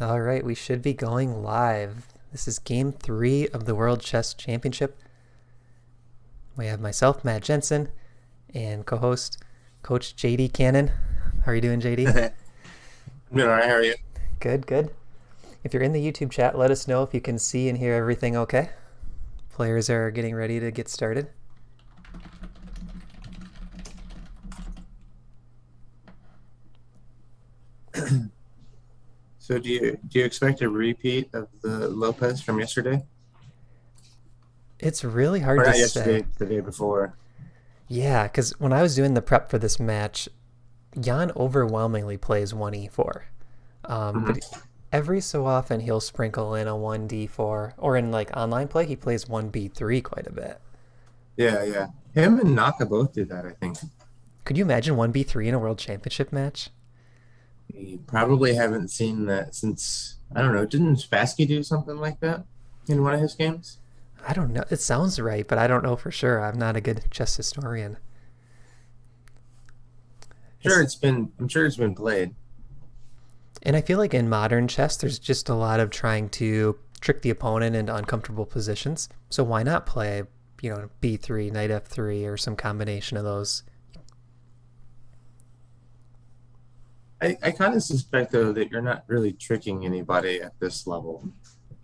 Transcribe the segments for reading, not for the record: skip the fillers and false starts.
All right, we should be going live. This is game 3 of the World Chess Championship. We have myself, Matt Jensen, and co-host Coach JD Cannon. How are you doing, JD? I'm doing all right. How are you? Good, good. If you're in the YouTube chat, let us know if you can see and hear everything okay. Players are getting ready to get started. So do you expect a repeat of the Lopez from yesterday? It's really hard Or to not say. yesterday, the day before. Yeah, because when I was doing the prep for this match, Jan overwhelmingly plays 1e4. But hmm every so often he'll sprinkle in a 1d4, or in like online play, he plays 1b3 quite a bit. Yeah, yeah. Him and Naka both did that, I think. Could you imagine 1b3 in a world championship match? We probably haven't seen that since, I don't know, didn't Spassky do something like that in one of his games? I don't know. It sounds right, but I don't know for sure. I'm not a good chess historian. It's, I'm sure it's been played. and I feel like in modern chess, there's just a lot of trying to trick the opponent into uncomfortable positions. So why not play, b3, knight f3, or some combination of those? I kind of suspect though that you're not really tricking anybody at this level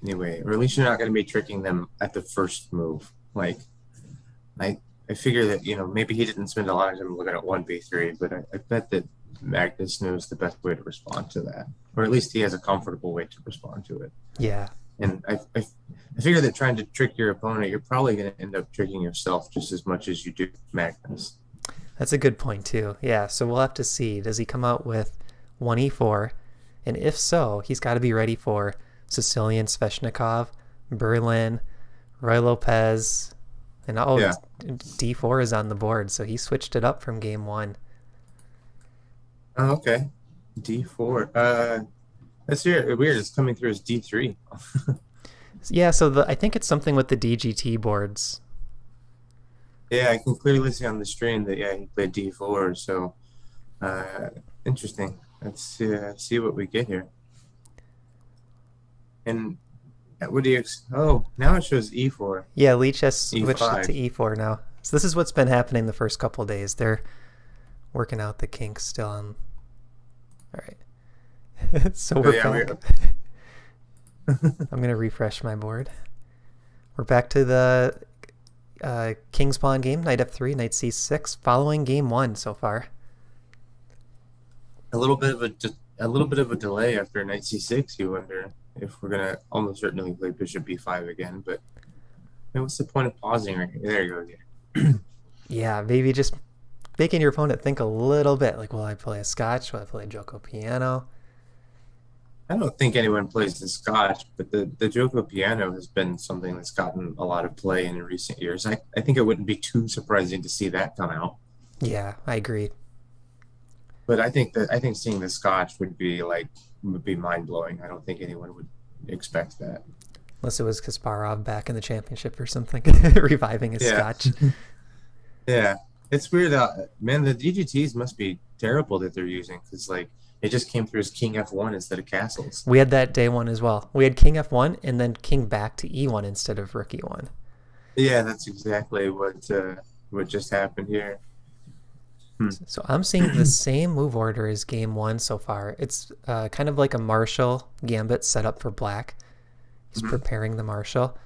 anyway, or at least you're not going to be tricking them at the first move. Like I figure that maybe he didn't spend a lot of time looking at 1b3, but I bet that Magnus knows the best way to respond to that, or at least he has a comfortable way to respond to it. Yeah, And I figure that trying to trick your opponent, you're probably going to end up tricking yourself just as much as you do Magnus. that's a good point too. Yeah, so we'll have to see. Does he come out with 1e4? And if so, he's got to be ready for Sicilian Sveshnikov, Berlin, Roy Lopez, and Yeah. d4 is on the board, so he switched it up from game 1. Oh, okay. D4. That's weird. It's coming through as D3. Yeah, so I think it's something with the DGT boards. Yeah, I can clearly see on the stream that yeah he played D4. So uh, interesting. Let's see what we get here. And what do you? Oh, now it shows E4, Yeah, Leach has switched it to E5. e4 now. So this is what's been happening the first couple of days. They're working out the kinks still on. All right. So Oh we're yeah, back. I'm going to refresh my board. We're back to the King's Pawn game, knight f3, knight c6, following game 1 so far. a little bit of a little bit of a delay after knight C6. You wonder if we're gonna almost certainly play bishop B5 again. But what's the point of pausing right here? There you go again. Yeah, maybe just making your opponent think a little bit. Like, will I play a Scotch? Will I play Joko piano? I don't think anyone plays the Scotch, but the Joko piano has been something that's gotten a lot of play in recent years. I think it wouldn't be too surprising to see that come out. Yeah, I agree. But I think seeing the Scotch would be mind blowing. I don't think anyone would expect that. Unless it was Kasparov back in the championship or something, reviving his Yeah, Scotch. yeah. It's weird. Man, the DGTs must be terrible that they're using because it just came through as King F1 instead of castles. We had that day 1 as well. We had King f1 and then King back to e1 instead of Rook e1. Yeah, that's exactly what just happened here. Hmm. So I'm seeing the same move order as game 1 so far. It's kind of like a Marshall Gambit set up for black. He's Mhm. preparing the Marshall.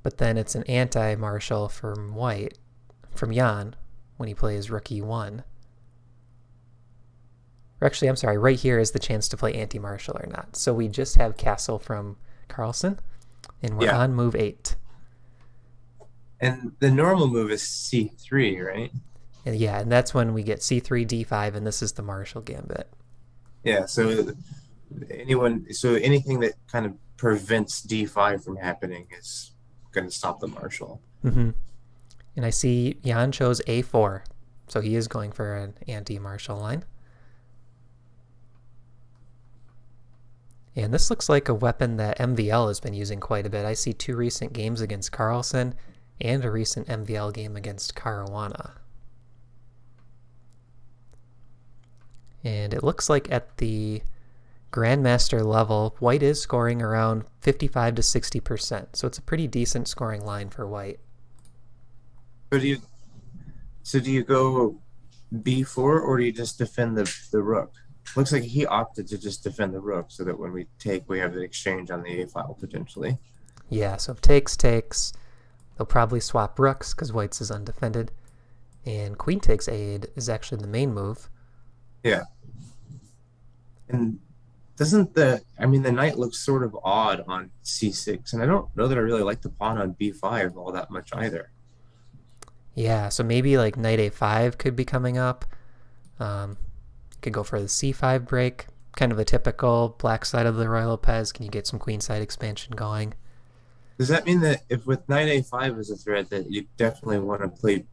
But then it's an anti-Marshall from white, from Jan, when he plays Rook e1. Or actually, I'm sorry, right here is the chance to play anti-Marshall or not. So we just have Castle from Carlsen, and we're Yeah, on move 8. and the normal move is C3, right? And yeah, and that's when we get c3, d5, and this is the Marshall Gambit. Yeah. So anything that kind of prevents D5 from happening is going to stop the Marshall. Mm-hmm. And I see Jan chose a4, so he is going for an anti-Marshall line. And this looks like a weapon that MVL has been using quite a bit. I see 2 recent games against Carlsen and a recent MVL game against Caruana. And it looks like at the Grandmaster level, white is scoring around 55 to 60%, so it's a pretty decent scoring line for white. So do you go b4 or do you just defend the rook? Looks like he opted to just defend the rook so that when we take, we have the exchange on the a file potentially. Yeah, so if takes, they'll probably swap rooks because white's is undefended. And queen takes a8 is actually the main move. Yeah. And doesn't the knight looks sort of odd on c6, and I don't know that I really like the pawn on b5 all that much either. Yeah, so maybe like knight a5 could be coming up. Could go for the c5 break, kind of a typical black side of the Roy Lopez. Can you get some queenside expansion going? Does that mean that if with knight a5 is a threat that you definitely want to play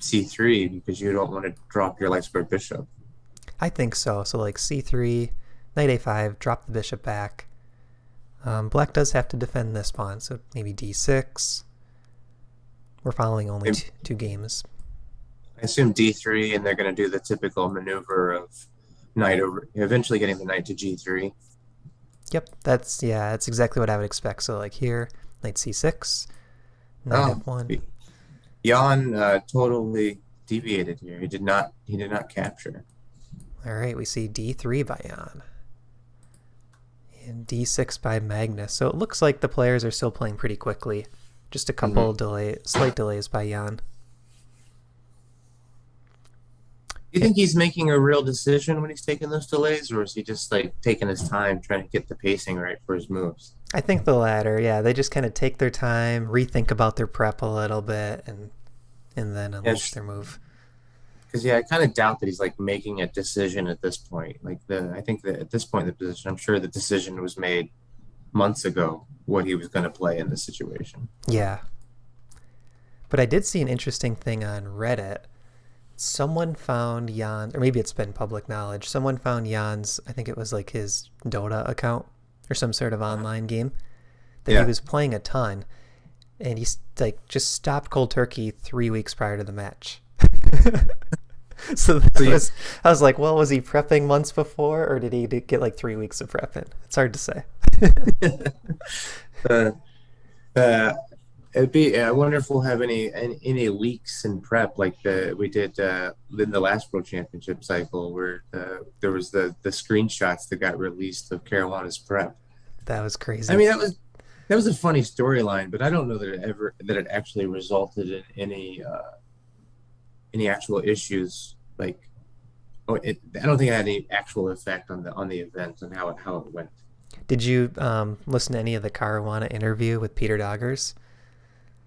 c3 because you don't want to drop your light square bishop? I think so. So like c3, knight a5, drop the bishop back. Black does have to defend this pawn, so maybe d6. We're following only two games. I assume d3, and they're going to do the typical maneuver of knight over, eventually getting the knight to g3. Yep, that's exactly what I would expect. So like here, knight c6, knight f1. Jan totally deviated here. He did not capture. All right, we see d3 by Jan. And d6 by Magnus. So it looks like the players are still playing pretty quickly. Just a couple slight delays by Jan. Do you think he's making a real decision when he's taking those delays, or is he just like taking his time trying to get the pacing right for his moves? I think the latter. Yeah, they just kind of take their time, rethink about their prep a little bit, and then unleash their move. Because I kind of doubt that he's like making a decision at this point. I think that at this point in the position, I'm sure the decision was made months ago what he was going to play in this situation. Yeah. But I did see an interesting thing on Reddit. Someone found Jan, or maybe it's been public knowledge, someone found Jan's, I think it was like his Dota account or some sort of online game that he was playing a ton, and he like just stopped cold turkey 3 weeks prior to the match. I was like, well, was he prepping months before, or did he get like 3 weeks of prepping? It's hard to say. It'd be. I wonder if we'll have any leaks in prep like we did in the last World Championship cycle, where there was the screenshots that got released of Caruana's prep. That was crazy. I mean, that was a funny storyline, but I don't know that it actually resulted in any actual issues. I don't think it had any actual effect on the event and how it went. Did you listen to any of the Caruana interview with Peter Doggers?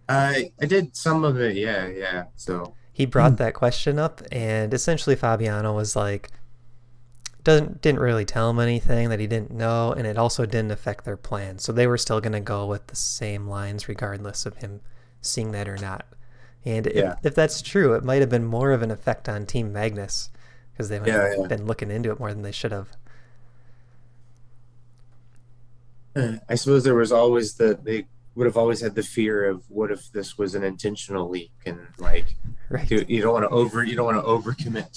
I did some of it, yeah. So he brought that question up, and essentially Fabiano was like, didn't really tell him anything that he didn't know, and it also didn't affect their plan. So they were still going to go with the same lines regardless of him seeing that or not. And if that's true, it might have been more of an effect on Team Magnus because they might have been looking into it more than they should have. I suppose there was always they would have always had the fear of what if this was an intentional leak, and like you don't want to overcommit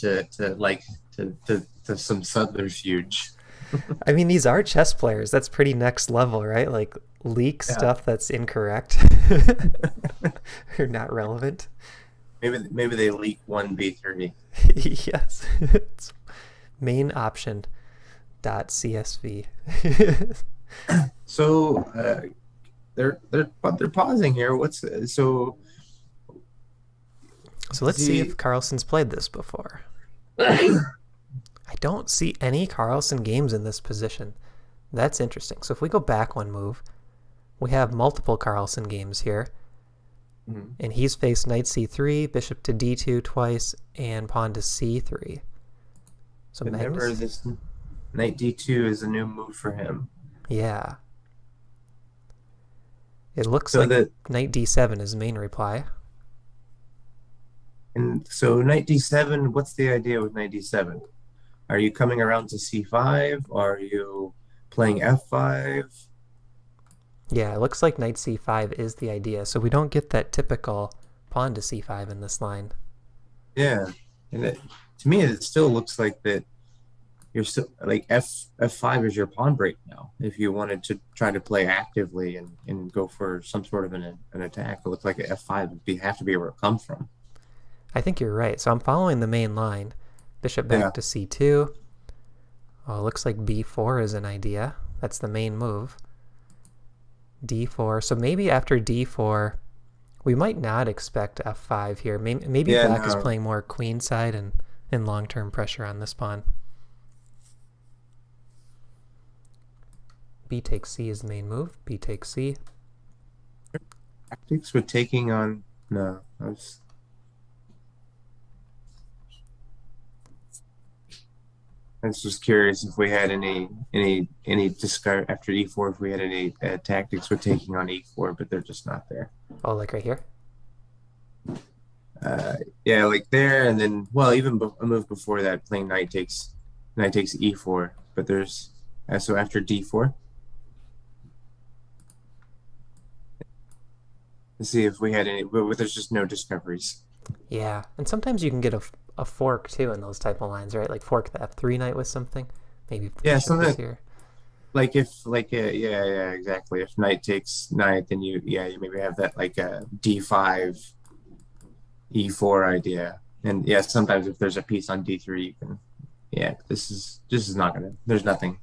to some subterfuge. I mean, these are chess players. That's pretty next level, right? Like leak stuff that's incorrect or not relevant. Maybe they leak 1b3. Yes, it's main option .csv. So they're pausing here. So let's see if Carlsen's played this before. I don't see any Carlsen games in this position. That's interesting. So if we go back one move, we have multiple Carlsen games here. Mm-hmm. And he's faced knight c3, bishop to d2 twice, and pawn to c3. So remember, this knight d2 is a new move for him. Yeah. It looks like knight d7 is the main reply. And so knight d7, what's the idea with knight d7? Are you coming around to c5? Are you playing f5? Yeah, it looks like knight c5 is the idea. So we don't get that typical pawn to c5 in this line. Yeah. And to me, it still looks like that you're still like F5 is your pawn break now. If you wanted to try to play actively and go for some sort of an attack, it looks like F5 would have to be where it comes from. I think you're right. So I'm following the main line. Bishop Yeah. back to c2. Oh, it looks like b4 is an idea. That's the main move. d4. So maybe after d4, we might not expect f5 here. Maybe Yeah, black is no. playing more queen side and long-term pressure on this pawn. B takes c is the main move. B takes c. Tactics with taking on no. I was just curious if we had any discard after E4 if we had any tactics with taking on E4, but they're just not there. Oh, like right here? Yeah, like there, and then well, even a move before that, playing knight takes E4, but there's so after D4. Let's see if we had any, but there's just no discoveries. Yeah, and sometimes you can get a fork too in those type of lines, right? Like fork the f3 knight with something. Maybe Yeah, bishop is something here. like if like yeah, exactly. If knight takes knight, then you maybe have that like a D5 E4 idea. And yeah, sometimes if there's a piece on D3, you can yeah, this is not gonna. There's nothing.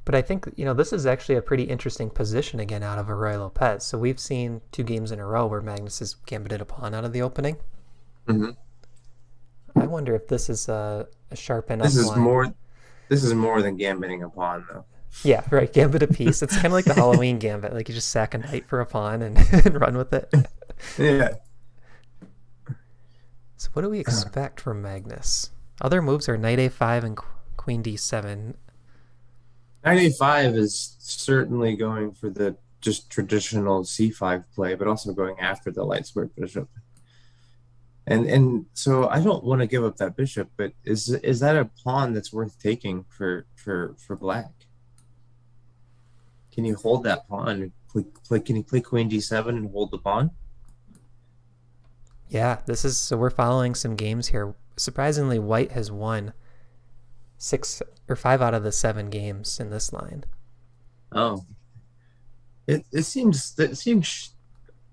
But I think, this is actually a pretty interesting position again out of Roy Lopez. So we've seen 2 games in a row where Magnus has gambited a pawn out of the opening. Hmm. I wonder if this is a sharp This enough is line. more. This is more than gambiting a pawn, though. Yeah, right. Gambit a piece. It's kind of like the Halloween gambit. Like you just sack a knight for a pawn and, and run with it. Yeah. So what do we expect from Magnus? Other moves are knight a5 and queen d7. Knight a5 is certainly going for the just traditional c5 play, but also going after the light squared bishop. And so I don't want to give up that bishop, but is that a pawn that's worth taking for black? Can you hold that pawn? Can you play queen d7 and hold the pawn? Yeah, so we're following some games here. Surprisingly, white has won 5 out of the 7 games in this line. Oh, it seems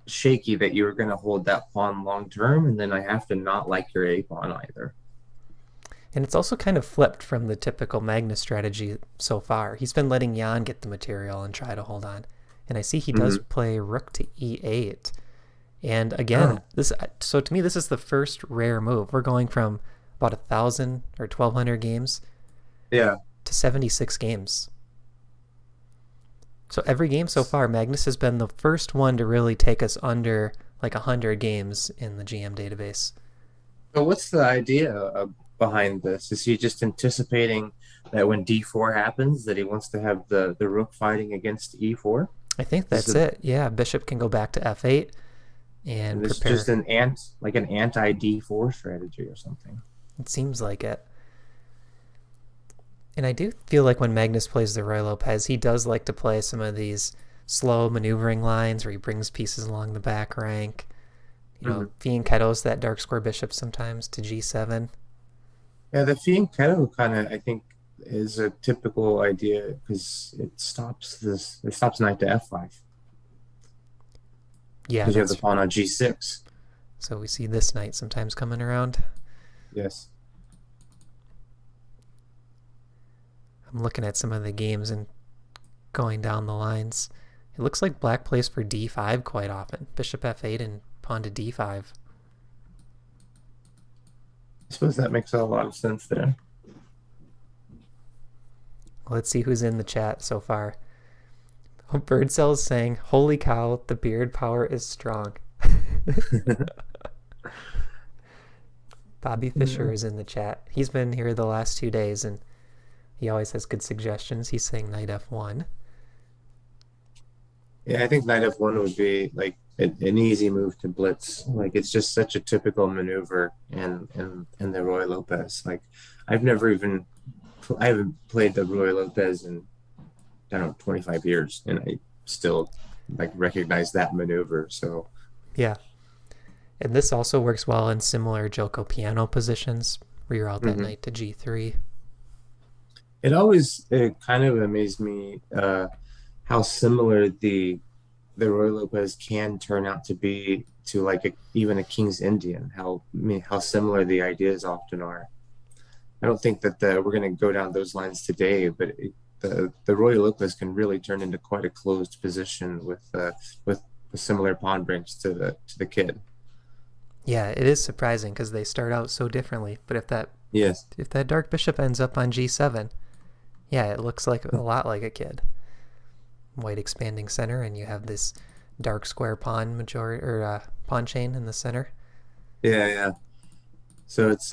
shaky that you were going to hold that pawn long term, and then I have to not like your a pawn either. And it's also kind of flipped from the typical Magnus strategy so far. He's been letting Jan get the material and try to hold on. And I see he does play rook to e8. And again, so to me, this is the first rare move. We're going from about 1,000 or 1,200 games Yeah. to 76 games. So every game so far, Magnus has been the first one to really take us under like 100 games in the GM database. So what's the idea behind this? Is he just anticipating that when d4 happens, that he wants to have the rook fighting against e4? I think that's it. Yeah, bishop can go back to f8 and This is prepare. just an anti d4 strategy or something. It seems like it. And I do feel like when Magnus plays the Roy Lopez, he does like to play some of these slow maneuvering lines where he brings pieces along the back rank. Fianchetto's that dark square bishop sometimes to g7. Yeah, the fianchetto kind of I think is a typical idea because it stops this. It stops knight to f5 Yeah, because you have the pawn on g6. so we see this knight sometimes coming around. Yes. I'm looking at some of the games and going down the lines. It looks like black plays for d5 quite often. Bishop f8 and pawn to d5. I suppose that makes a lot of sense there. Let's see who's in the chat so far. Birdcell is saying, "Holy cow, the beard power is strong." Bobby Fisher is in the chat. He's been here the last 2 days and he always has good suggestions. He's saying knight f1. Yeah, I think knight f1 would be like an easy move to blitz. Like it's just such a typical maneuver in the Roy Lopez. Like I haven't played the Roy Lopez in I don't know 25 years, and I still like recognize that maneuver. So Yeah. And this also works well in similar Joko piano positions. reroute that Hmm. knight to g3. It kind of amazed me how similar the Roy Lopez can turn out to be to like even a King's Indian. How similar the ideas often are. I don't think that we're going to go down those lines today, but the Roy Lopez can really turn into quite a closed position with similar pawn breaks to the kid. Yeah, it is surprising because they start out so differently. But Yes. if that dark bishop ends up on g7, yeah, it looks like a lot like a kid. White expanding center, and you have this dark square pawn majority or pawn chain in the center. Yeah, yeah. So it's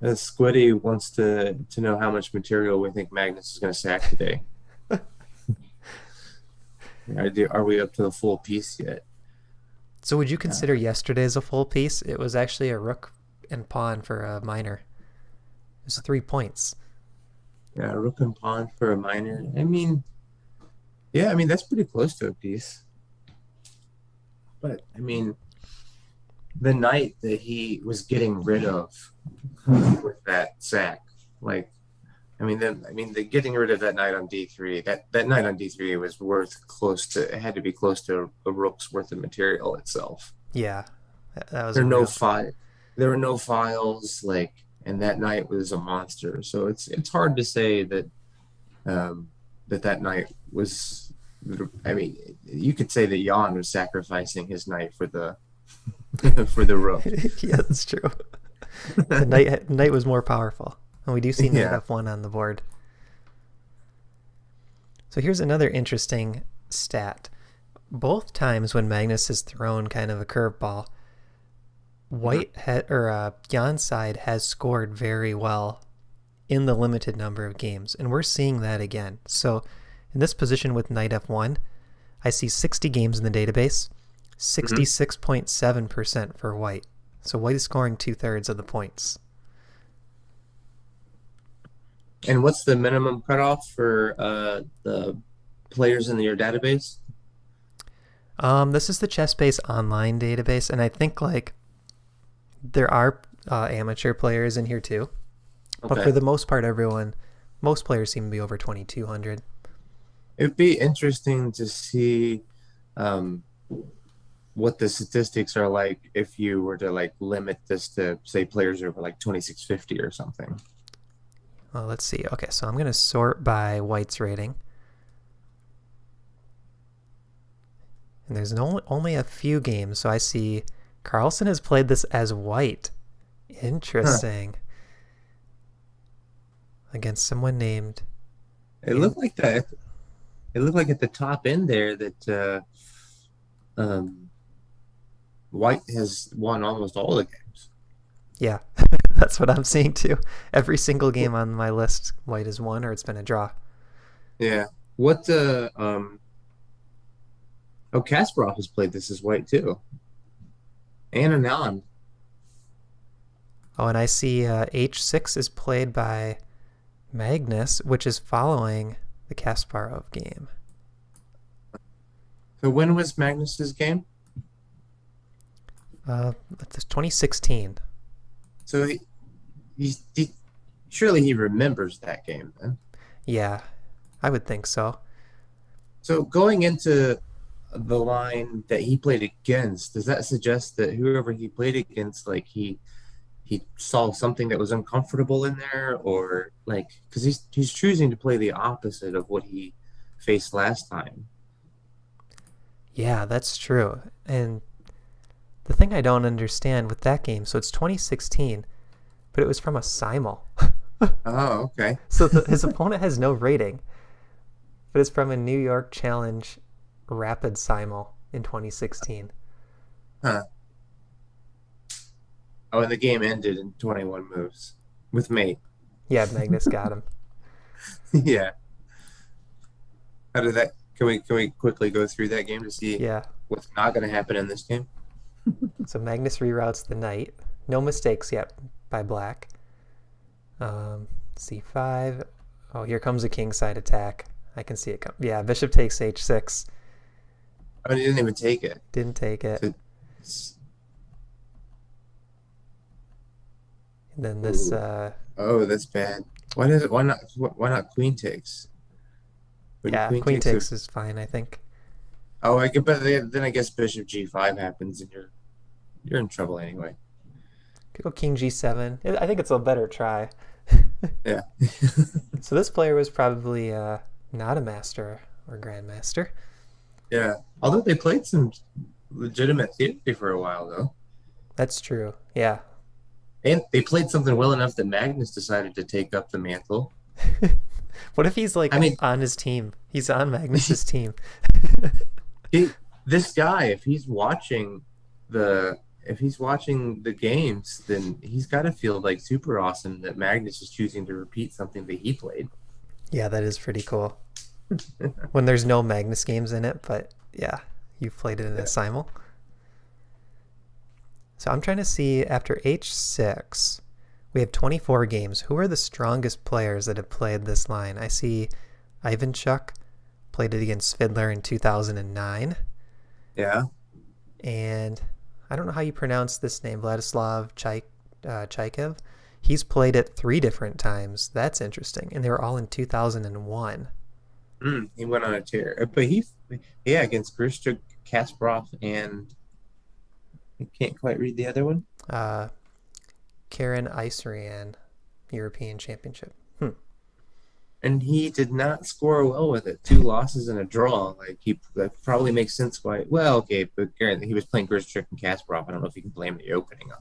Squiddy wants to know how much material we think Magnus is going to sack today. Are we up to the full piece yet? So would you consider Uh, yesterday as a full piece? It was actually a rook and pawn for a minor. It was 3 points. yeah, rook and pawn for a minor. I mean, yeah, I mean that's pretty close to a piece. But I mean, the knight that he was getting rid of with that sack, like the getting rid of that knight on d3, that knight on d3 was worth close to it had to be close to a rook's worth of material itself. Yeah, that was There a are no real. fi there were no files like and that knight was a monster. So it's hard to say that that knight was I mean you could say that Jan was sacrificing his knight for the for the rook. Yeah, that's true. The knight was more powerful, and we do see knight Yeah. f1 on the board. So here's another interesting stat. Both times when Magnus has thrown kind of a curveball, Jan's side has scored very well in the limited number of games, and we're seeing that again. So in this position with knight f1, I see 60 games in the database, Mhm. 66.7% for white. So white is scoring 2/3 of the points. And what's the minimum cutoff for the players in your database? This is the ChessBase online database, and I think like there are amateur players in here too, but for Okay. the most part, most players seem to be over 2,200. It'd be interesting to see um, what the statistics are like if you were to like limit this to say players over like 2650 or something. Well, let's see. Okay, so I'm gonna sort by white's rating, and there's only a few games. So I see Carlsen has played this as white. Huh. Interesting. Against someone named. It In, looked like that. It looked like at the top end there that um, White has won almost all the games. yeah, that's what I'm seeing too. Every single game on my list, white has won or it's been a draw. Yeah. What Oh, Kasparov has played this as White too, and Anand. Oh, and I see h6 is played by Magnus, which is following the Kasparov game. So when was Magnus's game? It's 2016. So he surely he remembers that game then. Yeah, I would think so. So going into the line that he played against, does that suggest that whoever he played against, like he saw something that was uncomfortable in there, or like because he's choosing to play the opposite of what he faced last time? Yeah, that's true. And the thing I don't understand with that game, so it's 2016, but it was from a simul. Oh, okay. So his opponent has no rating, but it's from a New York Challenge Rapid Simul in 2016. Huh. Oh, and the game ended in 21 moves with mate. Yeah, Magnus got him. Yeah. How did that? Can we quickly go through that game to see Yeah. what's not going to happen in this game? So Magnus reroutes the knight. No mistakes yet by black. C5. Oh, here comes a kingside attack. I can see it come. Yeah, bishop takes h6. I mean, he didn't even take it. Didn't take it. So And then this, Ooh. Oh, that's bad. Why does it? Why not queen takes? Wouldn't yeah, queen queen takes a? takes is fine, I think. Oh, I get. But then I guess bishop g5 happens, and you're in trouble anyway. Could go king g7. I think it's a better try. Yeah. So this player was probably not a master or grandmaster. Yeah. Although they played some legitimate theory for a while, though. That's true. Yeah. And they played something well enough that Magnus decided to take up the mantle. What if he's like I mean, on his team? He's on Magnus's team. he, this guy, the if he's watching the games, then he's got to feel like super awesome that Magnus is choosing to repeat something that he played. Yeah, that is pretty cool. When there's no Magnus games in it, but yeah, you've played it in a Yeah. simul. So I'm trying to see after H6, we have 24 games. Who are the strongest players that have played this line? I see Ivanchuk played it against Fiddler in 2009. Yeah. And I don't know how you pronounce this name, Vladislav Chaikev. He's played it 3 different times. That's interesting. And they were all in 2001. He went on a tear, but yeah, against Grishchuk, Kasparov, and I can't quite read the other one. Uh, Karen Isarian, European Championship. And he did not score well with it. 2 losses and a draw. Like that probably makes sense why. Well, okay, but he was playing Grishchuk and Kasparov. I don't know if you can blame the opening on.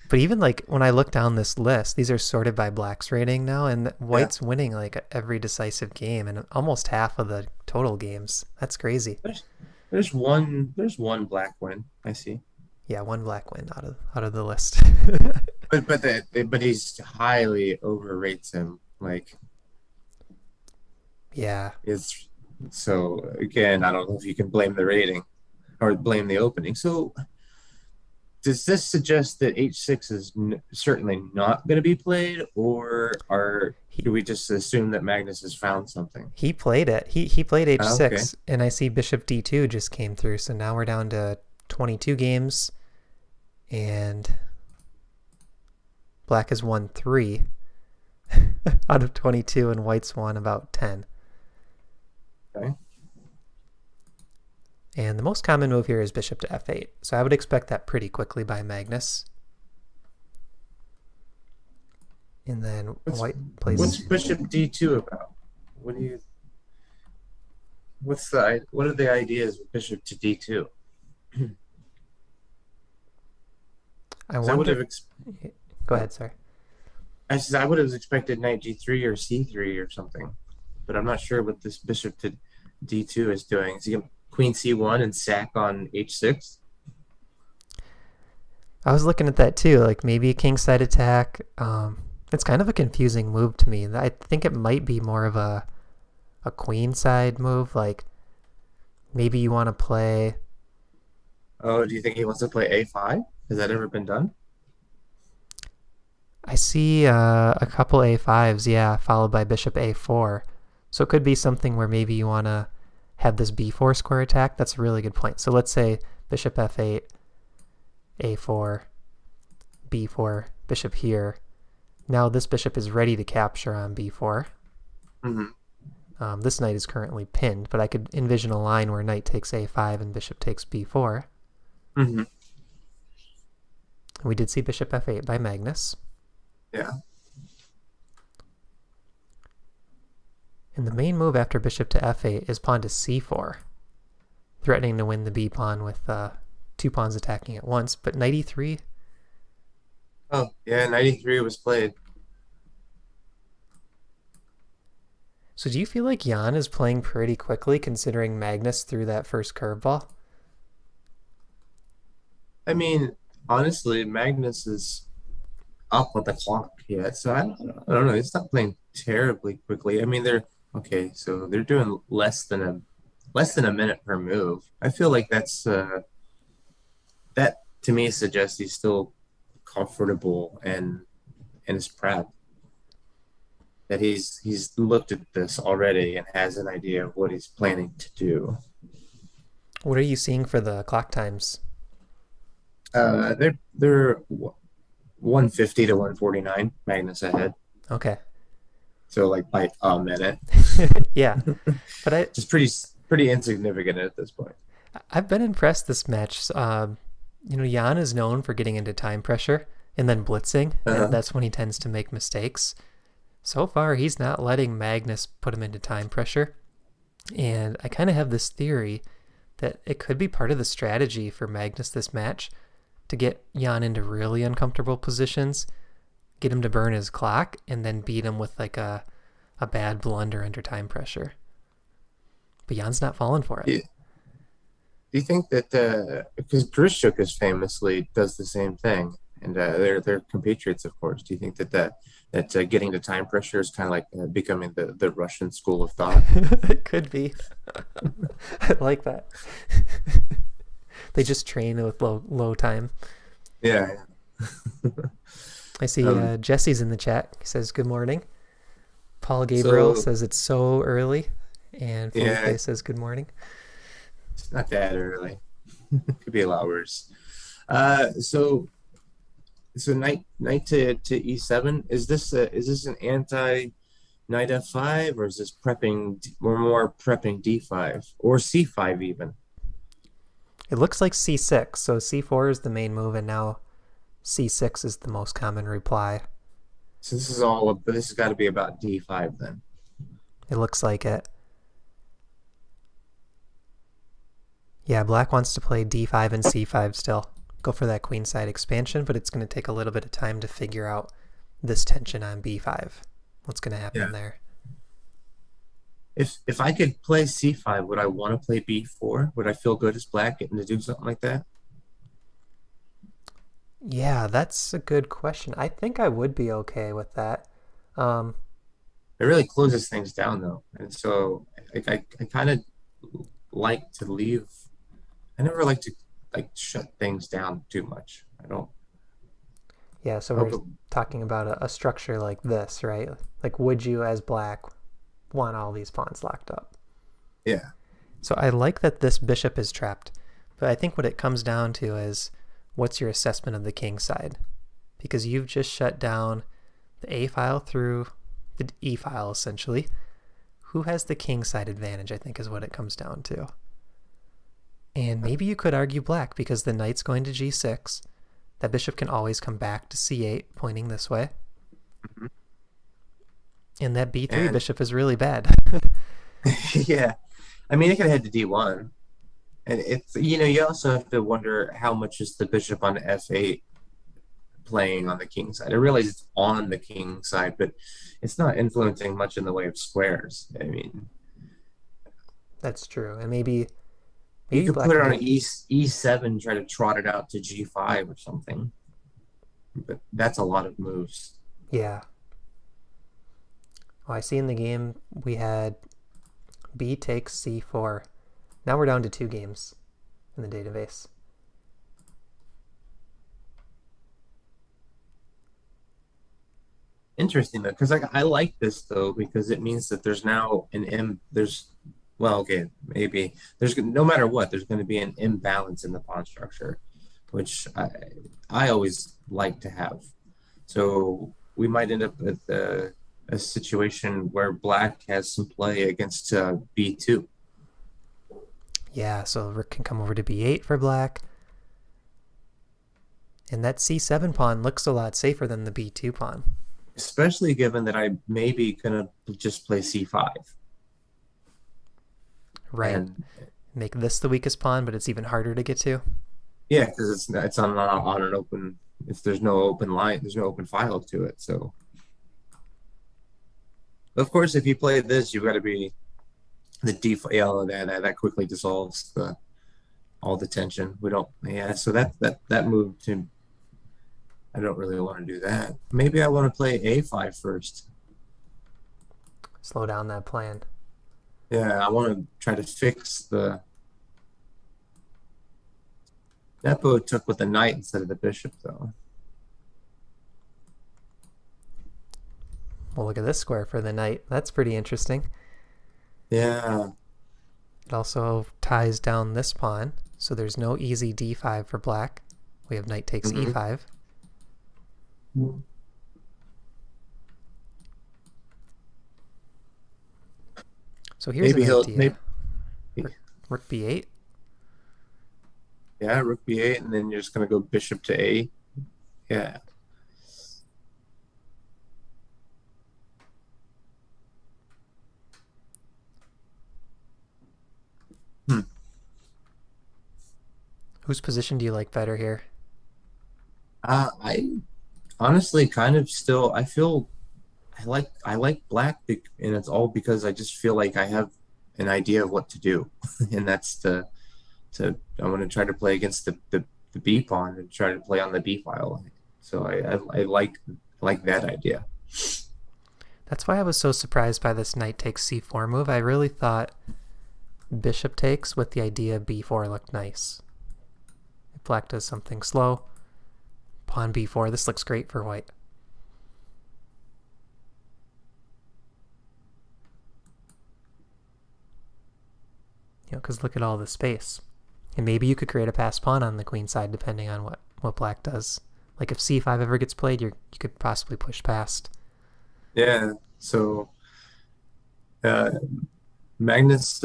But even like when I look down this list, these are sorted by Black's rating now, and Yeah, White's winning like every decisive game and almost half of the total games. That's crazy. there's there's one black win I see, Yeah, one black win out of the list. but he's highly overrates him. Like Yeah. is so again, I don't know if you can blame the rating or blame the opening. So does this suggest that H6 is certainly not going to be played, or He do we just assume that Magnus has found something? he played it. He played Okay. H6 and I see Bishop D2 just came through. So now we're down to 22 games and Black has won 3 out of 22 and White's won about 10. Okay. And the most common move here is bishop to f8. So I would expect that pretty quickly by Magnus. And then What's White what's plays. Bishop D2 about? What do you what are the ideas with Bishop to D2? I Because I would wonder. have Go ahead, sorry. I would have expected knight G3 or C3 or something, but I'm not sure what this Bishop to D2 is doing. Is he going Queen C1 and sack on H6? I was looking at that too, like maybe a kingside attack. It's kind of a confusing move to me. I think it might be more of a queen side move. Like maybe you want to play. Oh, do you think he wants to play A5? Has that ever been done? I see a couple a5s, yeah, followed by bishop a4. So it could be something where maybe you want to have this b4 square attack. That's a really good point. So let's say bishop f8, a4, b4, bishop here. Now this bishop is ready to capture on b4. Mm-hmm. This knight is currently pinned, but I could envision a line where knight takes a5 and bishop takes b4. Mm-hmm. We did see bishop f8 by Magnus. Yeah. And the main move after bishop to f8 is pawn to c4, threatening to win the b pawn with 2 pawns attacking at once. But knight e3, Oh, yeah, 93 was played. so do you feel like Jan is playing pretty quickly considering Magnus threw that first curveball? I mean, honestly, Magnus is up with the clock yet, so I don't know. It's not playing terribly quickly. I mean, they're okay, so they're doing less than a minute per move. I feel like that to me suggests he's still comfortable and is proud that he's looked at this already and has an idea of what he's planning to do. What are you seeing for the clock times? They're 150 to 149. Magnus ahead. Okay. So like by a minute. Yeah. But Just pretty insignificant at this point. I've been impressed this match. Jan is known for getting into time pressure and then blitzing, and Uh, that's when he tends to make mistakes. So far, he's not letting Magnus put him into time pressure. And I kind of have this theory that it could be part of the strategy for Magnus this match to get Jan into really uncomfortable positions, get him to burn his clock, and then beat him with like a bad blunder under time pressure. But Jan's not falling for it. do, do you think that because Grishuk famously does the same thing, and they're compatriots, of course. Do you think that getting to time pressure is kind of like becoming the Russian school of thought? It could be. I like that. They just train with low time. Yeah. I see Jesse's in the chat. He says, good morning. Paul Gabriel says it's so early. And Felipe says, good morning. It's not that early. Could be a lot worse. So knight to e7. Is this an anti knight f5, or is this prepping? We're more prepping d5 or c5 even. It looks like c6. So c4 is the main move, and now c6 is the most common reply. So this has got to be about d5 then. It looks like it. Yeah, black wants to play d5 and c5 still. Go for that queenside expansion, but it's going to take a little bit of time to figure out this tension on b5. What's going to happen there? If I could play c5, would I want to play b4? Would I feel good as black getting to do something like that? Yeah, that's a good question. I think I would be okay with that. It really closes things down though, and so I kind of like to leave. I never like to shut things down too much. I don't. Yeah, so we're talking about a structure like this, right? Like, would you as black want all these pawns locked up? Yeah. So I like that this bishop is trapped, but I think what it comes down to is what's your assessment of the king side? Because you've just shut down the A file through the E file, essentially. Who has the king side advantage, I think, is what it comes down to. And maybe you could argue black, because the knight's going to g6. That bishop can always come back to c8, pointing this way. Mm-hmm. And that b3 bishop is really bad. Yeah. I mean, it could head to d1. And it's, you also have to wonder how much is the bishop on f8 playing on the king side. It really is on the king side, but it's not influencing much in the way of squares. I mean, that's true. And maybe you could put it on an e7, try to trot it out to g5 or something. But that's a lot of moves. Yeah. Oh, I see in the game we had b takes c4. Now we're down to 2 games in the database. Interesting though, because I like this though, because it means that there's now maybe there's, no matter what, there's going to be an imbalance in the pawn structure, which I always like to have. So we might end up with a situation where black has some play against b2. Yeah, so rook can come over to b8 for black. And that c7 pawn looks a lot safer than the b2 pawn. Especially given that I may be going to just play c5. Right. And make this the weakest pawn, but it's even harder to get to. Yeah, because it's on an open. There's no open line. There's no open file to it. So, of course, if you play this, you've got to be the default. Yeah, that quickly dissolves all the tension. We don't. Yeah, so that move to. I don't really want to do that. Maybe I want to play a5 first. Slow down that plan. Yeah, I want to try to fix the. Nepo took with the knight instead of the bishop, though. Well, look at this square for the knight. That's pretty interesting. Yeah. It also ties down this pawn, so there's no easy d5 for black. We have knight takes e5. So here's an Maybe he'll idea. maybe Rook b8. yeah, rook b8, and then you're just gonna go bishop to a. Yeah. Hmm. Whose position do you like better here? I honestly kind of still I feel I like black, and it's all because I just feel like I have an idea of what to do, and that's to I want to try to play against the b pawn and try to play on the b file. So I like that idea. That's why I was so surprised by this knight takes c4 move. I really thought bishop takes with the idea b4 looked nice. If black does something slow, pawn b4, this looks great for white. Because look at all the space. And maybe you could create a passed pawn on the queen side depending on what black does. Like if c5 ever gets played, you could possibly push past. Yeah. So uh, Magnus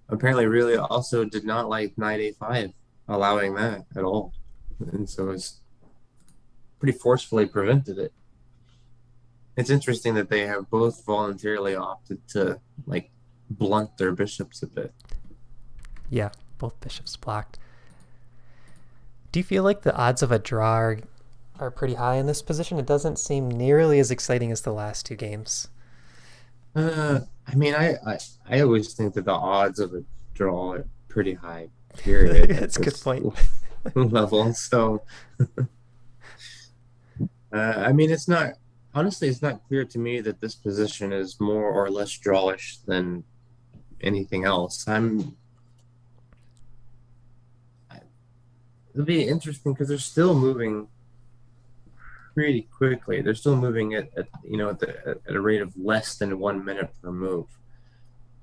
apparently really also did not like knight a5, allowing that at all, and so it's pretty forcefully prevented it. It's interesting that they have both voluntarily opted to like blunt their bishops a bit. Yeah, both bishops blocked. Do you feel like the odds of a draw are pretty high in this position? It doesn't seem nearly as exciting as the last two games. I mean, I always think that the odds of a draw are pretty high, period, at That's a good this point. level. So, I mean, it's not honestly, it's not clear to me that this position is more or less drawish than anything else. It'll be interesting because they're still moving pretty quickly. They're still moving at a rate of less than 1 minute per move,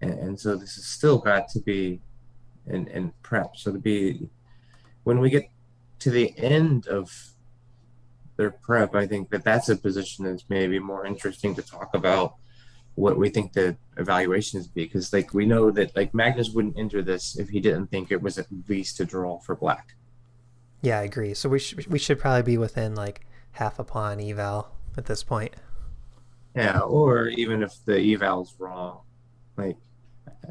and so this has still got to be in prep. So to be when we get to the end of their prep, I think that that's a position that's maybe more interesting to talk about what we think the evaluations be, because like we know that like Magnus wouldn't enter this if he didn't think it was at least a draw for black. Yeah, I agree. So we should probably be within like half a pawn eval at this point. Yeah, or even if the eval's wrong, like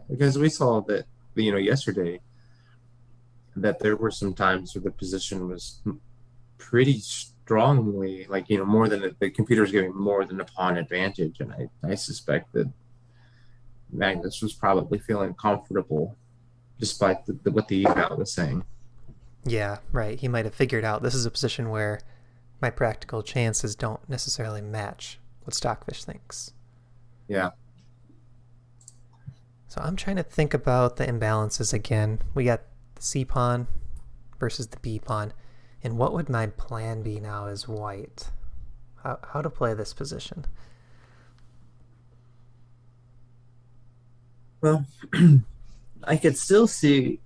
because we saw that yesterday that there were some times where the position was pretty strongly like more than the computer's giving more than a pawn advantage, and I suspect that Magnus was probably feeling comfortable despite what the eval was saying. Yeah, right. He might have figured out this is a position where my practical chances don't necessarily match what Stockfish thinks. Yeah. So I'm trying to think about the imbalances again. We got the C pawn versus the B pawn. And what would my plan be now as white? How to play this position? Well, I could still see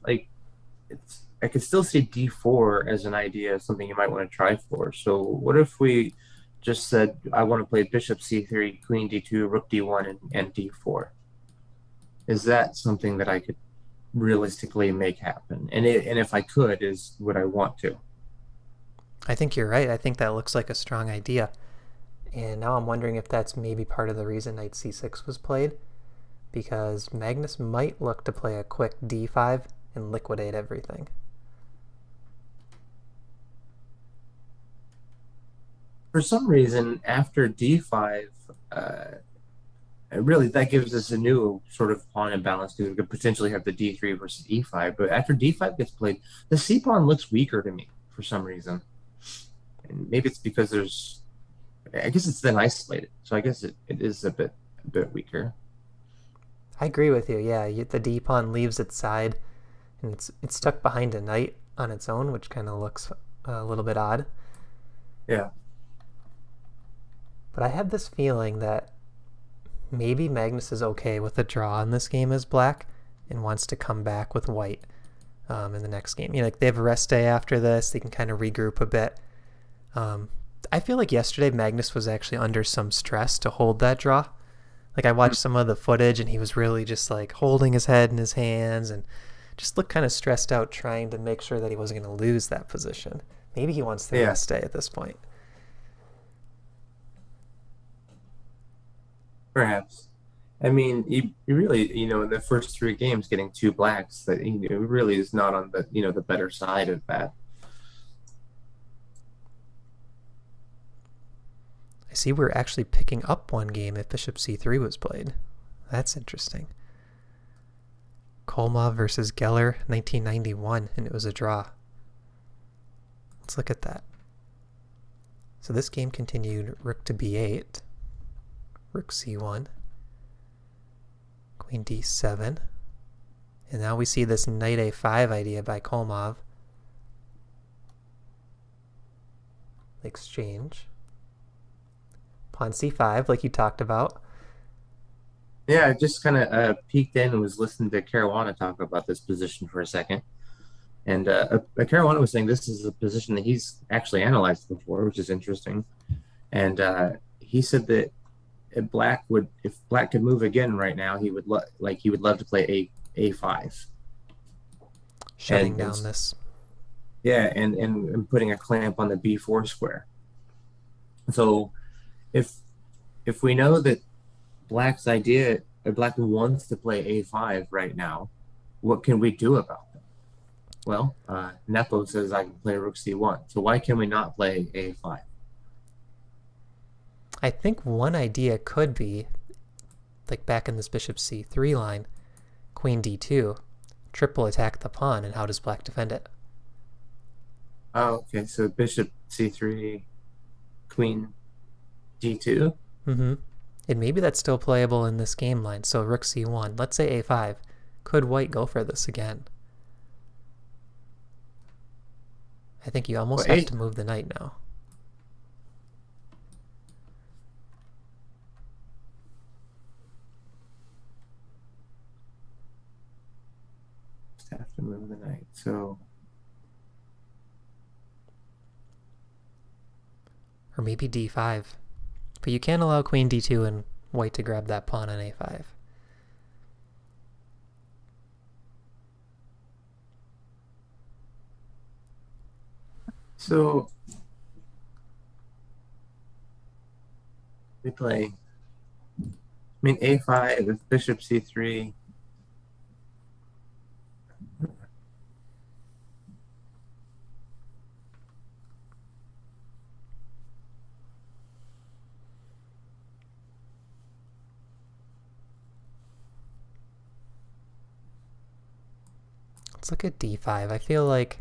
I could still see d4 as an idea, something you might want to try for. So what if we just said I want to play bishop c3, queen d2, rook d1, and d4? Is that something that I could realistically make happen? And if I could, would I want to? I think you're right. I think that looks like a strong idea. And now I'm wondering if that's maybe part of the reason knight c6 was played, because Magnus might look to play a quick d5 and liquidate everything. For some reason, after d5, really that gives us a new sort of pawn imbalance, because we could potentially have the d3 versus e5. But after d5 gets played, the c pawn looks weaker to me for some reason. And maybe it's because I guess it's then isolated. So I guess it is a bit weaker. I agree with you. Yeah, the d pawn leaves its side, and it's stuck behind a knight on its own, which kind of looks a little bit odd. Yeah. But I have this feeling that maybe Magnus is okay with a draw in this game as black and wants to come back with white in the next game. Like they have a rest day after this. They can kind of regroup a bit. I feel like yesterday Magnus was actually under some stress to hold that draw. Like I watched some of the footage and he was really just like holding his head in his hands and just looked kind of stressed out trying to make sure that he wasn't going to lose that position. Maybe he wants the Yeah, rest day at this point. perhaps. I mean, you really, in the first three games, getting two blacks, that really is not on the the better side of that. I see we're actually picking up one game if bishop c3 was played. That's interesting. Kolmov versus Geller, 1991, and it was a draw. Let's look at that. So this game continued rook to b8, rook c1, queen d7, and now we see this knight a5 idea by Kolmov. Exchange. Pawn c5, like you talked about. Yeah, I just kind of peeked in and was listening to Caruana talk about this position for a second. And Caruana was saying this is a position that he's actually analyzed before, which is interesting. And he said that if Black could move again right now, he would love to play a5, Shutting down this. Yeah, and putting a clamp on the b4 square. So if we know that Black wants to play a5 right now, what can we do about it? Well, Nepo says I can play rook c1. So why can we not play a5? I think one idea could be, like back in this bishop c3 line, queen d2, triple attack the pawn, and how does Black defend it? Oh, okay. So bishop c3, queen d2. Mm-hmm. And maybe that's still playable in this game line. So rook c1, let's say a5. Could white go for this again? I think you almost have to move the knight now. Just have to move the knight. So, or maybe d5. But you can't allow queen d2 and white to grab that pawn on a5. So we play, a5 with bishop c3. Let's look at d5. I feel like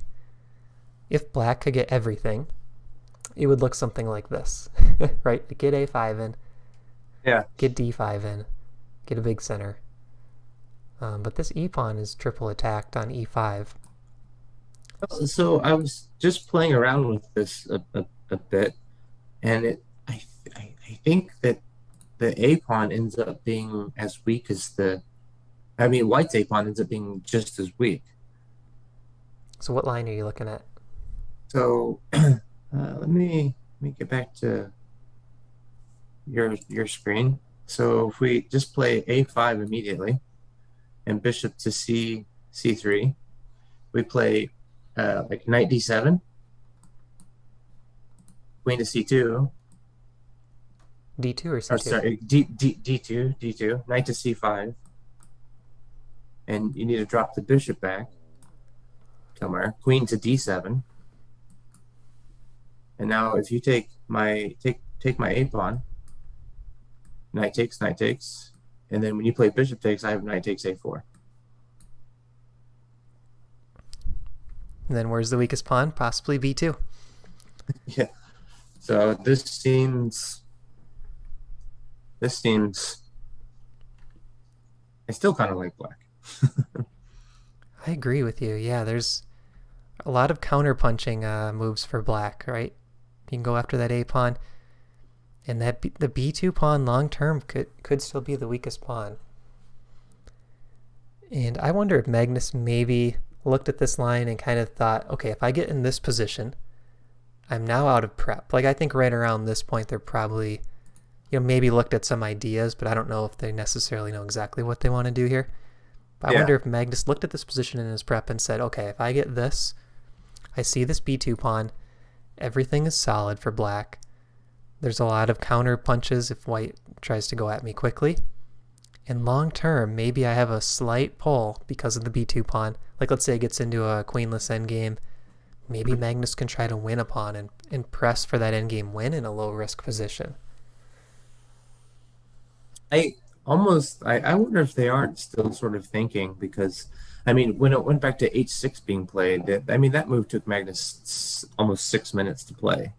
if Black could get everything, it would look something like this, right? Get a5 in, Yeah. get d5 in, get a big center. But this e-pawn is triple attacked on e5. So I was just playing around with this a bit, and I think that the a pawn ends up being as weak as white's a pawn ends up being just as weak. So what line are you looking at? So let me get back to your screen. So if we just play a5 immediately, and bishop to c3, we play like knight d7, queen to c2. D2 or C2? Oh, sorry, d2, knight to c5, and you need to drop the bishop back somewhere. Queen to d7, and now if you take my a pawn, knight takes, and then when you play bishop takes, I have knight takes a4. And then where's the weakest pawn? Possibly b2. Yeah. So this seems. I still kind of like Black. I agree with you. Yeah, there's a lot of counter-punching moves for Black, right? You can go after that a pawn, and the b2 pawn long-term could still be the weakest pawn. And I wonder if Magnus maybe looked at this line and kind of thought, okay, if I get in this position, I'm now out of prep. Like, I think right around this point, they're probably, maybe looked at some ideas, but I don't know if they necessarily know exactly what they want to do here. But I Yeah. wonder if Magnus looked at this position in his prep and said, okay, if I get this, I see this b2 pawn, everything is solid for black. There's a lot of counter punches if white tries to go at me quickly. And long term, maybe I have a slight pull because of the b2 pawn. Like, let's say it gets into a queenless endgame. Maybe Magnus can try to win a pawn and press for that endgame win in a low risk position. I wonder if they aren't still sort of thinking, because I mean, when it went back to h6 being played, that move took Magnus almost 6 minutes to play.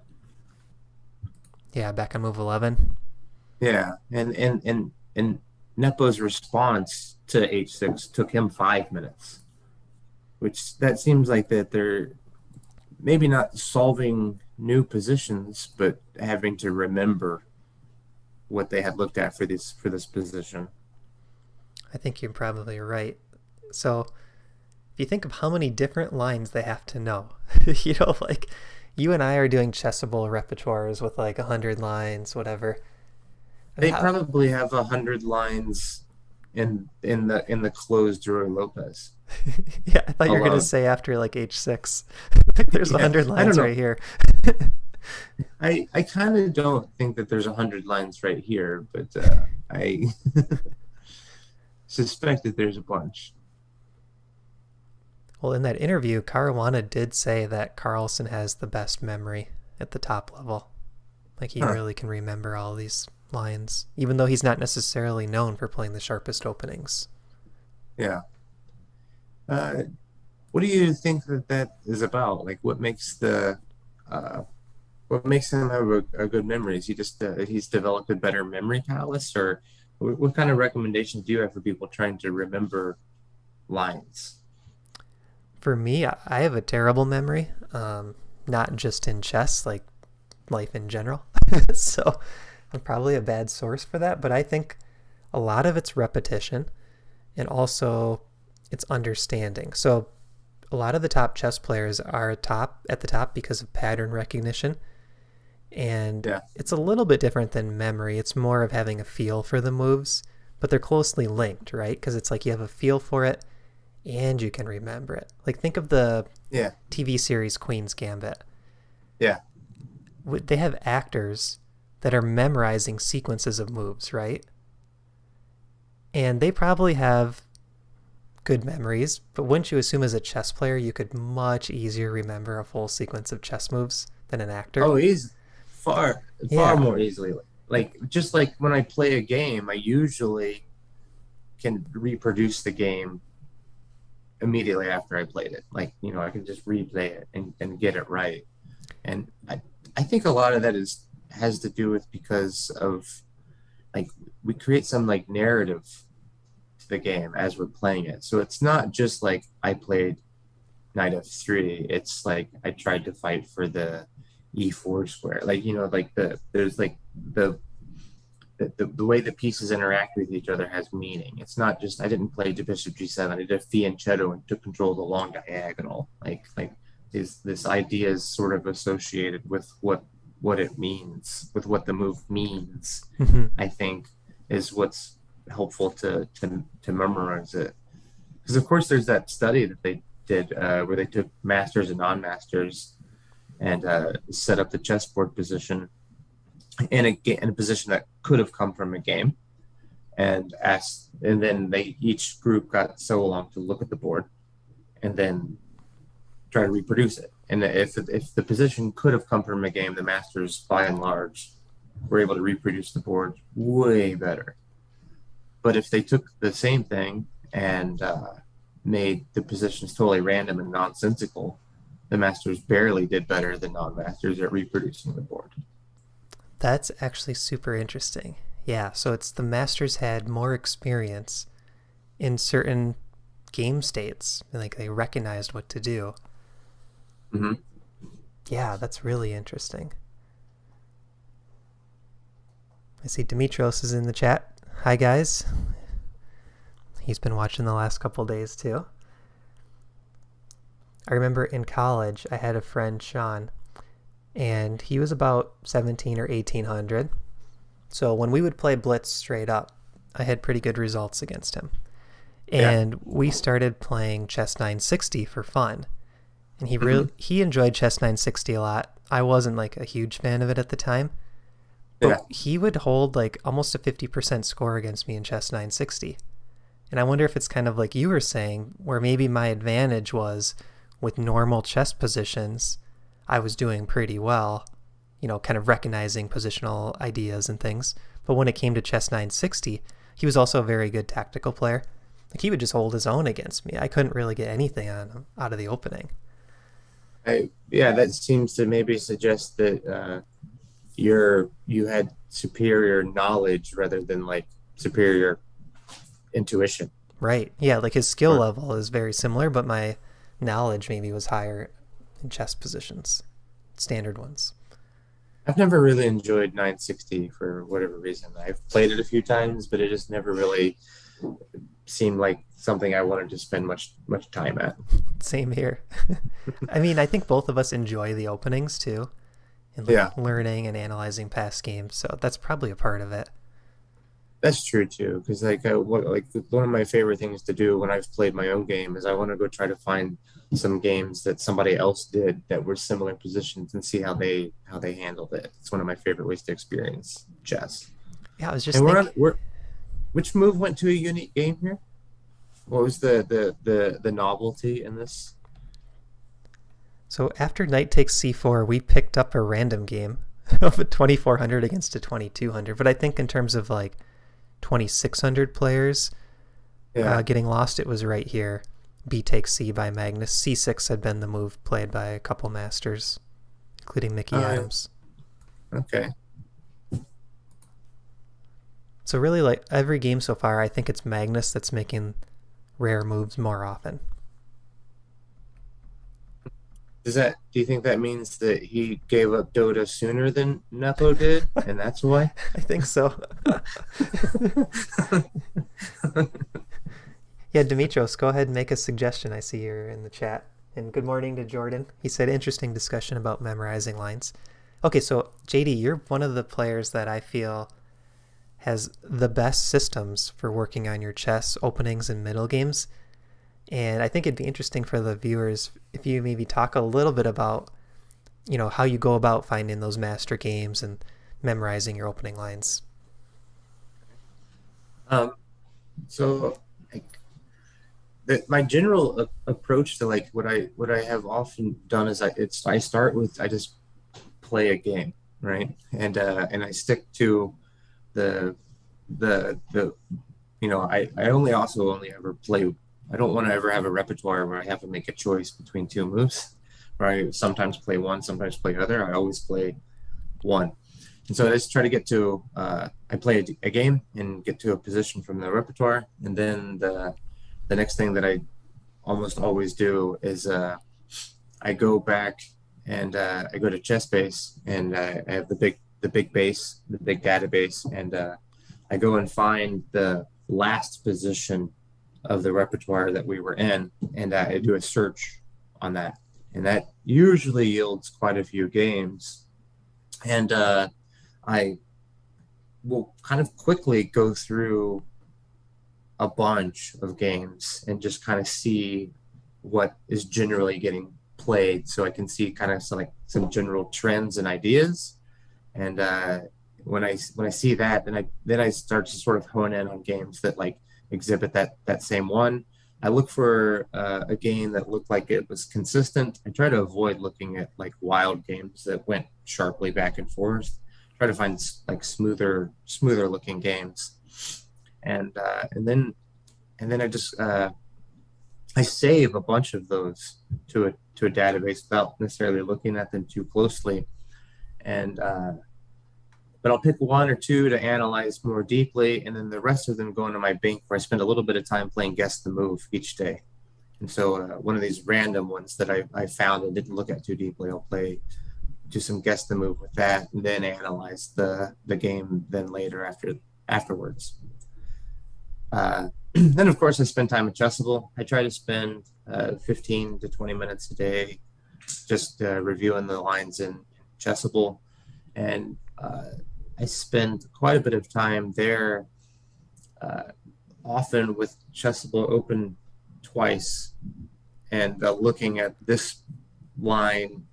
Yeah, back on move 11. Yeah, and Nepo's response to h6 took him 5 minutes, which that seems like that they're maybe not solving new positions, but having to remember what they had looked at for this position. I think you're probably right. So if you think of how many different lines they have to know, like you and I are doing chessable repertoires with like 100 lines, whatever. They probably have 100 lines in the closed Drew Lopez. Yeah, I thought you were going to say after like h6. There's 100 lines right here. I kind of don't think that there's 100 lines right here, but I suspect that there's a bunch. Well, in that interview, Caruana did say that Carlsen has the best memory at the top level. Like, he really can remember all these lines, even though he's not necessarily known for playing the sharpest openings. Yeah. What do you think that is about? Like, what makes him have a good memory? Is he just he's developed a better memory palace, or what kind of recommendations do you have for people trying to remember lines? For me, I have a terrible memory, not just in chess, like life in general. So I'm probably a bad source for that, but I think a lot of it's repetition and also it's understanding. So a lot of the top chess players are at the top because of pattern recognition. And It's a little bit different than memory. It's more of having a feel for the moves, but they're closely linked, right? Because it's like you have a feel for it and you can remember it. Like, think of the TV series Queen's Gambit. Yeah. They have actors that are memorizing sequences of moves, right? And they probably have good memories, but wouldn't you assume as a chess player you could much easier remember a full sequence of chess moves than an actor? Oh, he's far more easily. Like, just like when I play a game, I usually can reproduce the game immediately after I played it. Like, I can just replay it and get it right. And I think a lot of that has to do with because of, like, we create some like narrative to the game as we're playing it. So it's not just like I played knight f3. It's like I tried to fight for the e4 square. Like, there's like the way the pieces interact with each other has meaning. It's not just I didn't play bishop g7. I did a fianchetto and took control of the long diagonal. Like this idea is sort of associated with what it means, with what the move means. Mm-hmm. I think is what's helpful to memorize it. Because of course there's that study that they did where they took masters and non-masters and set up the chessboard position in a position that could have come from a game, and then each group got so along to look at the board and then try to reproduce it. And if the position could have come from a game, the masters by and large were able to reproduce the board way better. But if they took the same thing and made the positions totally random and nonsensical, the masters barely did better than non-masters at reproducing the board. That's actually super interesting. Yeah, so it's the masters had more experience in certain game states. Like, they recognized what to do. Mm-hmm. Yeah, that's really interesting. I see Dimitros is in the chat. Hi, guys. He's been watching the last couple days, too. I remember in college, I had a friend, Sean, and he was about 17 or 1800. So when we would play Blitz straight up, I had pretty good results against him. Yeah. And we started playing Chess 960 for fun. And Hmm. he enjoyed Chess 960 a lot. I wasn't like a huge fan of it at the time, but Yeah. he would hold like almost a 50% score against me in Chess 960. And I wonder if it's kind of like you were saying, where maybe my advantage was with normal chess positions, I was doing pretty well, kind of recognizing positional ideas and things. But when it came to Chess 960, he was also a very good tactical player. Like he would just hold his own against me. I couldn't really get anything on him out of the opening. Yeah, that seems to maybe suggest that you had superior knowledge rather than like superior intuition. Right. Yeah, like his skill Or level is very similar, but my knowledge maybe was higher in chess positions, standard ones. I've never really enjoyed 960 for whatever reason. I've played it a few times, but it just never really seemed like something I wanted to spend much time at. Same here. I mean, I think both of us enjoy the openings too, and like Yeah, learning and analyzing past games. So that's probably a part of it. that's true too. Because like one of my favorite things to do when I've played my own game is I want to go try to find some games that somebody else did that were similar positions and see how they handled it. It's one of my favorite ways to experience chess. Yeah, I was just And thinking. which move went to a unique game here? What was the novelty in this? So after knight takes c4, we picked up a random game of a 2400 against a 2200. But I think in terms of like 2600 players Yeah. getting lost, it was right here. B takes c by Magnus. c6 had been the move played by a couple masters, including Mickey Uh, Adams. okay. So really, like every game so far, I think it's Magnus that's making rare moves more often. Do you think that means that he gave up Dota sooner than Nepo did, and that's why? I think so. Yeah, Dimitros, go ahead and make a suggestion. I see you're in the chat. And good morning to Jordan. He said, interesting discussion about memorizing lines. Okay, so JD, you're one of the players that I feel has the best systems for working on your chess openings and middle games. And I think it'd be interesting for the viewers if you maybe talk a little bit about, how you go about finding those master games and memorizing your opening lines. Um, so like, my general approach to like what I have often done is I start with I just play a game, right, and I stick to the the I only ever play. I don't want to ever have a repertoire where I have to make a choice between two moves, where I sometimes play one, sometimes play other. I always play one. And so I just try to get to, I play a game and get to a position from the repertoire. And then the next thing that I almost always do is I go back and I go to ChessBase and I have the big base, the big database, and I go and find the last position of the repertoire that we were in, and I do a search on that, and that usually yields quite a few games. And I will kind of quickly go through a bunch of games and just kind of see what is generally getting played, so I can see kind of some general trends and ideas. And when I see that, then I start to sort of hone in on games that like exhibit that same one. I look for a game that looked like it was consistent. I try to avoid looking at like wild games that went sharply back and forth. Try to find like smoother looking games, and and then I save a bunch of those to a database without necessarily looking at them too closely, and but I'll pick one or two to analyze more deeply, and then the rest of them go into my bank where I spend a little bit of time playing guess the move each day. And so one of these random ones that I found and didn't look at too deeply, I'll do some guess the move with that, and then analyze the game then later afterwards. Then of course I spend time at Chessable. I try to spend 15 to 20 minutes a day just reviewing the lines in Chessable, and I spend quite a bit of time there, uh, often with Chessable open twice, and looking at this line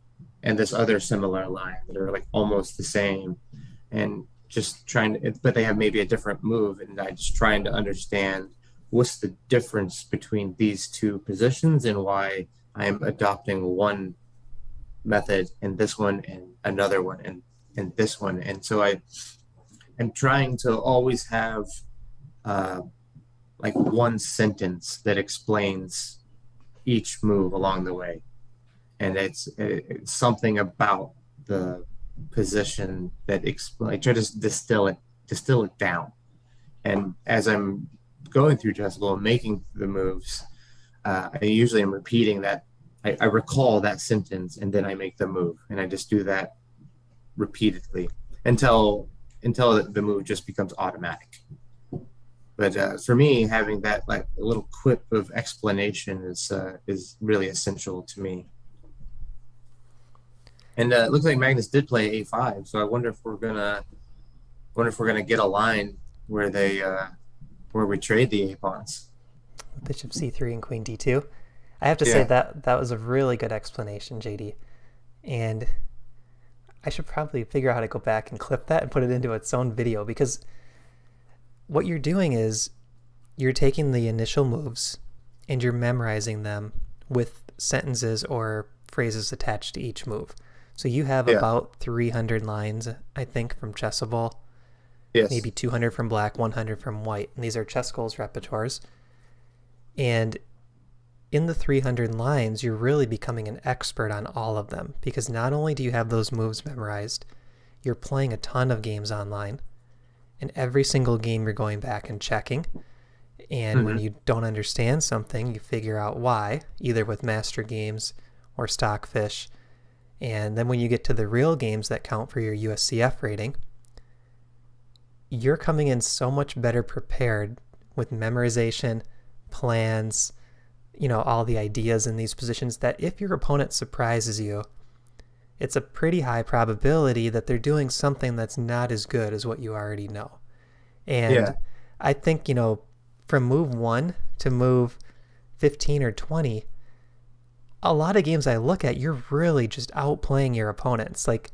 and this other similar line that are like almost the same, and just trying to, but they have maybe a different move, and I just trying to understand what's the difference between these two positions and why I'm adopting one method and this one and another one and this one. And so I'm trying to always have uh, like one sentence that explains each move along the way, and it's something about the position that I try to distill it down. And as I'm going through chessable and making the moves, I usually am repeating that. I recall that sentence and then I make the move, and I just do that repeatedly until the move just becomes automatic. But for me, having that like little quip of explanation is really essential to me. And it looks like Magnus did play A5, so I wonder if we're gonna get a line where where we trade the A pawns. Bishop c3 and queen d2. I have to say that was a really good explanation, JD. And I should probably figure out how to go back and clip that and put it into its own video, because what you're doing is you're taking the initial moves and you're memorizing them with sentences or phrases attached to each move. So you have about 300 lines, I think, from Chessable. Yes. Maybe 200 from black, 100 from white. And these are ChessGoals repertoires. And in the 300 lines, you're really becoming an expert on all of them, because not only do you have those moves memorized, you're playing a ton of games online, and every single game you're going back and checking. And when you don't understand something, you figure out why, either with master games or Stockfish. And then when you get to the real games that count for your USCF rating, you're coming in so much better prepared with memorization, plans, all the ideas in these positions, that if your opponent surprises you, it's a pretty high probability that they're doing something that's not as good as what you already know. And I think, from move 1 to move 15 or 20, a lot of games I look at, you're really just outplaying your opponents. Like,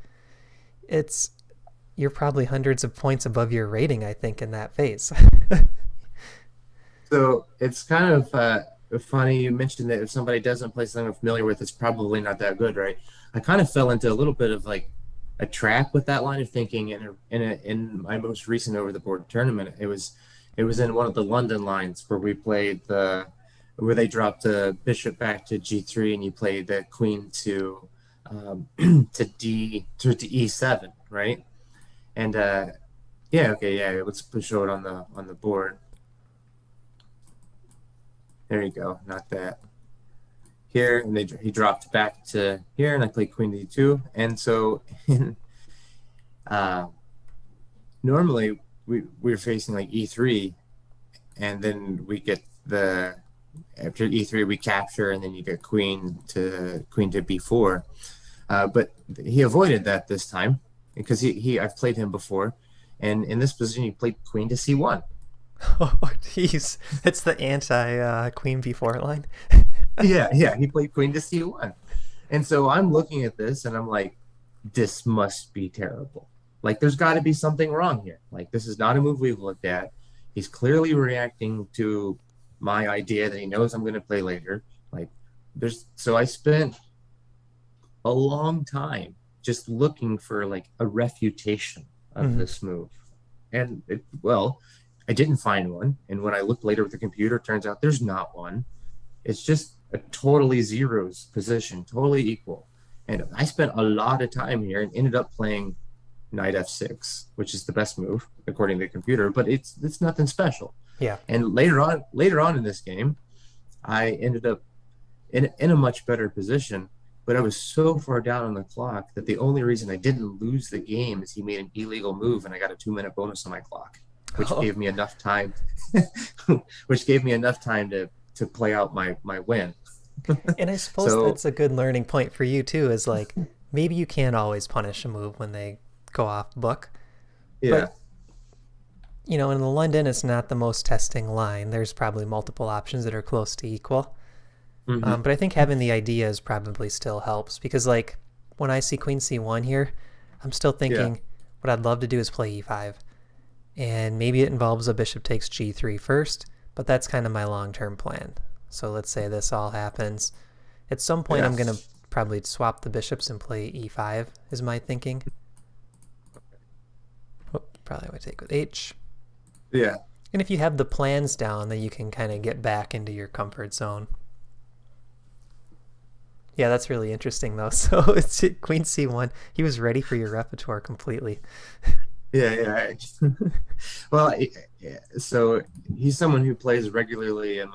you're probably hundreds of points above your rating, I think, in that phase. So it's kind of funny you mentioned that if somebody doesn't play something I'm familiar with, it's probably not that good, right? I kind of fell into a little bit of like a trap with that line of thinking in my most recent over the board tournament. It was in one of the London lines where we played where they dropped the bishop back to g3 and you played the queen to e7, right? And let's show it on the board. There you go, not that. Here, and he dropped back to here, and I played queen to e2. And so, normally we're facing like e3, and then we get after e3 we capture, and then you get queen to b4. But he avoided that this time because I've played him before, and in this position he played queen to c1. Oh, jeez. It's the anti-queen b4 line. Yeah, he played queen to c1. And so I'm looking at this, and I'm like, this must be terrible. Like, there's got to be something wrong here. Like, this is not a move we've looked at. He's clearly reacting to my idea that he knows I'm going to play later. Like, so I spent a long time just looking for, like, a refutation of this move. And, I didn't find one, and when I looked later with the computer, it turns out there's not one. It's just a totally zeros position, totally equal. And I spent a lot of time here and ended up playing knight f6, which is the best move according to the computer, but it's nothing special. Yeah. And later on in this game, I ended up in a much better position, but I was so far down on the clock that the only reason I didn't lose the game is he made an illegal move, and I got a 2-minute bonus on my clock, which gave me enough time to play out my win. And I suppose that's a good learning point for you too, is like, maybe you can't always punish a move when they go off book. Yeah. But, in the London, it's not the most testing line. There's probably multiple options that are close to equal. Hmm. But I think having the ideas probably still helps because, like, when I see Queen C1 here, I'm still Yeah. thinking what I'd love to do is play E5. And maybe it involves a bishop takes G3 first, but that's kind of my long-term plan. So let's say this all happens. At some point, Yeah. I'm going to probably swap the bishops and play E5 is my thinking. Oh, probably would take with H. Yeah. And if you have the plans down, then you can kind of get back into your comfort zone. Yeah, that's really interesting though. So it's Queen C1. He was ready for your repertoire completely. Yeah. Yeah. Well, yeah, so he's someone who plays regularly in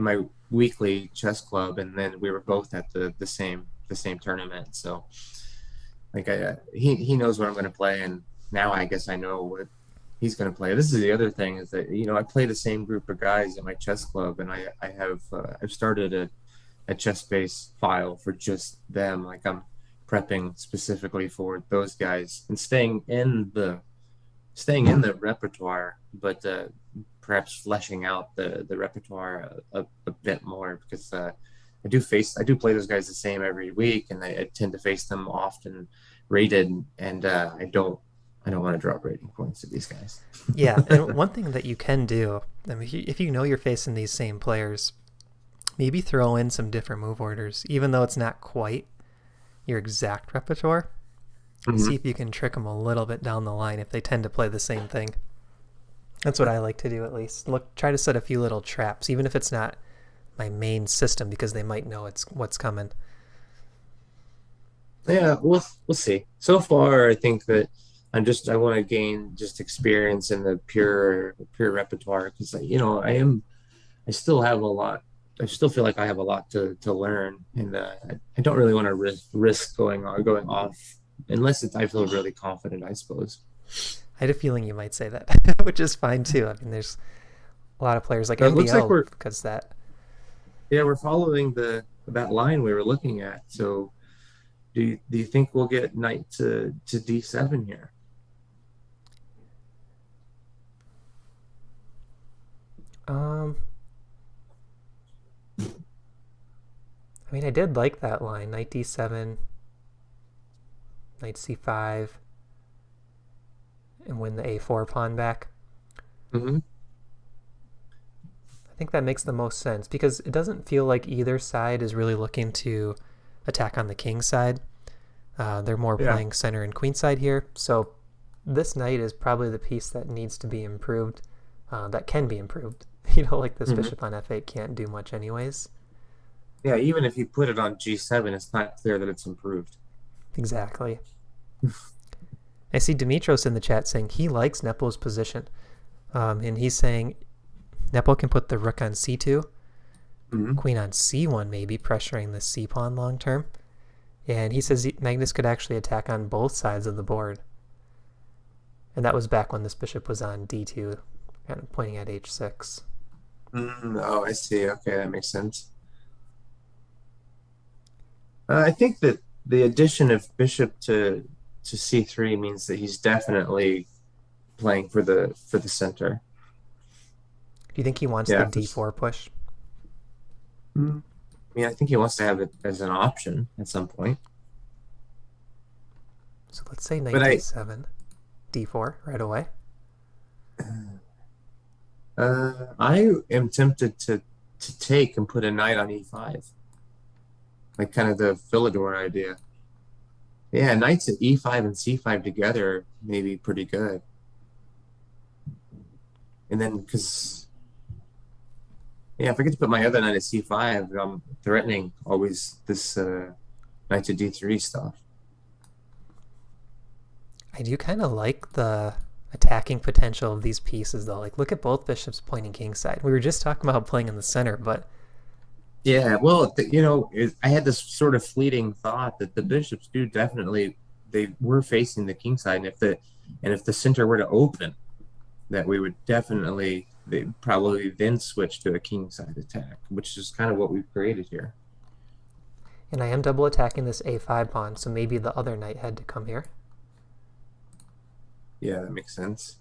my weekly chess club, and then we were both at the same tournament. So like he knows what I'm going to play, and now I guess I know what he's going to play. This is the other thing is that I play the same group of guys in my chess club, and I've started a chess base file for just them. Like I'm prepping specifically for those guys and staying in the repertoire, but perhaps fleshing out the repertoire a bit more because I do play those guys the same every week, and I tend to face them often rated, and I don't want to drop rating points to these guys. Yeah, and one thing that you can do, I mean, if you know you're facing these same players, maybe throw in some different move orders, even though it's not quite your exact repertoire. Hmm. See if you can trick them a little bit down the line if they tend to play the same thing. That's what I like to do at least. Try to set a few little traps, even if it's not my main system, because they might know it's what's coming. Yeah, we'll see. So far, I think that I want to gain just experience in the pure repertoire because I still have a lot. I still feel like I have a lot to learn, and I don't really want to risk going off unless I feel really confident, I suppose. I had a feeling you might say that, which is fine too. I mean, there's a lot of players like But it looks like MBL because that. we're following that line we were looking at. So do you think we'll get knight to D7 here? Um, I mean, I did like that line: knight D7, knight C5, and win the A4 pawn back. Hmm. I think that makes the most sense because it doesn't feel like either side is really looking to attack on the king side. They're more Yeah. playing center and queen side here. So this knight is probably the piece that needs to be improved, that can be improved. Like this Hmm. bishop on F8 can't do much anyways. Yeah, even if you put it on G7, it's not clear that it's improved. Exactly. I see Dimitros in the chat saying he likes Nepo's position. And he's saying Nepo can put the rook on C2, Hmm. queen on C1 maybe, pressuring the C pawn long term. And he says Magnus could actually attack on both sides of the board. And that was back when this bishop was on D2, kind of pointing at H6. Oh, I see. Okay, that makes sense. I think that the addition of bishop to C3 means that he's definitely playing for the center. Do you think he wants the Yeah. D4 push? Mm. I mean, I think he wants to have it as an option at some point. So let's say knight But D7, D4 right away. I am tempted to take and put a knight on E5, like kind of the Philidor idea. Yeah, knights at E5 and C5 together may be pretty good. And then because if I get to put my other knight at C5, I'm threatening always this knight to D3 stuff. I do kind of like the attacking potential of these pieces though. Like look at both bishops pointing kingside. We were just talking about how playing in the center, but Yeah, well, I had this sort of fleeting thought that the bishops do definitely they were facing the king side, and if the center were to open, that we would definitely they probably then switch to a king side attack, which is kind of what we've created here. And I am double attacking this a5 pawn, so maybe the other knight had to come here. Yeah, that makes sense.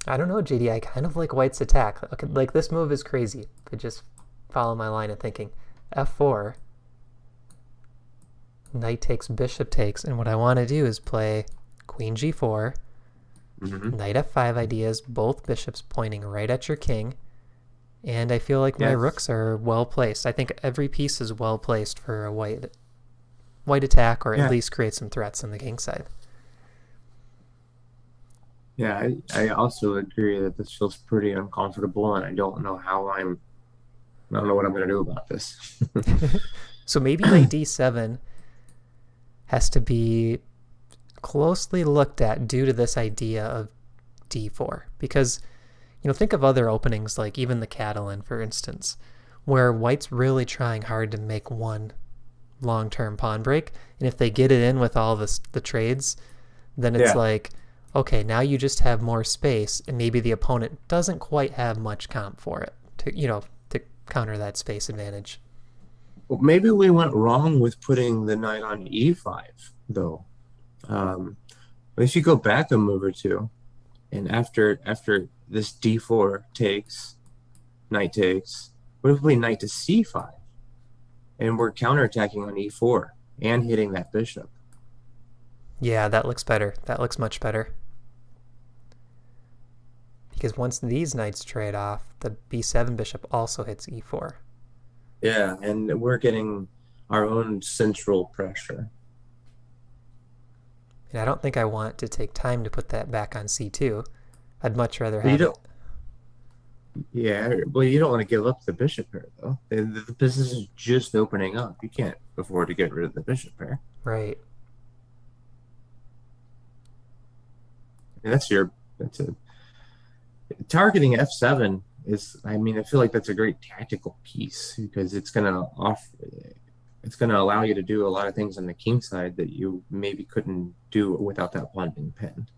I don't know, JD. I kind of like white's attack. Okay, like, this move is crazy. But just follow my line of thinking. f4. Knight takes, bishop takes. And what I want to do is play queen g4. Knight f5 ideas. Both bishops pointing right at your king. And I feel like my rooks are well placed. I think every piece is well placed for a white attack, or at least create some threats on the king side. Yeah, I also agree that this feels pretty uncomfortable, and I don't know what I'm going to do about this. So maybe knight d7 has to be closely looked at due to this idea of d4. Because, think of other openings, like even the Catalan, for instance, where white's really trying hard to make one long-term pawn break. And if they get it in with all the trades, then it's like, okay, now you just have more space, and maybe the opponent doesn't quite have much comp for it to counter that space advantage. Well, maybe we went wrong with putting the knight on e5, though. If you go back a move or two, and after this d4 takes, knight takes, what if we knight to c5, and we're counterattacking on e4 and hitting that bishop? Yeah, that looks better. That looks much better. Because once these knights trade off, the b7 bishop also hits e4. Yeah, and we're getting our own central pressure. And I don't think I want to take time to put that back on c2. I'd much rather have it. Yeah, well, you don't want to give up the bishop pair, though. The position is just opening up. You can't afford to get rid of the bishop pair. Right. And targeting f7 is, I feel like that's a great tactical piece, because it's gonna allow you to do a lot of things on the king side that you maybe couldn't do without that pawn being pinned.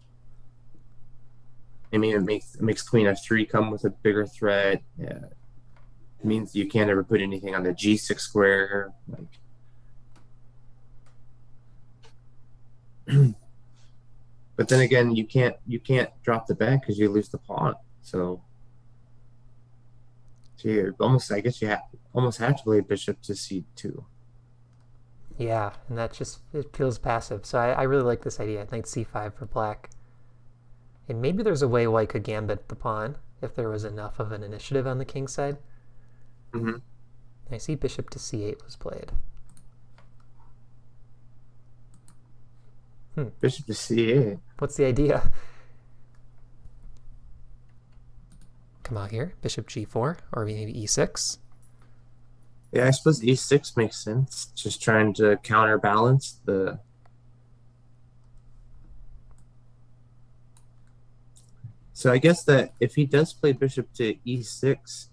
It makes queen f3 come with a bigger threat. Yeah. It means you can't ever put anything on the g6 square. But then again, you can't drop the back because you lose the pawn. So you almost have to play bishop to c2. Yeah, and it feels passive. So I really like this idea. Knight c5 for black. And maybe there's a way white could gambit the pawn if there was enough of an initiative on the king side. I see bishop to c8 was played. Bishop to c8. What's the idea? Come out here, bishop g4, or maybe e6. Yeah, I suppose e6 makes sense. Just trying to counterbalance the... So I guess that if he does play bishop to e6,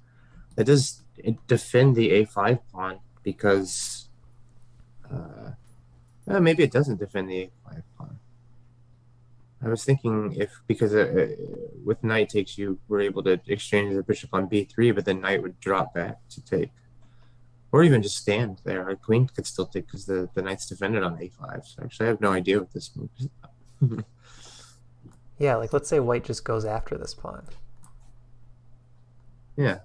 that does defend the a5 pawn, because maybe it doesn't defend the a5 pawn. I was thinking because with knight takes, you were able to exchange the bishop on b3, but then knight would drop back to take. Or even just stand there. Our queen could still take because the knight's defended on a5. So actually I have no idea what this move is. Yeah, like let's say white just goes after this pawn. Yeah.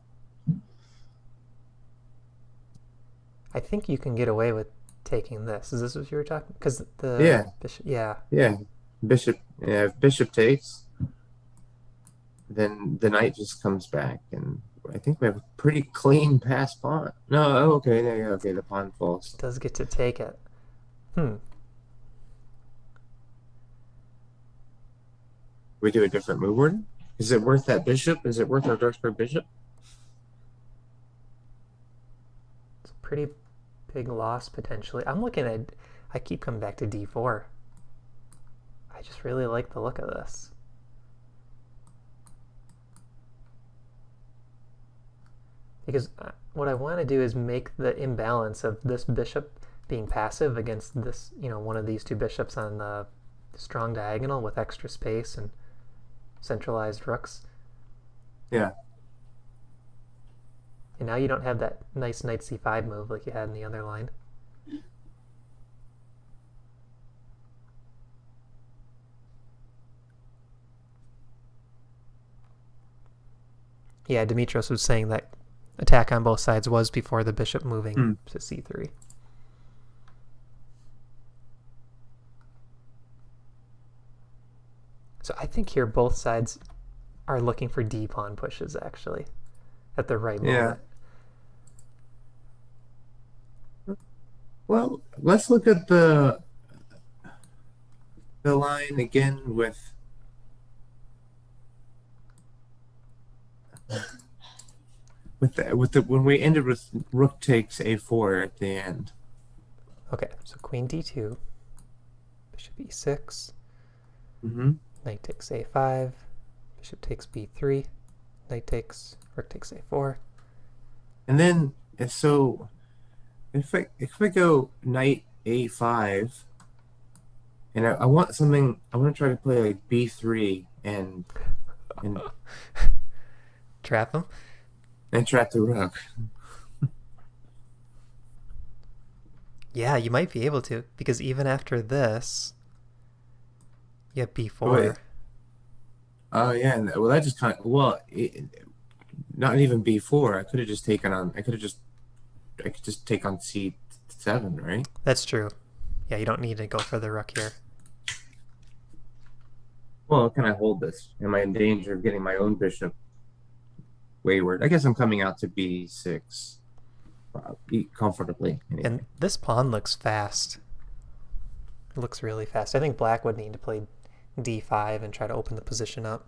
I think you can get away with taking this. Is this what you were talking? Because the bishop, if bishop takes, then the knight just comes back, and I think we have a pretty clean pass pawn. No, okay, the pawn falls. Does get to take it. We do a different move order? Is it worth that bishop? Is it worth our dark square bishop? It's a pretty big loss, potentially. I keep coming back to d4. I just really like the look of this. Because what I want to do is make the imbalance of this bishop being passive against this, one of these two bishops on the strong diagonal with extra space and centralized rooks. Yeah. And now you don't have that nice knight c5 move like you had in the other line. Yeah, Dimitros was saying that attack on both sides was before the bishop moving to c3. So I think here both sides are looking for d-pawn pushes, actually, at the right moment. Well, let's look at the line again with when we ended with rook takes a4 at the end. Okay, so queen d2, bishop e6, knight takes a5, bishop takes b3, knight takes, rook takes a4. And then, so if I go knight a5, and I want something, I want to try to play like b3 and trap him? And trap the rook. Yeah, you might be able to, because even after this, you have b4. Oh yeah, well that just kind of, not even b4. I could just take on c7, right? That's true. Yeah, you don't need to go for the rook here. Well, can I hold this? Am I in danger of getting my own bishop wayward? I guess I'm coming out to b6 comfortably. Anyway. And this pawn looks fast. It looks really fast. I think black would need to play d5 and try to open the position up,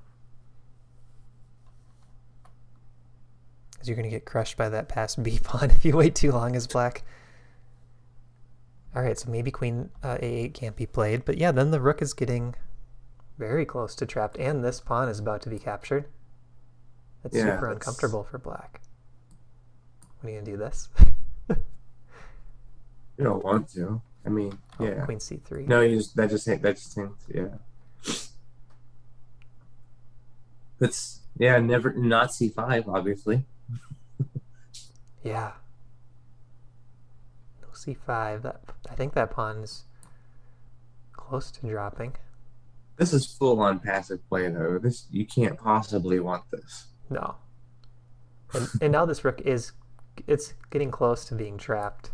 because you're going to get crushed by that passed b pawn if you wait too long as black. Alright, so maybe queen a8 can't be played, but yeah, then the rook is getting very close to trapped, and this pawn is about to be captured. That's super uncomfortable for black. When are you going to do this? You don't want to. I mean, yeah. Queen c3. No, that just thinks, yeah. That's, never, not c5, obviously. Yeah. No c5. I think that pawn is close to dropping. This is full-on passive play, though. You can't possibly want this. No. And now this rook it's getting close to being trapped.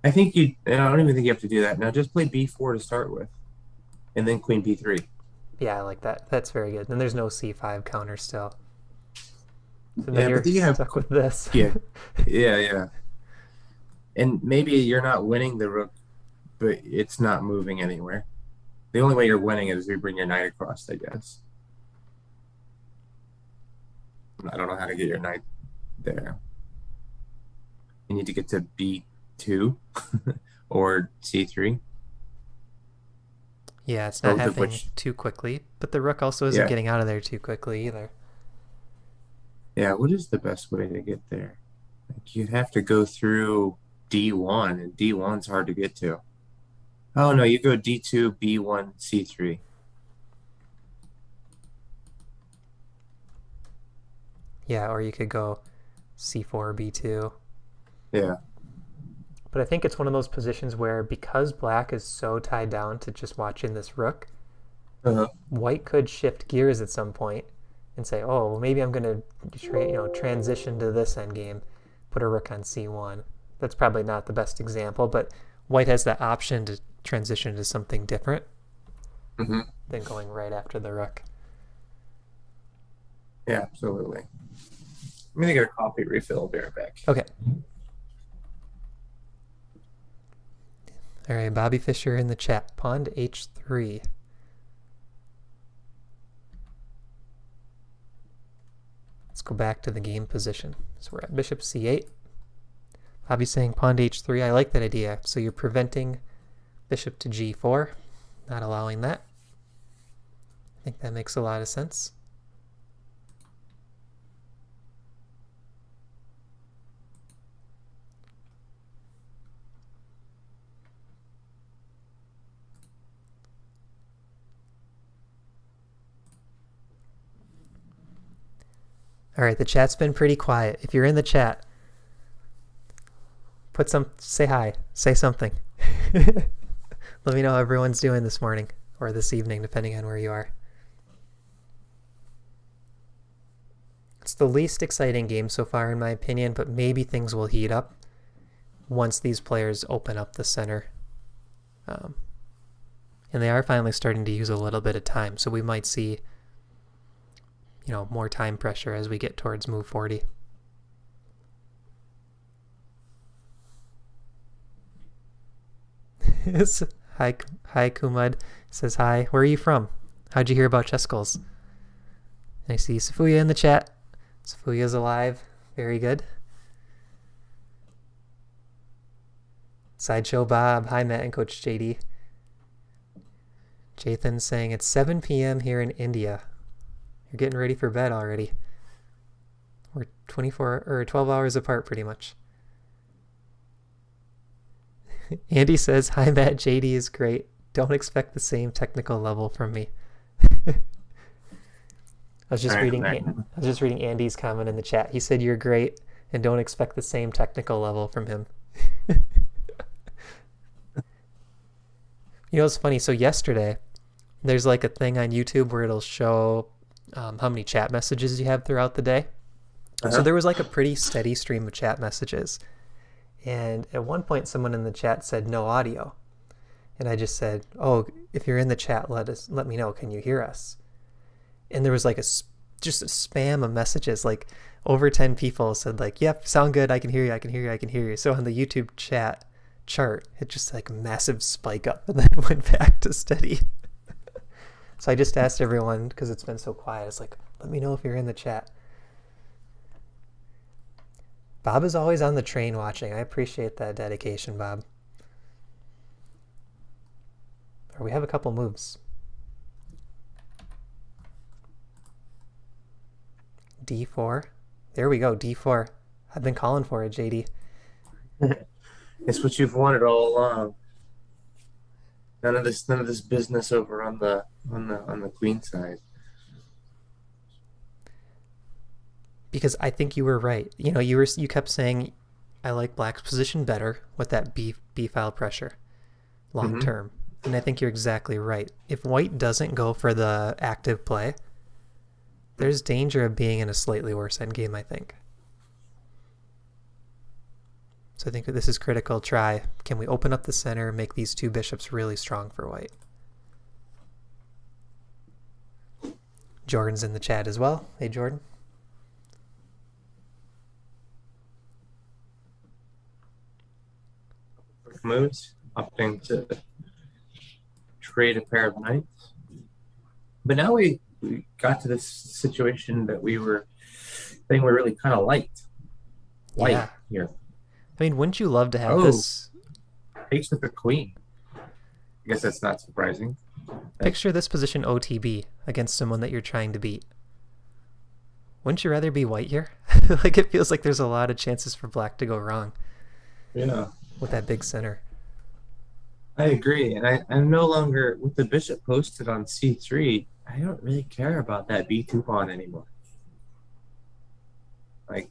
I don't even think you have to do that. Now just play b4 to start with, and then queen b3. Yeah, I like that. That's very good. And there's no c5 counter still. So then you're stuck with this. Yeah. And maybe you're not winning the rook, but it's not moving anywhere. The only way you're winning is if you bring your knight across, I guess. I don't know how to get your knight there. You need to get to b2 or c3. Yeah, it's not happening too quickly, but the rook also isn't getting out of there too quickly either. Yeah, what is the best way to get there? Like, you'd have to go through d1, and d1's hard to get to. Oh, no, you go d2, b1, c3. Yeah, or you could go c4, b2. Yeah. But I think it's one of those positions where, because black is so tied down to just watching this rook, white could shift gears at some point and say, oh, well, maybe I'm going to transition to this endgame, put a rook on c1. That's probably not the best example, but white has that option to transition to something different than going right after the rook. Yeah, absolutely. I'm going to get a coffee refill. I'll be right back. Okay. All right, Bobby Fisher in the chat. Pawn to h3. Let's go back to the game position. So we're at bishop c8. Bobby's saying pawn to h3. I like that idea. So you're preventing bishop to g4, not allowing that. I think that makes a lot of sense. All right, the chat's been pretty quiet. If you're in the chat, Say hi. Say something. Let me know how everyone's doing this morning or this evening, depending on where you are. It's the least exciting game so far, in my opinion, but maybe things will heat up once these players open up the center. And they are finally starting to use a little bit of time, so we might see, more time pressure as we get towards move 40. Hi Kumud says hi. Where are you from? How'd you hear about ChessGoals? I see Safuya in the chat. Safuya's alive. Very good. Sideshow Bob. Hi Matt and Coach JD. Jathan saying it's 7 p.m. here in India. You're getting ready for bed already. We're 12 hours apart pretty much. Andy says, hi Matt, JD is great. Don't expect the same technical level from me. I was just reading Andy's comment in the chat. He said you're great and don't expect the same technical level from him. It's funny. So yesterday, there's like a thing on YouTube where it'll show how many chat messages you have throughout the day. So there was like a pretty steady stream of chat messages. And at one point, someone in the chat said no audio. And I just said, oh, if you're in the chat, let me know. Can you hear us? And there was like just a spam of messages. Like over 10 people said like, yep, sound good. I can hear you. I can hear you. I can hear you. So on the YouTube chat chart, it just like a massive spike up and then went back to steady. So I just asked everyone, because it's been so quiet, it's like, let me know if you're in the chat. Bob is always on the train watching. I appreciate that dedication, Bob. We have a couple moves. D4. There we go, D4. I've been calling for it, JD. It's what you've wanted all along. None of this business over on the queen side. Because I think you were right. You kept saying I like black's position better with that B file pressure long term. And I think you're exactly right. If white doesn't go for the active play, there's danger of being in a slightly worse endgame, I think. So I think this is critical. Try. Can we open up the center and make these two bishops really strong for white? Jordan's in the chat as well. Hey, Jordan. Moves, opting to trade a pair of knights. But now we got to this situation that we really kind of liked. White here. I mean, wouldn't you love to have this? Takes with the queen. I guess that's not surprising. Picture this position OTB against someone that you're trying to beat. Wouldn't you rather be white here? Like, it feels like there's a lot of chances for black to go wrong. Yeah. With that big center. I agree. And I'm no longer, with the bishop posted on c3, I don't really care about that b2 pawn anymore. Like,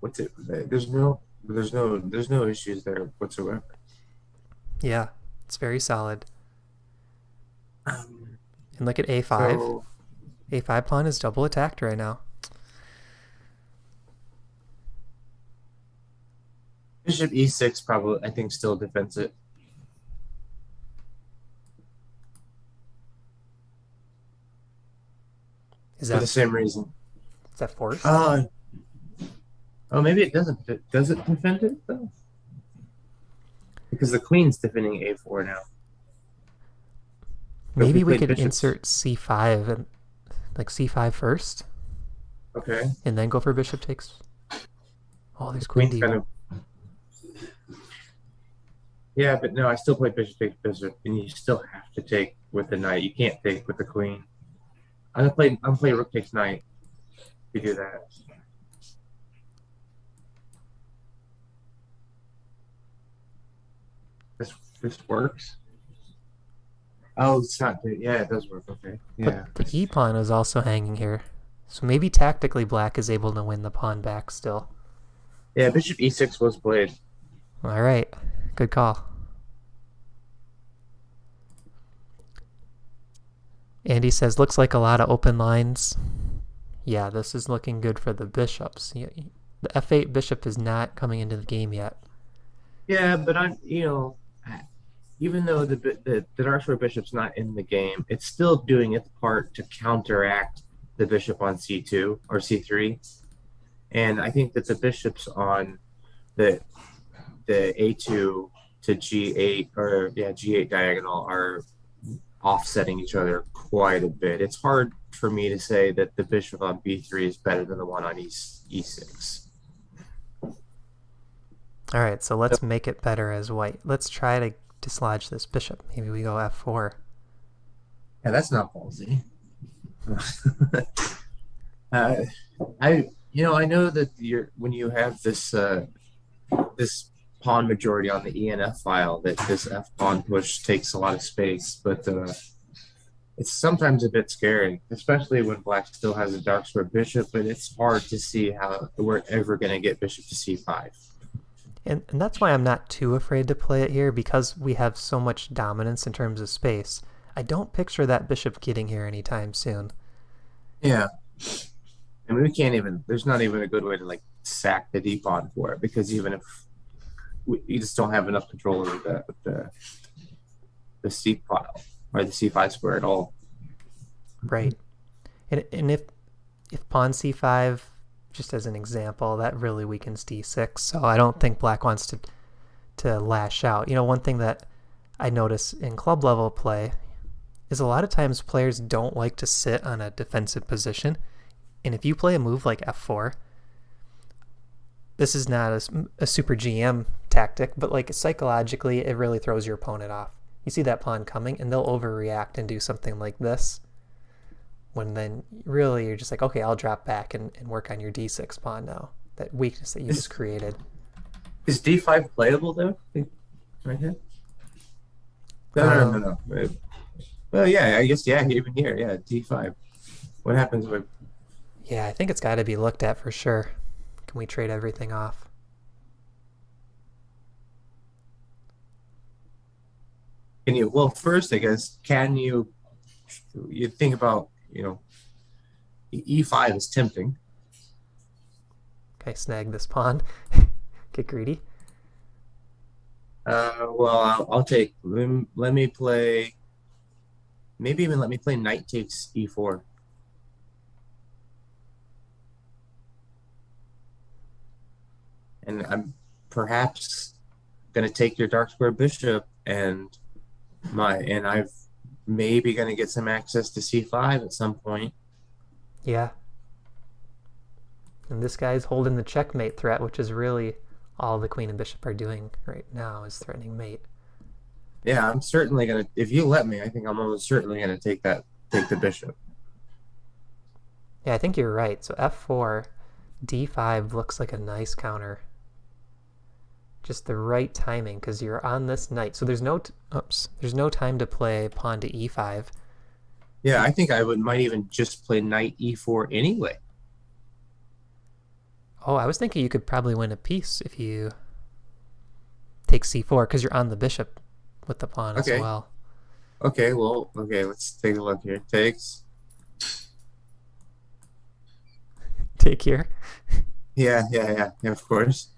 what's it? There's no issues there whatsoever. Yeah, it's very solid. And look at a5. So, a5 pawn is double attacked right now. Bishop e6 probably, I think, still defends it. Is that for the same reason? Is that forced? Oh, maybe it doesn't. Does it defend it though? Because the queen's defending a4 now. Maybe we could insert c5 and like c5 first. Okay. And then go for bishop takes. Oh, there's queen d1. Yeah, but no, I still play bishop takes bishop, and you still have to take with the knight. You can't take with the queen. I'm gonna play rook takes knight. If you do that. This works. Oh, it's not good. Yeah, it does work. Okay. Yeah. But the e pawn is also hanging here, so maybe tactically black is able to win the pawn back still. Yeah, bishop e6 was played. All right, good call. Andy says, looks like a lot of open lines. Yeah, this is looking good for the bishops. The f8 bishop is not coming into the game yet. Yeah, but even though the dark square bishop's not in the game, it's still doing its part to counteract the bishop on c2 or c3. And I think that the bishops on the a2 to g8 or g8 diagonal are offsetting each other quite a bit. It's hard for me to say that the bishop on b3 is better than the one on e6. All right, so let's make it better as white. Let's try to dislodge this bishop. Maybe we go f4. Yeah, that's not ballsy. I know that when you have this pawn majority on the ENF file, that this f pawn push takes a lot of space, but it's sometimes a bit scary, especially when black still has a dark square bishop, but it's hard to see how we're ever going to get bishop to c5. And that's why I'm not too afraid to play it here, because we have so much dominance in terms of space. I don't picture that bishop getting here anytime soon. Yeah. I mean, there's not even a good way to like sack the d pawn for it, because even if you just don't have enough control over the c file or the c5 square at all. Right. And if pawn c5, just as an example, that really weakens d6. So I don't think black wants to lash out. One thing that I notice in club level play is a lot of times players don't like to sit on a defensive position. And if you play a move like f4, this is not a super GM tactic, but like psychologically, it really throws your opponent off. You see that pawn coming, and they'll overreact and do something like this, when then really you're just like, okay, I'll drop back and work on your d6 pawn now. That weakness that you just created. Is d5 playable though? Right here? No. Well, yeah, I guess, yeah, even here, yeah, d5. What happens with... Yeah, I think it's got to be looked at for sure. Can we trade everything off? Well, first, I guess, you think about, e5 is tempting. Okay, snag this pawn. Get greedy. Well, I'll take, let me play, maybe even let me play knight takes e4. And I'm perhaps going to take your dark square bishop, and I've maybe going to get some access to c5 at some point. Yeah. And this guy's holding the checkmate threat, which is really all the queen and bishop are doing right now, is threatening mate. Yeah, I'm certainly going to, if you let me, I think I'm almost certainly going to take the bishop. Yeah, I think you're right. So f4, d5 looks like a nice counter. Just the right timing, because you're on this knight. So there's no time to play pawn to e5. Yeah, I think I might even just play knight e4 anyway. Oh, I was thinking you could probably win a piece if you take c4, because you're on the bishop with the pawn as well. Okay, well, let's take a look here. Takes. Take here. Yeah, of course.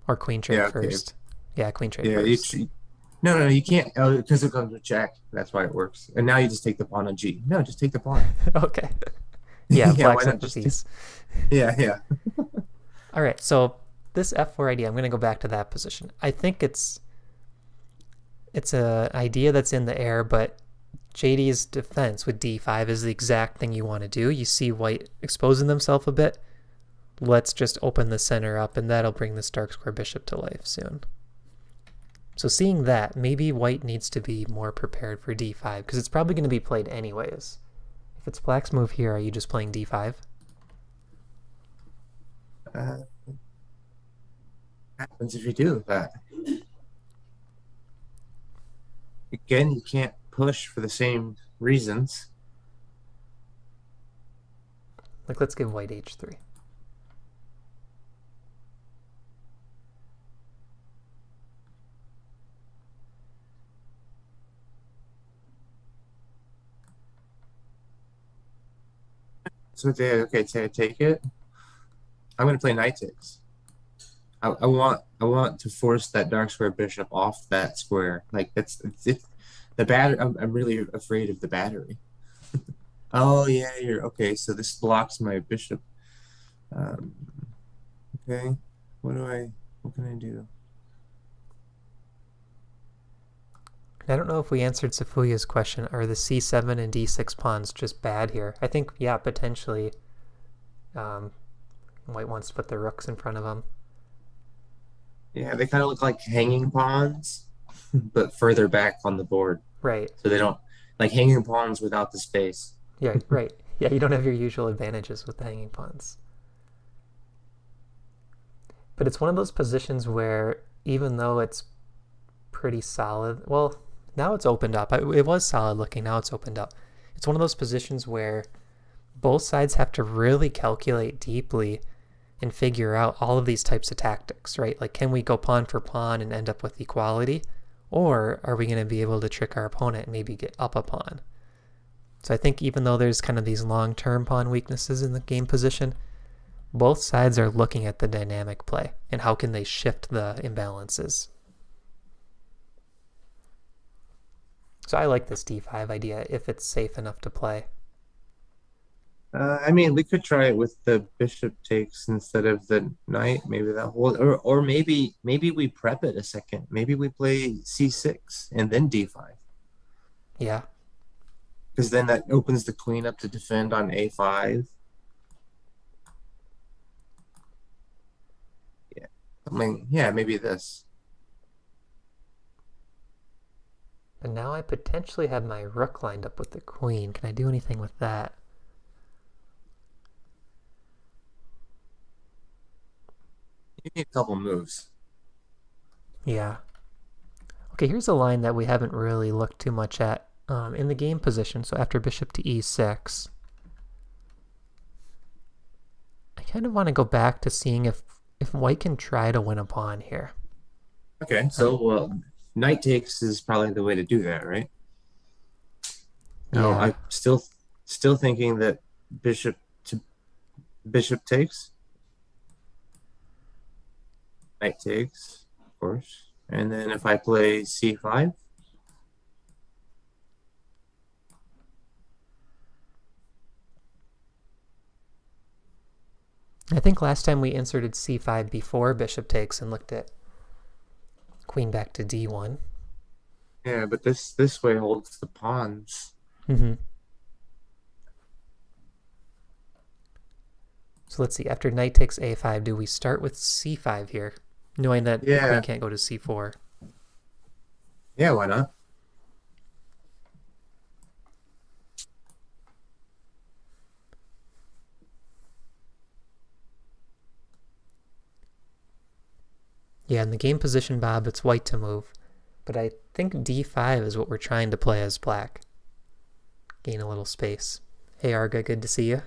Or queen trade first. Yeah, queen trade first. No, you can't. Oh, because it comes with check. That's why it works. And now you just take the pawn on g. No, just take the pawn. Okay. Yeah, yeah, black's up the piece. Yeah. All right, so this f4 idea, I'm going to go back to that position. I think it's an idea that's in the air, but JD's defense with d5 is the exact thing you want to do. You see white exposing themselves a bit. Let's just open the center up, and that'll bring this dark square bishop to life soon. So seeing that, maybe white needs to be more prepared for d5, because it's probably going to be played anyways. If it's black's move here, are you just playing d5? Happens if you do that. Again, you can't push for the same reasons. Like, let's give white h3. So okay, take it. I'm gonna play knight takes. I want to force that dark square bishop off that square. Like it's the batter. I'm really afraid of the battery. Oh yeah, you're okay. So this blocks my bishop. Um, okay, what can I do? I don't know if we answered Safuya's question. Are the c7 and d6 pawns just bad here? I think, yeah, potentially. Um, White wants to put the rooks in front of him. Yeah, they kind of look like hanging pawns, but further back on the board. Right. So they don't like hanging pawns without the space. Yeah, right. Yeah, you don't have your usual advantages with the hanging pawns. But it's one of those positions where even though it's pretty solid, well, now it's opened up. It was solid looking, now it's opened up. It's one of those positions where both sides have to really calculate deeply and figure out all of these types of tactics, right? Like, can we go pawn for pawn and end up with equality? Or are we going to be able to trick our opponent and maybe get up a pawn? So I think even though there's kind of these long-term pawn weaknesses in the game position, both sides are looking at the dynamic play and how can they shift the imbalances. So I like this d5 idea if it's safe enough to play. I mean, we could try it with the bishop takes instead of the knight. Maybe that whole, or maybe we prep it a second. Maybe we play c6 and then d5, Yeah. because then that opens the queen up to defend on a5. Yeah, I mean, yeah, maybe this. But now I potentially have my rook lined up with the queen. Can I do anything with that? You need a couple moves. Yeah. Okay, here's a line that we haven't really looked too much at in the game position. So after bishop to e6, I kind of want to go back to seeing if white can try to win a pawn here. Okay, so well, knight takes is probably the way to do that, right? No, Yeah. I'm still thinking that bishop to bishop takes, knight takes, of course, and then if I play c5, I think last time we inserted c5 before bishop takes and looked at queen back to d1. yeah, but this way holds the pawns. Mm-hmm. So let's see. After knight takes a5, do we start with c5 here, knowing that the queen can't go to c4? Yeah, why not? Yeah, in the game position, Bob, it's white to move. But I think d5 is what we're trying to play as black. Gain a little space. Hey, Arga, good to see you.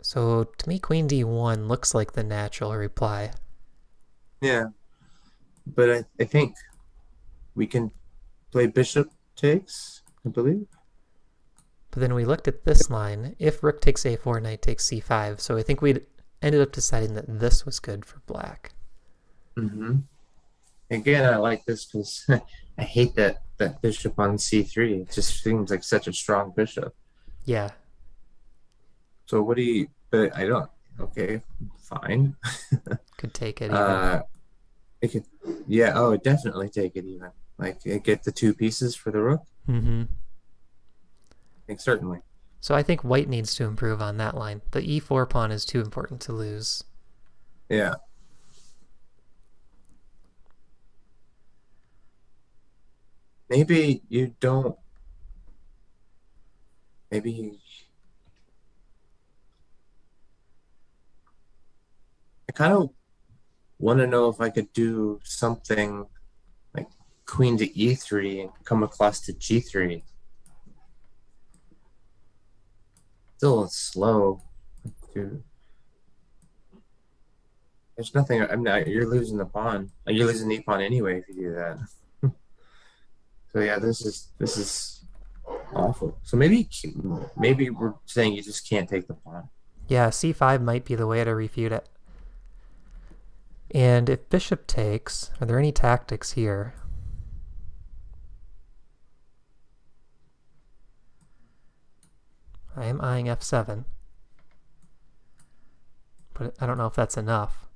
So to me, queen d1 looks like the natural reply. Yeah, but I think we can play bishop takes, I believe. But then we looked at this line. If rook takes a4, knight takes c5. So I think we ended up deciding that this was good for black. Mm-hmm. Again, I like this because I hate that bishop on c3. It just seems like such a strong bishop. Yeah. So what do you? But I don't. Okay, fine. Could take it even. It could. Yeah. Oh, definitely take it even. Like get the two pieces for the rook. Mm-hmm. I think certainly. So I think white needs to improve on that line. The e4 pawn is too important to lose. Yeah. Maybe you don't. Maybe I kind of want to know if I could do something like queen to e3 and come across to g3. Still slow. Dude, there's nothing. I'm not. You're losing the pawn. You're losing the pawn anyway if you do that. So yeah, this is awful. So maybe we're saying you just can't take the pawn. Yeah, c5 might be the way to refute it. And if bishop takes, are there any tactics here? I am eyeing f7. But I don't know if that's enough.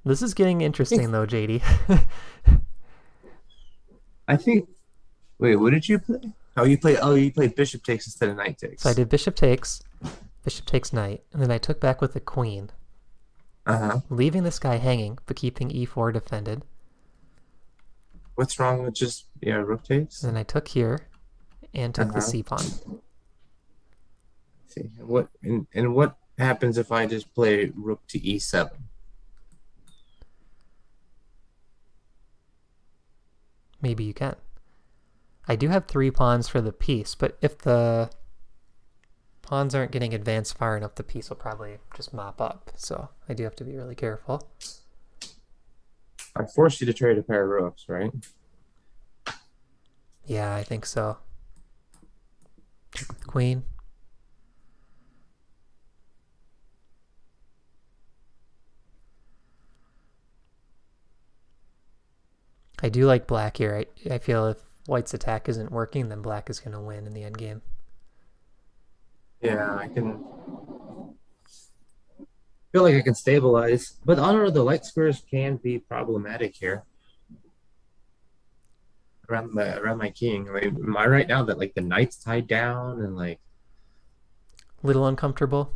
This is getting interesting though, JD. I think. Wait, what did you play? You played bishop takes instead of knight So I takes. did bishop takes knight, and then I took back with the queen, Uh-huh. leaving this guy hanging, but keeping e4 defended. What's wrong with just rook takes? And then I took here, and took the Uh-huh. c pawn. See what happens if I just play rook to e7? Maybe you can. I do have 3 pawns for the piece, but if the pawns aren't getting advanced far enough, the piece will probably just mop up. So I do have to be really careful. I forced you to trade a pair of rooks, right? Yeah, I think so. Queen. I do like black here. I feel if white's attack isn't working, then black is going to win in the endgame. Yeah, I can feel like I can stabilize, but I don't know. The light squares can be problematic here around my king. Like, am I right now that like the knight's tied down and like Little uncomfortable.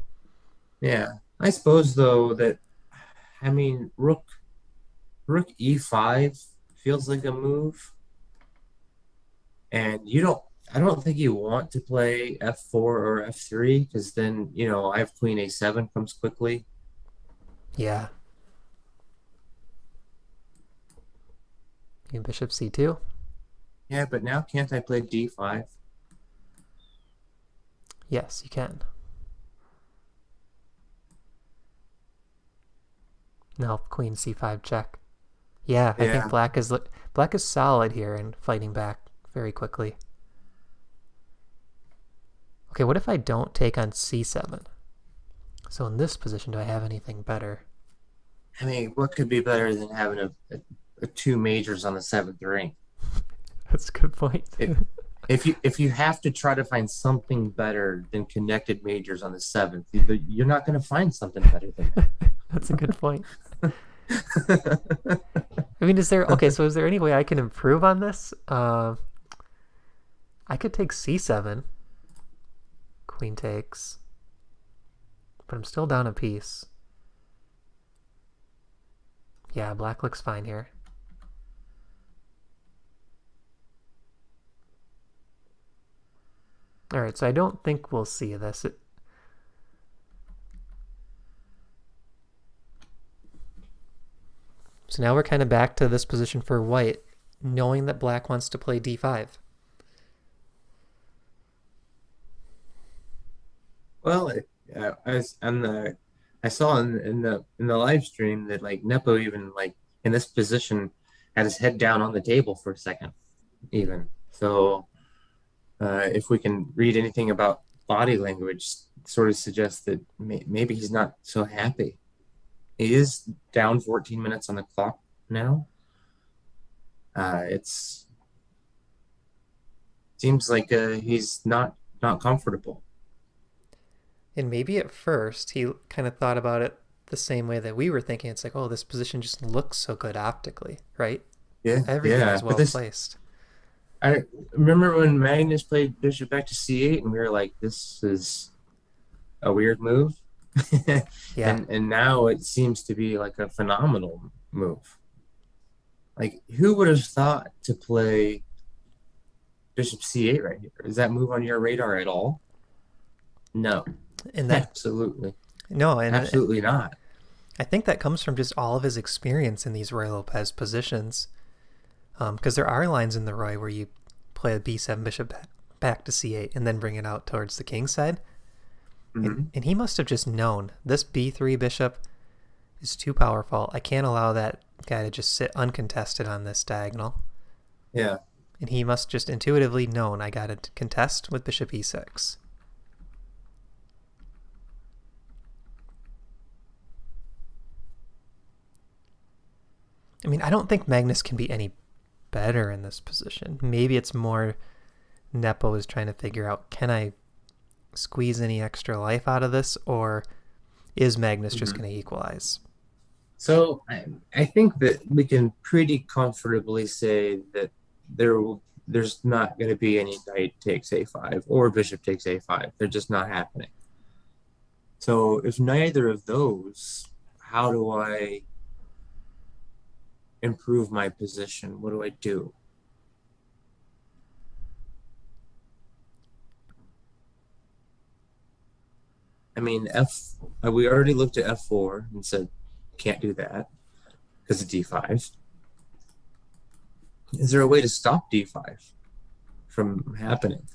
yeah? I suppose though that I mean rook e5 feels like a move, and I don't think you want to play f4 or f3 because then I have queen a7 comes quickly. Yeah. You bishop c2. Yeah, but now can't I play d5? Yes, you can. No, queen c5 check. Yeah, I think Yeah. black is solid here and fighting back very quickly. Okay, what if I don't take on c7? So in this position, do I have anything better? I mean, what could be better than having a two majors on the seventh ring? That's a good point. If you have to try to find something better than connected majors on the seventh, you're not going to find something better than that. That's a good point. I mean, is there any way I can improve on this? I could take c7. Queen takes. But I'm still down a piece. Yeah, black looks fine here. Alright, so I don't think we'll see this. So now we're kind of back to this position for white, knowing that black wants to play d5. Well, I saw in the live stream that like Nepo even like in this position had his head down on the table for a second, even. So if we can read anything about body language, sort of suggests that maybe he's not so happy. He is down 14 minutes on the clock now. It's seems like he's not comfortable. And maybe at first he kind of thought about it the same way that we were thinking. It's like, oh, this position just looks so good optically, right? Yeah, Everything is well placed. I remember when Magnus played bishop back to c8, and we were like, "This is a weird move," Yeah. and now it seems to be like a phenomenal move. Like, who would have thought to play bishop c8 right here? Is that move on your radar at all? No, And that absolutely, no, and absolutely not. I think that comes from just all of his experience in these Roy Lopez positions. Because there are lines in the Roy where you play a b7 bishop back to c8 and then bring it out towards the king side. And he must have just known this b3 bishop is too powerful. I can't allow that guy to just sit uncontested on this diagonal. Yeah. And he must just intuitively known I got to contest with bishop e6. I mean, I don't think Magnus can be any better in this position. Maybe it's more Nepo is trying to figure out, can I squeeze any extra life out of this, or is Magnus just going to equalize? So I think that we can pretty comfortably say that there's not going to be any knight takes a5 or bishop takes a5. They're just not happening. So if neither of those, how do I improve my position? What do I do? I mean, we already looked at f4 and said can't do that because of d5. Is there a way to stop d5 from happening?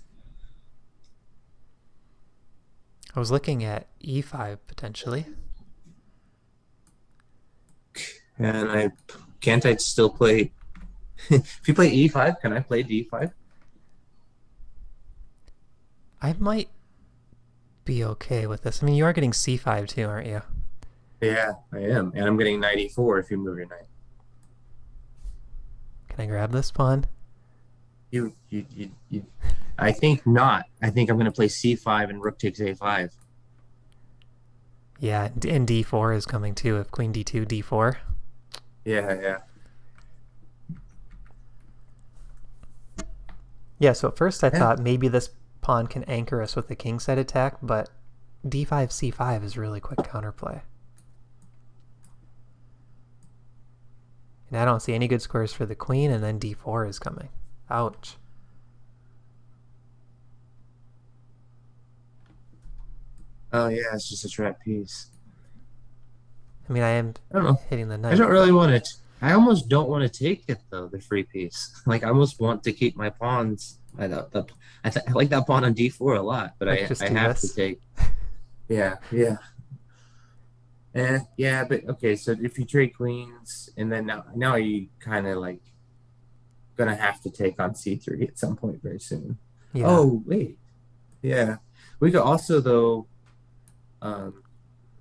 I was looking at e5 potentially. And can't I still play? If you play e5, can I play d5? I might be okay with this. I mean, you are getting c5 too, aren't you? Yeah, I am. And I'm getting knight e4 if you move your knight. Can I grab this pawn? You I think not. I think I'm going to play c5 and rook takes a5. Yeah, and d4 is coming too. If queen d2, d4. Yeah. Yeah, so at first I thought maybe this pawn can anchor us with the king side attack, but d5, c5 is really quick counterplay. And I don't see any good squares for the queen, and then d4 is coming. Ouch. Oh yeah, it's just a trap piece. I mean, I am hitting the knight. I don't really want it. I almost don't want to take it though, the free piece. Like I almost want to keep my pawns. I like that pawn on d4 a lot, but I have to take. Yeah. But okay. So if you trade queens, and then now you kind of like gonna have to take on c3 at some point very soon. Yeah. Oh wait, yeah. We could also though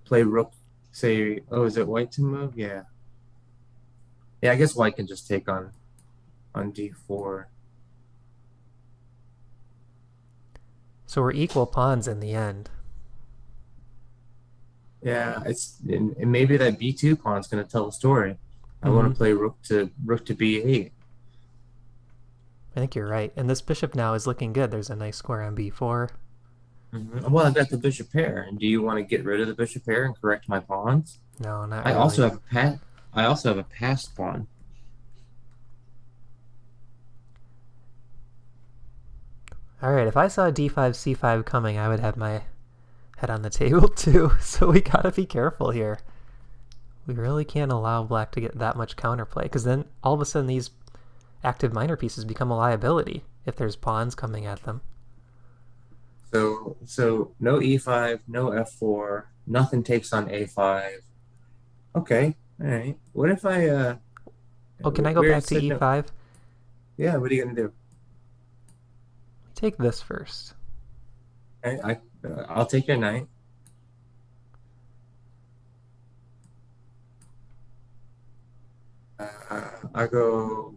play rook. Say, oh, is it white to move? Yeah. Yeah, I guess white can just take on d4. So we're equal pawns in the end. Yeah, and maybe that b2 pawn's going to tell the story. I want to play rook to b8. I think you're right. And this bishop now is looking good. There's a nice square on b4. Well, I've got the bishop pair. And do you want to get rid of the bishop pair and correct my pawns? No, not really. I also have a passed pawn. All right, if I saw d5, c5 coming, I would have my head on the table too. So we gotta be careful here. We really can't allow black to get that much counterplay, because then all of a sudden these active minor pieces become a liability if there's pawns coming at them. So no e5, no f4, nothing takes on a5. Okay, all right. What if I oh, can I go back to e5? No. Yeah, what are you gonna do? Take this first. I'll take your knight. I go.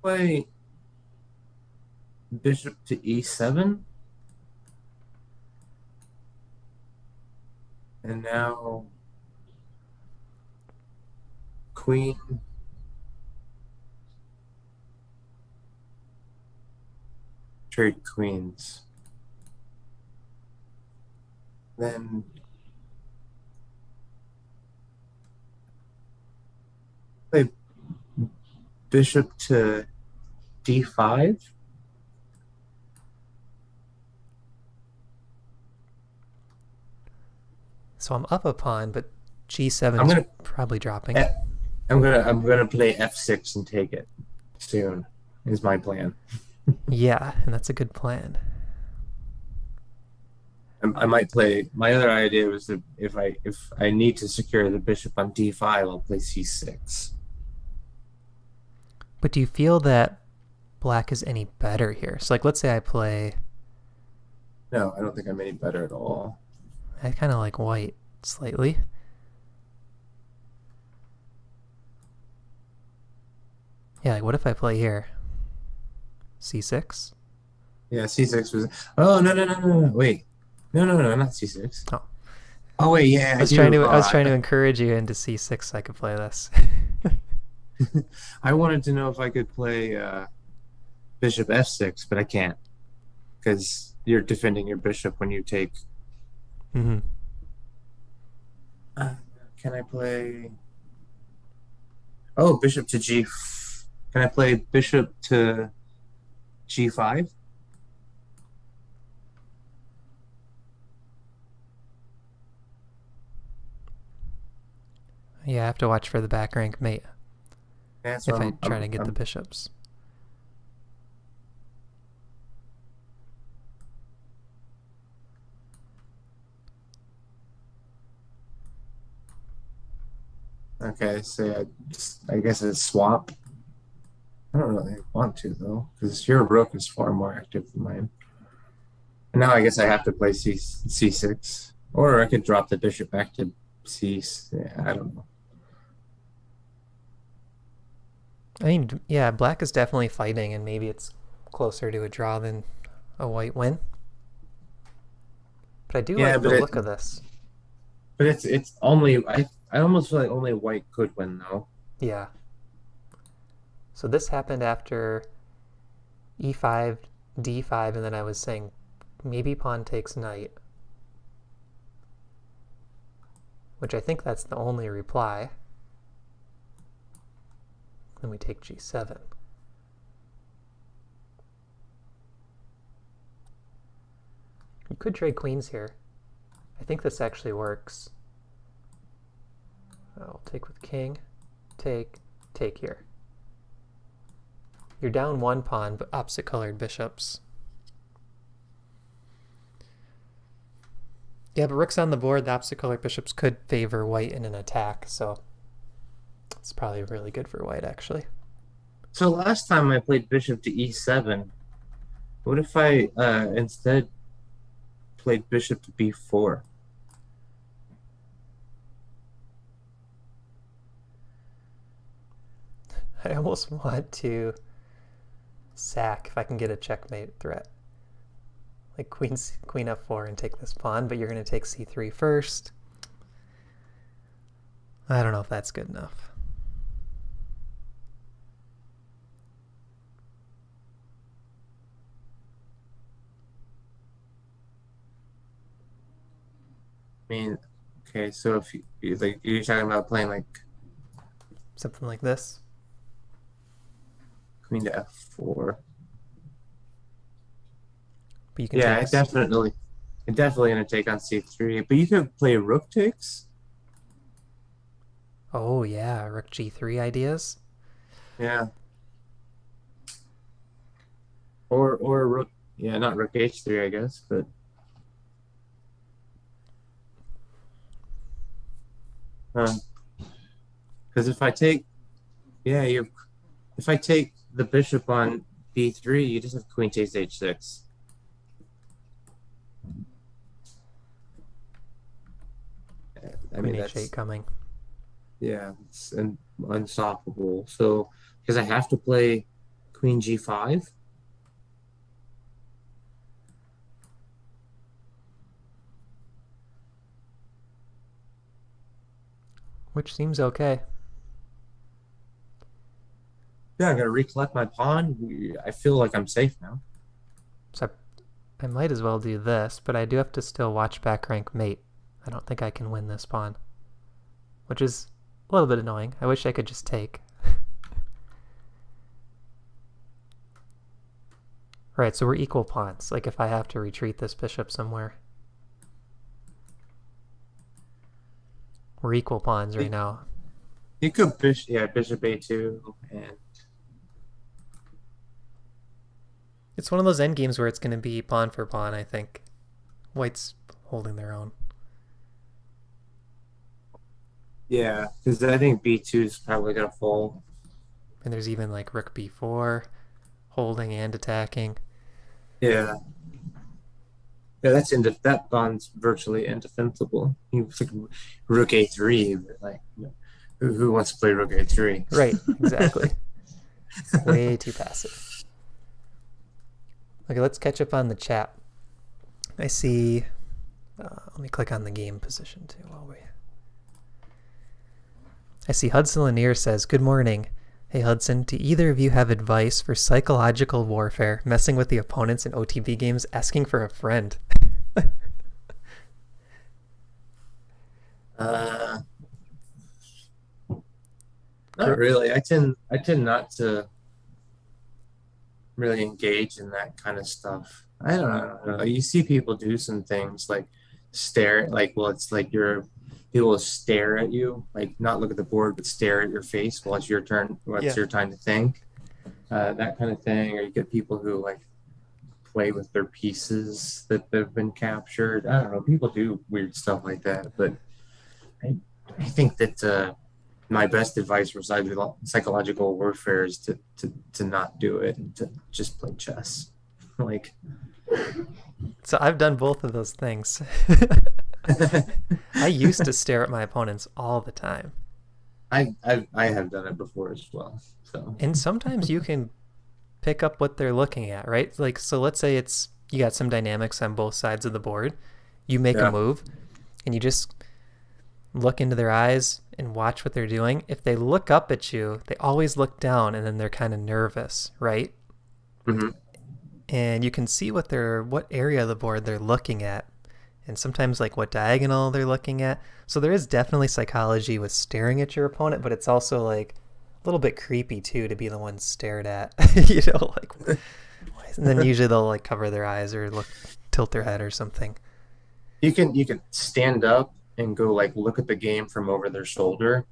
Play bishop to e7, and now queen trade queens, then play bishop to d5. So I'm up a pawn, but I'm g7's gonna probably dropping. I'm gonna play f6 and take it soon. Is my plan. Yeah, and that's a good plan. I might play. My other idea was that if I need to secure the bishop on d5, I'll play c6. But do you feel that black is any better here? So like, let's say I play, No, I don't think I'm any better at all. I kind of like white slightly. Yeah, like what if I play here? c6? Yeah, c6 was. Oh no! Wait, no, not c6. Oh, Oh wait, yeah, I I was trying do. to I was trying to encourage you into c6 so I could play this. I wanted to know if I could play bishop f6, but I can't because you're defending your bishop when you take. Mm-hmm. Can I play? Oh, bishop to g. Can I play bishop to g5? Yeah, I have to watch for the back rank mate Yeah, if I try to get the bishops. Okay, so I guess it's swap. I don't really want to though, because your rook is far more active than mine. And now I guess I have to play c6, or I could drop the bishop back to c. Yeah, I don't know. I mean, yeah, black is definitely fighting, and maybe it's closer to a draw than a white win. But I do like the look of this. But it's only I almost feel like only white could win though. Yeah. So this happened after e5, d5, and then I was saying maybe pawn takes knight, which I think that's the only reply. Then we take g7. You could trade queens here. I think this actually works. I'll take with king, take here. You're down one pawn, but opposite colored bishops. Yeah, but rook's on the board. The opposite colored bishops could favor white in an attack, so it's probably really good for white, actually. So last time I played bishop to e7. What if I instead played bishop to b4? I almost want to sack if I can get a checkmate threat. Like queen f4 and take this pawn, but you're going to take c3 first. I don't know if that's good enough. I mean, okay, so if you're talking about playing like Something like this. queen to f4. But you can Yeah, take definitely gonna take on c3. But you could play rook takes. Oh yeah, rook g3 ideas. Yeah. Or rook. Yeah, not rook h3, I guess, but. Because if I take, if I take the bishop on b3, you just have queen takes h6. I mean, Queen that's h8 coming. Yeah, it's unstoppable. So because I have to play queen g5. Which seems okay. Yeah, I'm gonna recollect my pawn. I feel like I'm safe now. So I might as well do this, but I do have to still watch back rank mate. I don't think I can win this pawn, which is a little bit annoying. I wish I could just take. Right, so we're equal pawns. Like if I have to retreat this bishop somewhere. We're equal pawns right now. You could bishop a2, and It's one of those endgames where it's going to be pawn for pawn, I think. White's holding their own. yeah, because I think b2 is probably gonna fold. And there's even like rook b4, holding and attacking. Yeah. Yeah, that pawn's virtually indefensible. It's like rook a3, but like, who wants to play rook a3? Right, exactly. Way too passive. Okay, let's catch up on the chat. I see. Let me click on the game position too while we. I see Hudson Lanier says, "Good morning. Hey Hudson, do either of you have advice for psychological warfare, messing with the opponents in OTB games, asking for a friend?" Not really. I tend not to really engage in that kind of stuff. I don't know. You see people do some things like stare, like, well, it's like people will stare at you, like not look at the board, but stare at your face while it's your turn, while it's your time to think. That kind of thing. Or you get people who like play with their pieces that have been captured. I don't know. People do weird stuff like that, but I think that my best advice for psychological warfare is to not do it and to just play chess. Like, so I've done both of those things. I used to stare at my opponents all the time. I have done it before as well. So, and sometimes you can pick up what they're looking at, right? Like, so let's say you got some dynamics on both sides of the board. You make a move and you just look into their eyes and watch what they're doing. If they look up at you, they always look down and then they're kind of nervous, right? Mm-hmm. And you can see what area of the board they're looking at, and sometimes like what diagonal they're looking at. So there is definitely psychology with staring at your opponent, but it's also like a little bit creepy too to be the one stared at. Like, and then usually they'll like cover their eyes or tilt their head or something. You can stand up and go like look at the game from over their shoulder.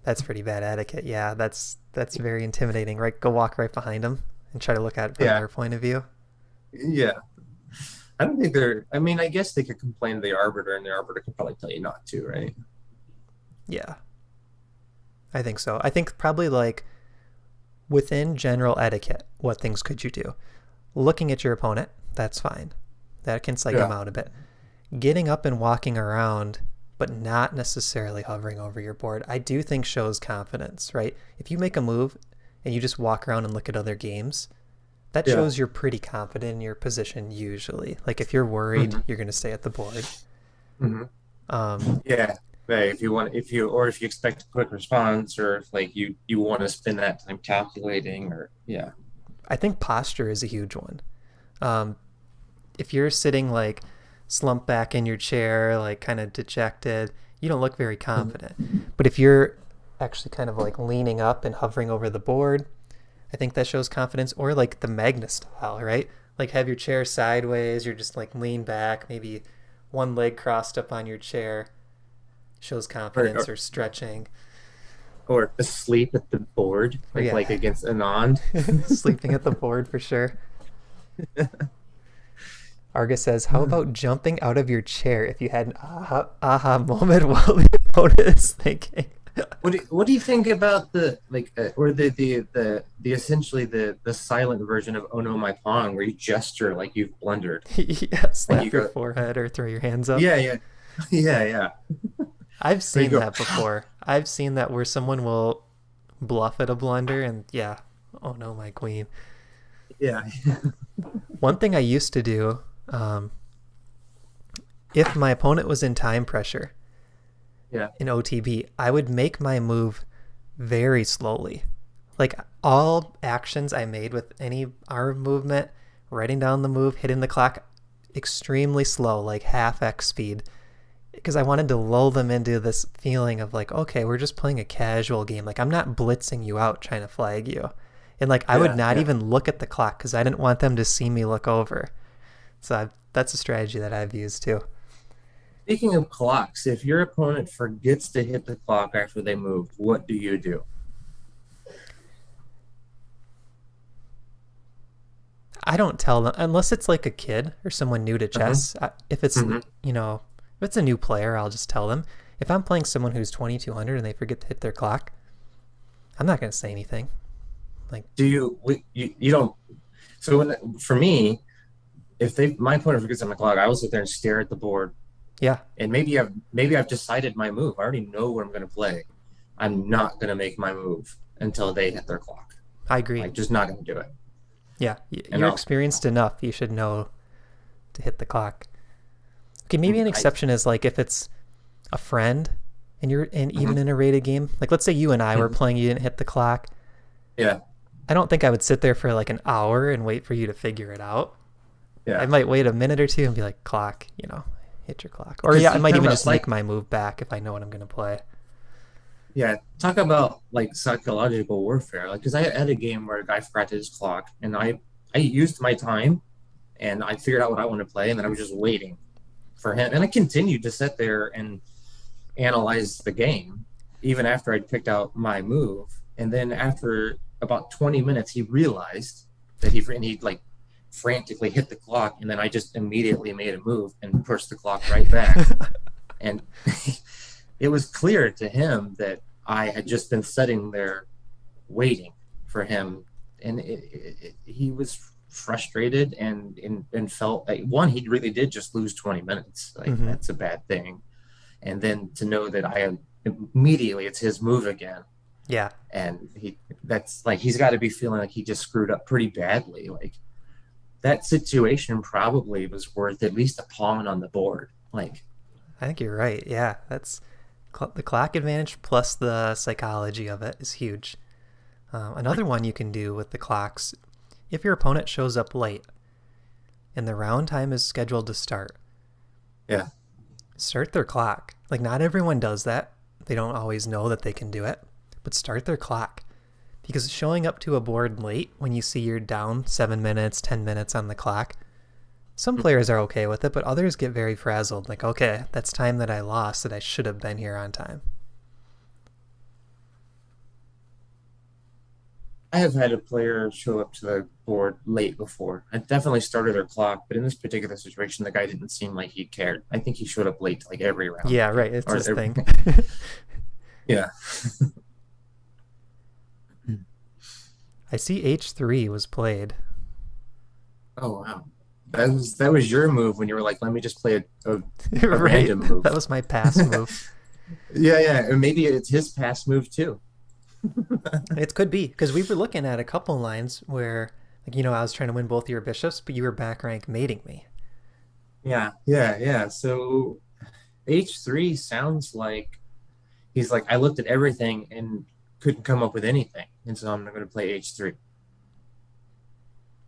That's pretty bad etiquette. Yeah, that's very intimidating, right? Go walk right behind them and try to look at it from their point of view. Yeah. I don't think I mean, I guess they could complain to the arbiter, and the arbiter could probably tell you not to, right? Yeah. I think so. I think probably like within general etiquette, what things could you do? Looking at your opponent, that's fine. That can psych them out a bit. Getting up and walking around, but not necessarily hovering over your board, I do think shows confidence, right? If you make a move and you just walk around and look at other games, that shows you're pretty confident in your position usually. Like if you're worried, you're going to stay at the board. Mm-hmm. If you expect a quick response, or if like you want to spend that time calculating, or I think posture is a huge one. If you're sitting like slumped back in your chair, like kind of dejected, you don't look very confident. But if you're actually kind of like leaning up and hovering over the board, I think that shows confidence. Or like the Magna style, right? Like have your chair sideways, you're just like lean back, maybe one leg crossed up on your chair, shows confidence, or stretching. Or asleep at the board, like against Anand. Sleeping at the board for sure. Arga says, how about jumping out of your chair if you had an aha moment while the opponent is thinking? What do you think about the essentially the silent version of "Oh no, my pawn," where you gesture like you've blundered? Slap your forehead or throw your hands up. Yeah. I've seen that before. I've seen that where someone will bluff at a blunder and oh no, my queen. Yeah. One thing I used to do, if my opponent was in time pressure, in OTB, I would make my move very slowly. Like all actions I made with any arm movement, writing down the move, hitting the clock, extremely slow, like half X speed, because I wanted to lull them into this feeling of like, okay, we're just playing a casual game. Like I'm not blitzing you out trying to flag you. And like I would not even look at the clock because I didn't want them to see me look over. So that's a strategy that I've used too. Speaking of clocks, if your opponent forgets to hit the clock after they move, what do you do? I don't tell them unless it's like a kid or someone new to Mm-hmm. chess. If it's, Mm-hmm. you know, if it's a new player, I'll just tell them. If I'm playing someone who's 2200 and they forget to hit their clock, I'm not going to say anything. Like, Do you don't? So for me, if they my opponent forgets on the clock, I will sit there and stare at the board, yeah, and maybe I've decided my move. I already know what I'm going to play. I'm not going to make my move until they hit their clock. I agree. Like, just not going to do it. Yeah, And you're experienced enough. You should know to hit the clock. Okay, maybe an I exception is like if it's a friend and even in a rated game, like let's say you and I were playing, you didn't hit the clock. yeah, I don't think I would sit there for like an hour and wait for you to figure it out. I yeah. might wait a minute or two and be like, clock, hit your clock. Or Because yeah, I you might talk even about just make my move back if I know what I'm going to play. yeah, talk about like psychological warfare. Like, because I had a game where a guy forgot his clock, and I used my time, and I figured out what I want to play, and then I was just waiting for him, and I continued to sit there and analyze the game even after I'd picked out my move, and then after about 20 minutes, he realized that he like frantically hit the clock, and then I just immediately made a move and pushed the clock right back, and it was clear to him that I had just been sitting there waiting for him, and he was frustrated and felt like one he really did just lose 20 minutes. Like, Mm-hmm. that's a bad thing. And then to know that I am immediately it's his move again, Yeah, and that's like he's got to be feeling like he just screwed up pretty badly. Like, that situation probably was worth at least a pawn on the board. Like, I think you're right. Yeah, the clock advantage plus the psychology of it is huge. Another one you can do with the clocks, if your opponent shows up late and the round time is scheduled to yeah. start their clock. Like, not everyone does that. They don't always know that they can do it, but start their clock. Because showing up to a board late when you see you're down 7 minutes, 10 minutes on the clock, some players are okay with it, but others get very frazzled. Like, okay, that's time that I lost that I should have been here on time. I have had a player show up to the board late before. I definitely started their clock, but in this particular situation, the guy didn't seem like he cared. I think he showed up late to like every round. Yeah, right. It's Or his thing. yeah. I see H3 was played. Oh wow. That was your move when you were like, let me just play a Right. random move. That was my pass move. Yeah, yeah. And maybe it's his pass move too. It could be, because we were looking at a couple lines where, like, I was trying to win both your bishops, but you were back rank mating me. Yeah, yeah, yeah. So H3 sounds like he's like, I looked at everything and couldn't come up with anything. And so I'm going to play H3.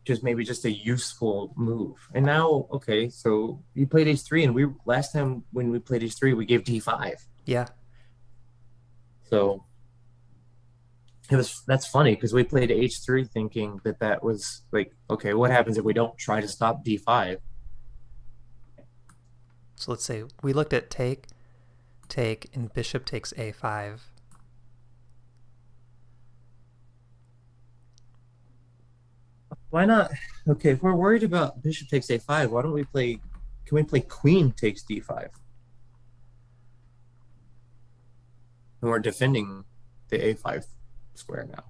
Just maybe just a useful move. And now, okay, so you played H3, and we last time when we played H3, we gave D5. Yeah. So that's funny because we played H3 thinking that was like, okay, what happens if we don't try to stop D5? So let's say we looked at take, and bishop takes A5. Why not? Okay, if we're worried about bishop takes A5, why don't we play? Can we play queen takes D5? And we're defending the A5 square now.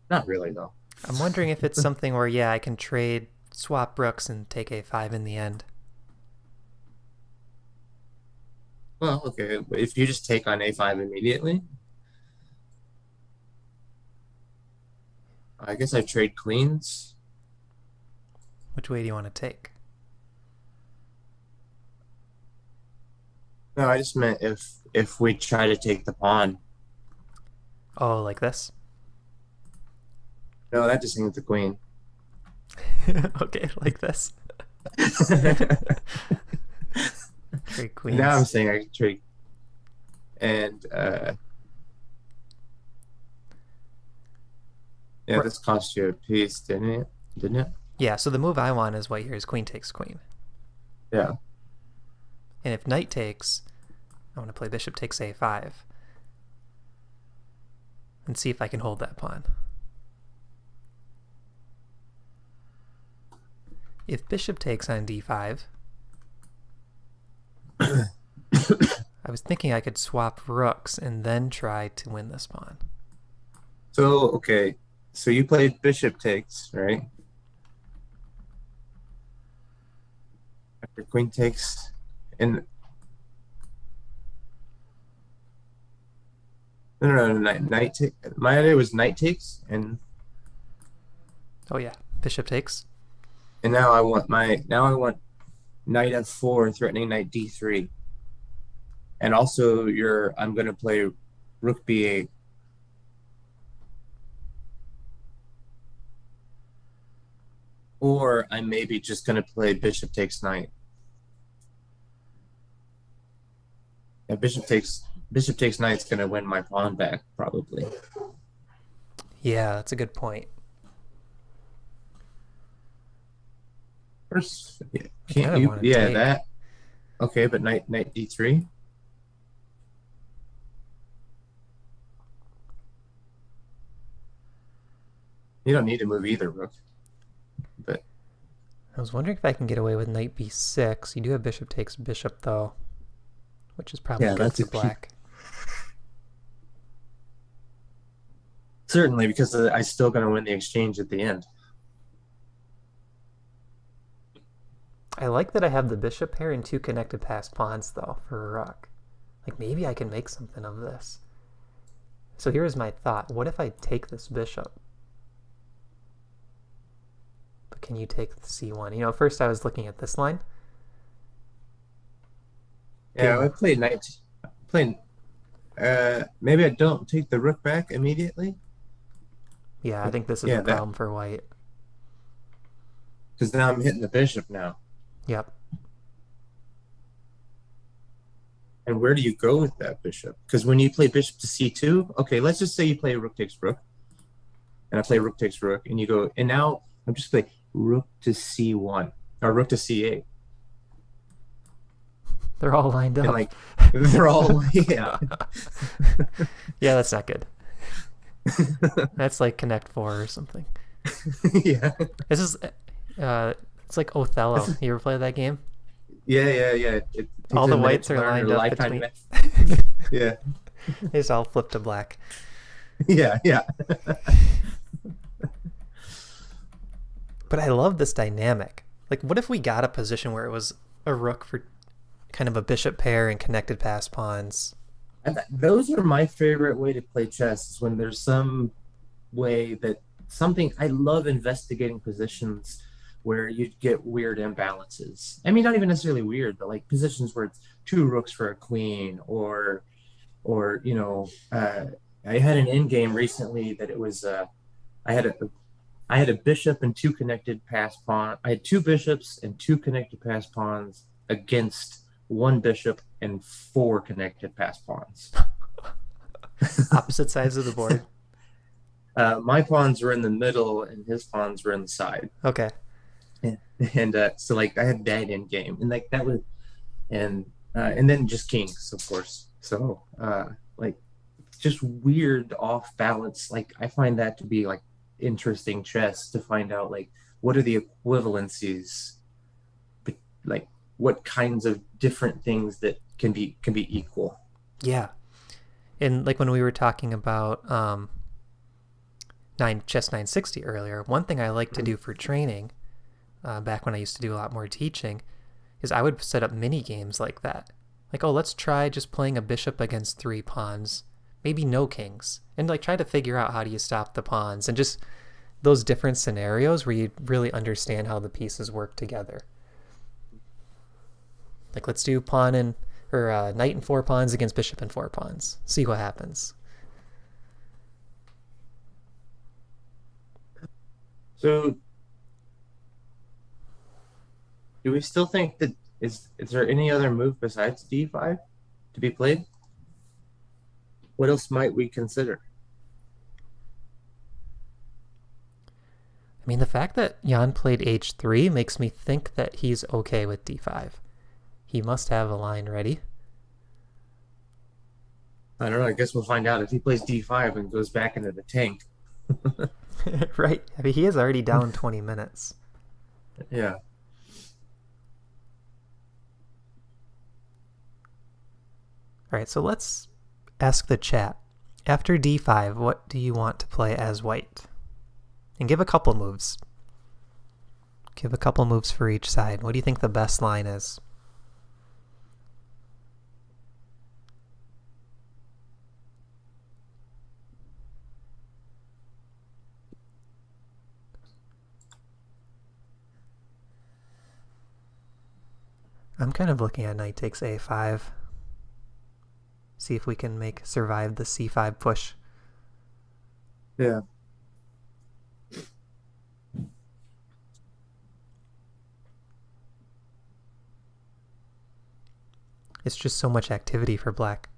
Not really, though. I'm wondering if it's something where, yeah, I can trade, swap rooks, and take A5 in the end. Well, okay, but if you just take on A5 immediately, I guess I trade queens. Which way do you want to take? No, I just meant if we try to take the pawn. Oh, like this? No, that just means the queen. Okay, like this. Trade queens. Now I'm saying I can trade, and yeah, this cost you a piece, didn't it? Didn't it? Yeah, so the move I want is white here is queen takes queen. Yeah. And if knight takes, I want to play bishop takes a5 and see if I can hold that pawn. If bishop takes on d5, I was thinking I could swap rooks and then try to win this pawn. So, okay. So you played bishop takes, right? After queen takes. And no, knight take. My idea was knight takes, and Oh yeah, bishop takes. now I want knight f4 threatening knight d3. And also I'm gonna play rook b8. Or I'm maybe just gonna play bishop takes knight. Yeah, bishop takes knight's gonna win my pawn back, probably. Yeah, that's a good point. First, Can't you? Yeah, take that. Okay, but knight d3. You don't need to move either rook. But I was wondering if I can get away with knight b6. You do have bishop takes bishop though, which is probably good for black. Certainly, because I'm still going to win the exchange at the end. I like that I have the bishop pair and 2 connected passed pawns though for a rook. Like maybe I can make something of this. So here's my thought. What if I take this bishop? But can you take the c1? You know, first I was looking at this line. Yeah, I played knight. Maybe I don't take the rook back immediately. Yeah, I think this is a problem for white. Because now I'm hitting the bishop now. Yep. And where do you go with that bishop? Because when you play bishop to c2, okay, let's just say you play rook takes rook, and I play rook takes rook, and you go, and now I'm just playing rook to c1 or rook to c8. They're all lined up. And like they're all yeah. Yeah, that's not good. That's like Connect 4 or something. Yeah. This is it's like Othello. You ever play that game? Yeah. All the whites are lined up between. Yeah. They just all flip to black. Yeah. But I love this dynamic. Like, what if we got a position where it was a rook for kind of a bishop pair and connected pass pawns? Those are my favorite way to play chess, is when there's some way that something. I love investigating positions where you get weird imbalances. I mean, not even necessarily weird, but like positions where it's 2 rooks for a queen, or you know, I had an end game recently that it was I had a bishop and 2 connected pass pawn. I had 2 bishops and 2 connected pass pawns against 1 bishop and 4 connected pass pawns. Opposite sides of the board. My pawns were in the middle and his pawns were in the side. Okay. And so like I had that in game, and like that was, and then just kings, of course. So like just weird off balance. Like I find that to be like interesting chess, to find out like what are the equivalencies, like what kinds of different things that can be equal. Yeah. And like when we were talking about Chess 960 earlier, one thing I like to do for training, back when I used to do a lot more teaching, is I would set up mini games like that. Like, oh, let's try just playing a bishop against 3 pawns, maybe no kings, and like try to figure out how do you stop the pawns, and just those different scenarios where you really understand how the pieces work together. Like, let's do knight and 4 pawns against bishop and 4 pawns. See what happens. So, do we still think that is there any other move besides d5 to be played? What else might we consider? I mean, the fact that Jan played h3 makes me think that he's okay with d5. He must have a line ready. I don't know. I guess we'll find out if he plays d5 and goes back into the tank. Right. I mean, he is already down 20 minutes. Yeah. All right, so let's ask the chat. After d5, what do you want to play as white? And give a couple moves. Give a couple moves for each side. What do you think the best line is? I'm kind of looking at knight takes a5. See if we can survive the c5 push. Yeah. It's just so much activity for black.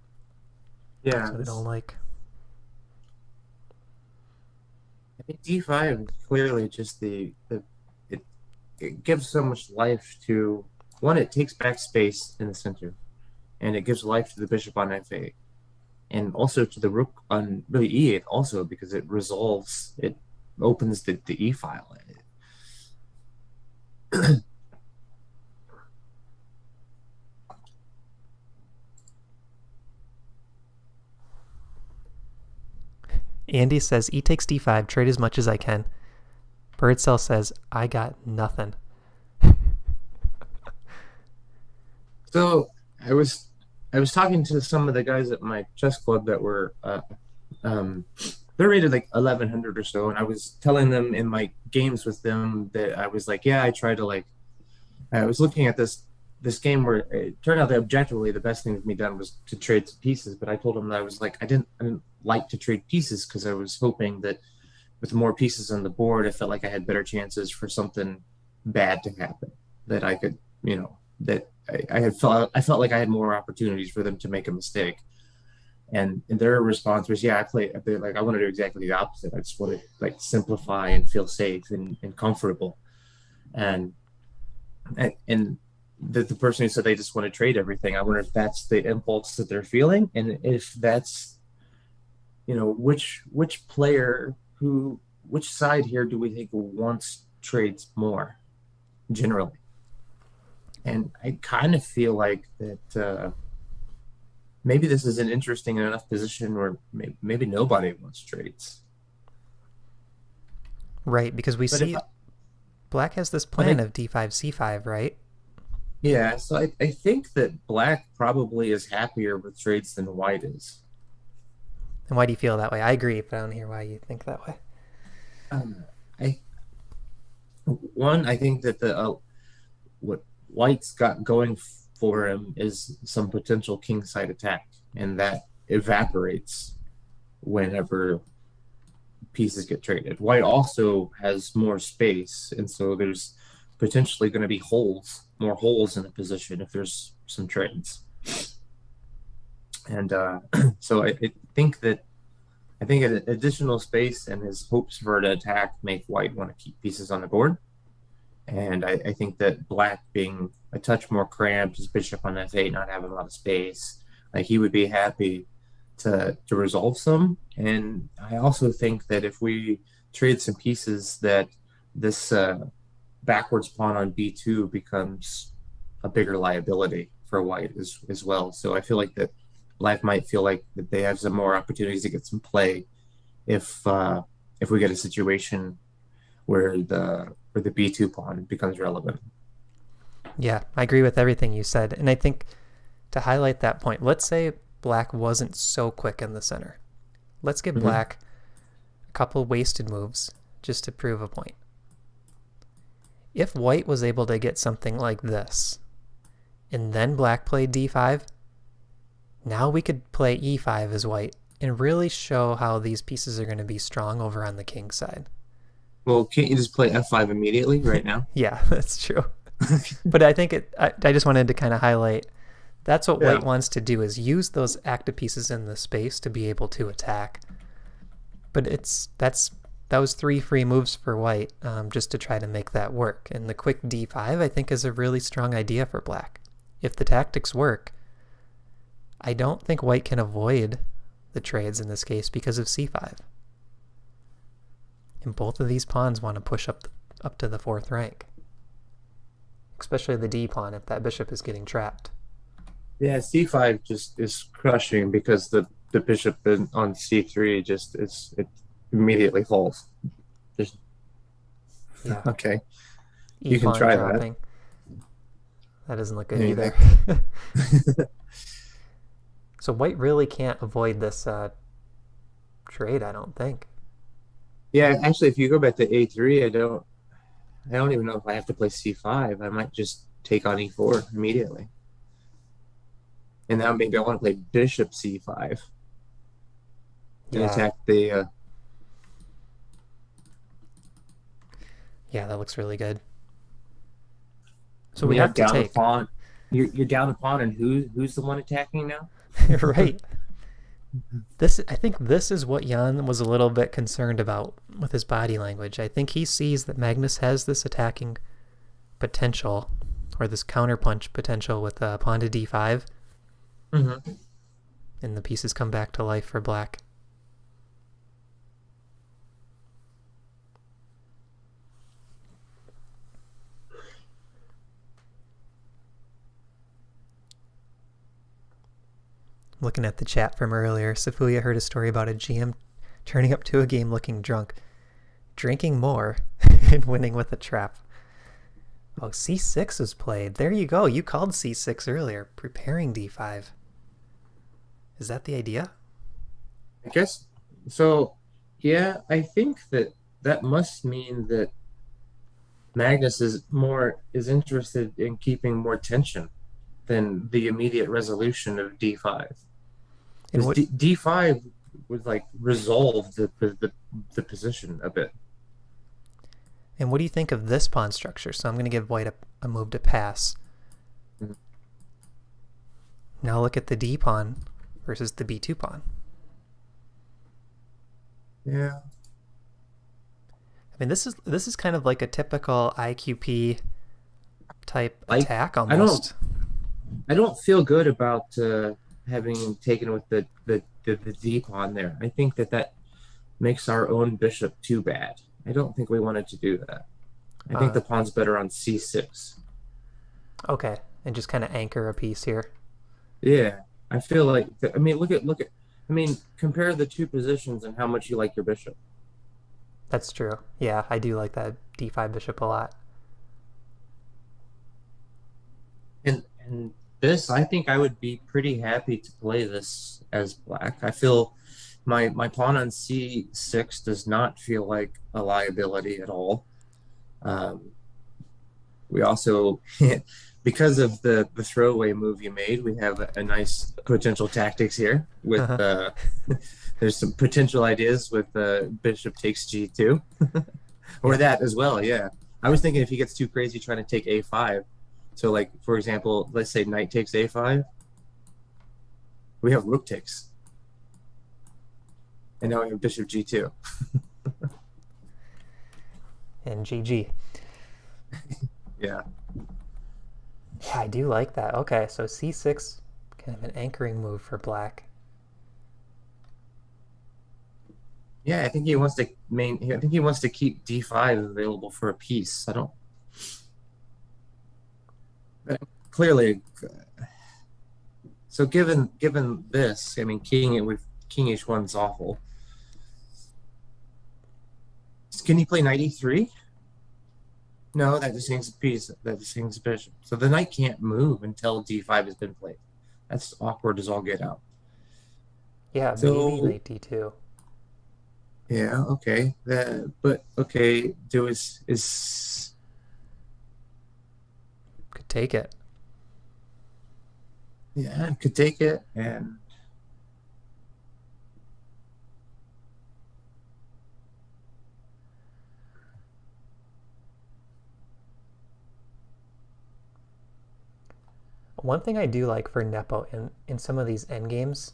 Yeah. That's what I don't like. I think d5 is clearly just it gives so much life to one. It takes back space in the center, and it gives life to the bishop on f8, and also to the rook on really e8 also, because it resolves, it opens the e file. Andy says, E takes d5, trade as much as I can. Birdcell says, I got nothing. So I was talking to some of the guys at my chess club that were they're rated like 1100 or so, and I was telling them in my games with them that I was like, yeah, I was looking at this game where it turned out that objectively the best thing to be done was to trade some pieces, but I told them that I was like, I didn't like to trade pieces because I was hoping that with more pieces on the board, I felt like I had better chances for something bad to happen, that I could, that I felt like I had more opportunities for them to make a mistake. And their response was, yeah, I want to do exactly the opposite. I just want to like simplify and feel safe and comfortable. And the person who said they just want to trade everything, I wonder if that's the impulse that they're feeling, and if that's, which side here do we think wants trades more generally? And I kind of feel like that maybe this is an interesting enough position where maybe nobody wants trades. Right, because black has this plan of d5, c5, right? Yeah, so I think that black probably is happier with trades than white is. And why do you feel that way? I agree, but I don't hear why you think that way. I think that what white's got going for him is some potential kingside attack, and that evaporates whenever pieces get traded. White also has more space, and so there's potentially going to be more holes in the position if there's some trades. And so I think an additional space and his hopes for an attack make white want to keep pieces on the board. And I think that black being a touch more cramped, his bishop on f8 not having a lot of space, like he would be happy to resolve some. And I also think that if we trade some pieces, that this backwards pawn on b2 becomes a bigger liability for white as well. So I feel like that black might feel like that they have some more opportunities to get some play if we get a situation where the b2 pawn becomes relevant. Yeah, I agree with everything you said. And I think to highlight that point, let's say black wasn't so quick in the center. Let's give black a couple wasted moves just to prove a point. If white was able to get something like this, and then black played d5, now we could play e5 as white and really show how these pieces are going to be strong over on the king side. Well, can't you just play f5 immediately right now? Yeah, that's true. But I think I just wanted to kind of highlight that's what white wants to do, is use those active pieces in the space to be able to attack. But that was 3 free moves for white, just to try to make that work. And the quick d5, I think, is a really strong idea for black. if the tactics work, I don't think white can avoid the trades in this case because of c5. And both of these pawns want to push up to the 4th rank. Especially the d pawn if that bishop is getting trapped. Yeah, c5 just is crushing because the bishop on c3 it immediately falls. Just yeah. Okay. E You can pawn try dropping. That doesn't look good Yeah, either. So white really can't avoid this trade, I don't think. Yeah, actually, if you go back to a3, I don't even know if I have to play c5. I might just take on e4 immediately. And now maybe I want to play bishop c5 and Yeah. attack the. Yeah, that looks really good. So we have to down take. A pawn. You're down a pawn, and who's the one attacking now? Right. I think this is what Jan was a little bit concerned about with his body language. I think he sees that Magnus has this attacking potential, or this counterpunch potential with pawn to d5. Mm-hmm. And the pieces come back to life for black. Looking at the chat from earlier, Safuya heard a story about a GM turning up to a game looking drunk, drinking more, and winning with a trap. Oh, c6 is played. There you go. You called c6 earlier. Preparing d5. Is that the idea? I guess so. Yeah, I think that must mean that Magnus is interested in keeping more tension than the immediate resolution of d5. Because d5 would like resolve the position a bit. And what do you think of this pawn structure? So I'm going to give white a move to pass. Mm-hmm. Now look at the d pawn versus the b2 pawn. Yeah. I mean, this is kind of like a typical IQP type attack almost. I don't feel good about having taken with the d pawn there. I think that makes our own bishop too bad. I don't think we wanted to do that. I think the pawn's better on c6. Okay, and just kind of anchor a piece here. Yeah, I feel like. I mean, look at. I mean, compare the two positions and how much you like your bishop. That's true. Yeah, I do like that d5 bishop a lot. And this, I think I would be pretty happy to play this as black. I feel my pawn on c6 does not feel like a liability at all. We also, because of the throwaway move you made, we have a nice potential tactics here with there's some potential ideas with bishop takes g2 or that as well. Yeah, I was thinking if he gets too crazy trying to take a5. So, like, for example, let's say knight takes a5. We have rook takes. And now we have bishop g2. And GG. Yeah. Yeah, I do like that. Okay, so c6, kind of an anchoring move for black. Yeah, I think he wants to keep d5 available for a piece. I don't. Clearly, so given this, I mean, king h1 is awful. Can he play knight e3? No, that just hangs a piece. That just hangs a bishop. So the knight can't move until d5 has been played. That's awkward as all get out. Yeah, so, maybe knight d2. Yeah, okay. But okay, is could take it. Yeah, could take it, and one thing I do like for Nepo in some of these endgames,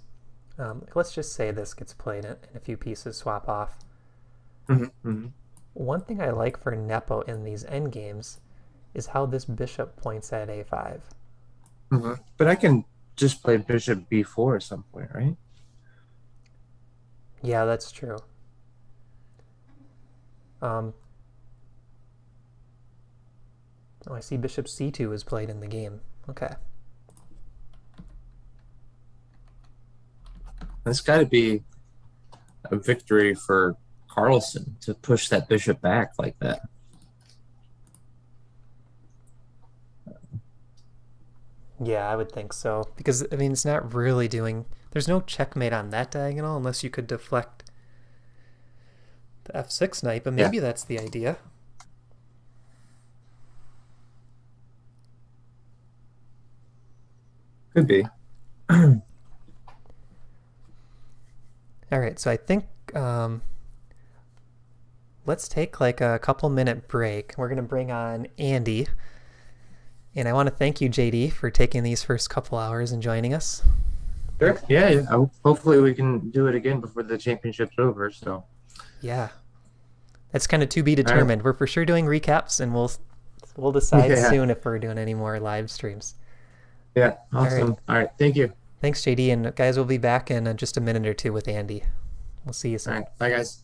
let's just say this gets played and a few pieces swap off. One thing I like for Nepo in these endgames is how this bishop points at a5. But I can just play bishop b4 at some point, right? Yeah, that's true. Um, oh, I see bishop c2 is played in the game. Okay. That's got to be a victory for Carlsen to push that bishop back like that. Yeah, I would think so. Because, I mean, it's not really doing... There's no checkmate on that diagonal unless you could deflect the f6 knight, but Yeah, maybe that's the idea. could be. All right, so I think let's take like a couple minute break. We're going to bring on Andy. And I want to thank you, JD, for taking these first couple hours and joining us. Sure. Yeah, yeah. Hopefully we can do it again before the championship's over. So, Yeah, that's kind of to be all right. determined. We're for sure doing recaps, and we'll decide Yeah, soon if we're doing any more live streams. yeah. All right, Awesome. All right. Thank you. thanks, JD, and guys, we'll be back in just a minute or two with Andy. We'll see you All soon. right. Bye, guys.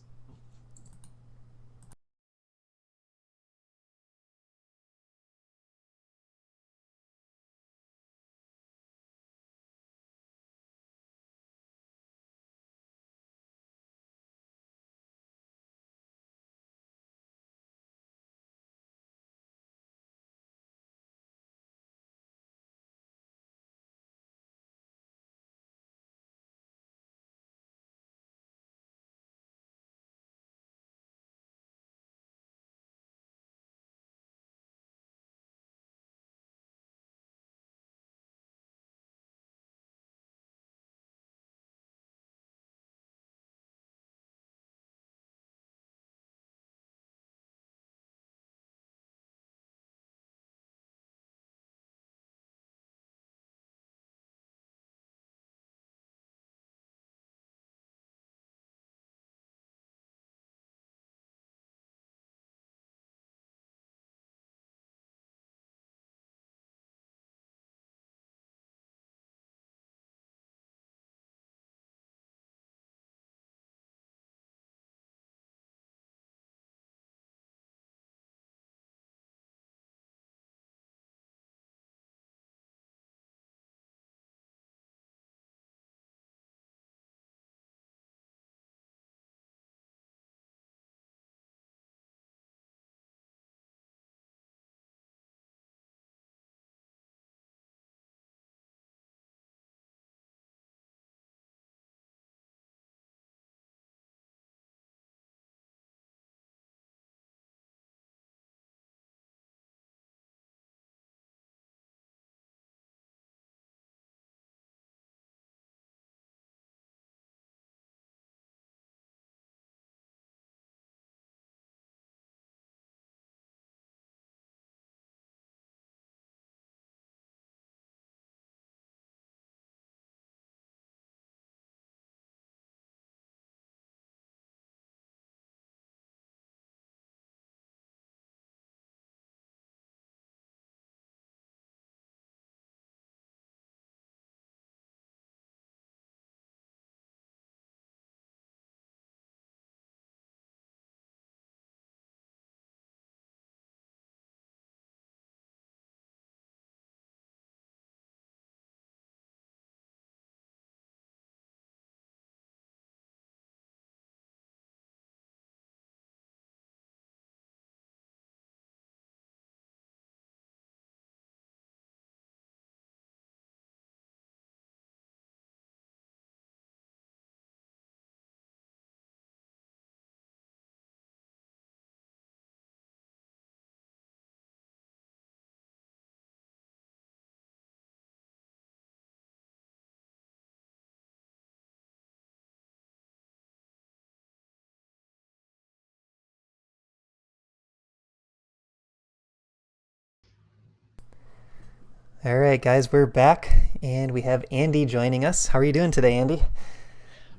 All right, guys, we're back, and we have Andy joining us. How are you doing today, Andy?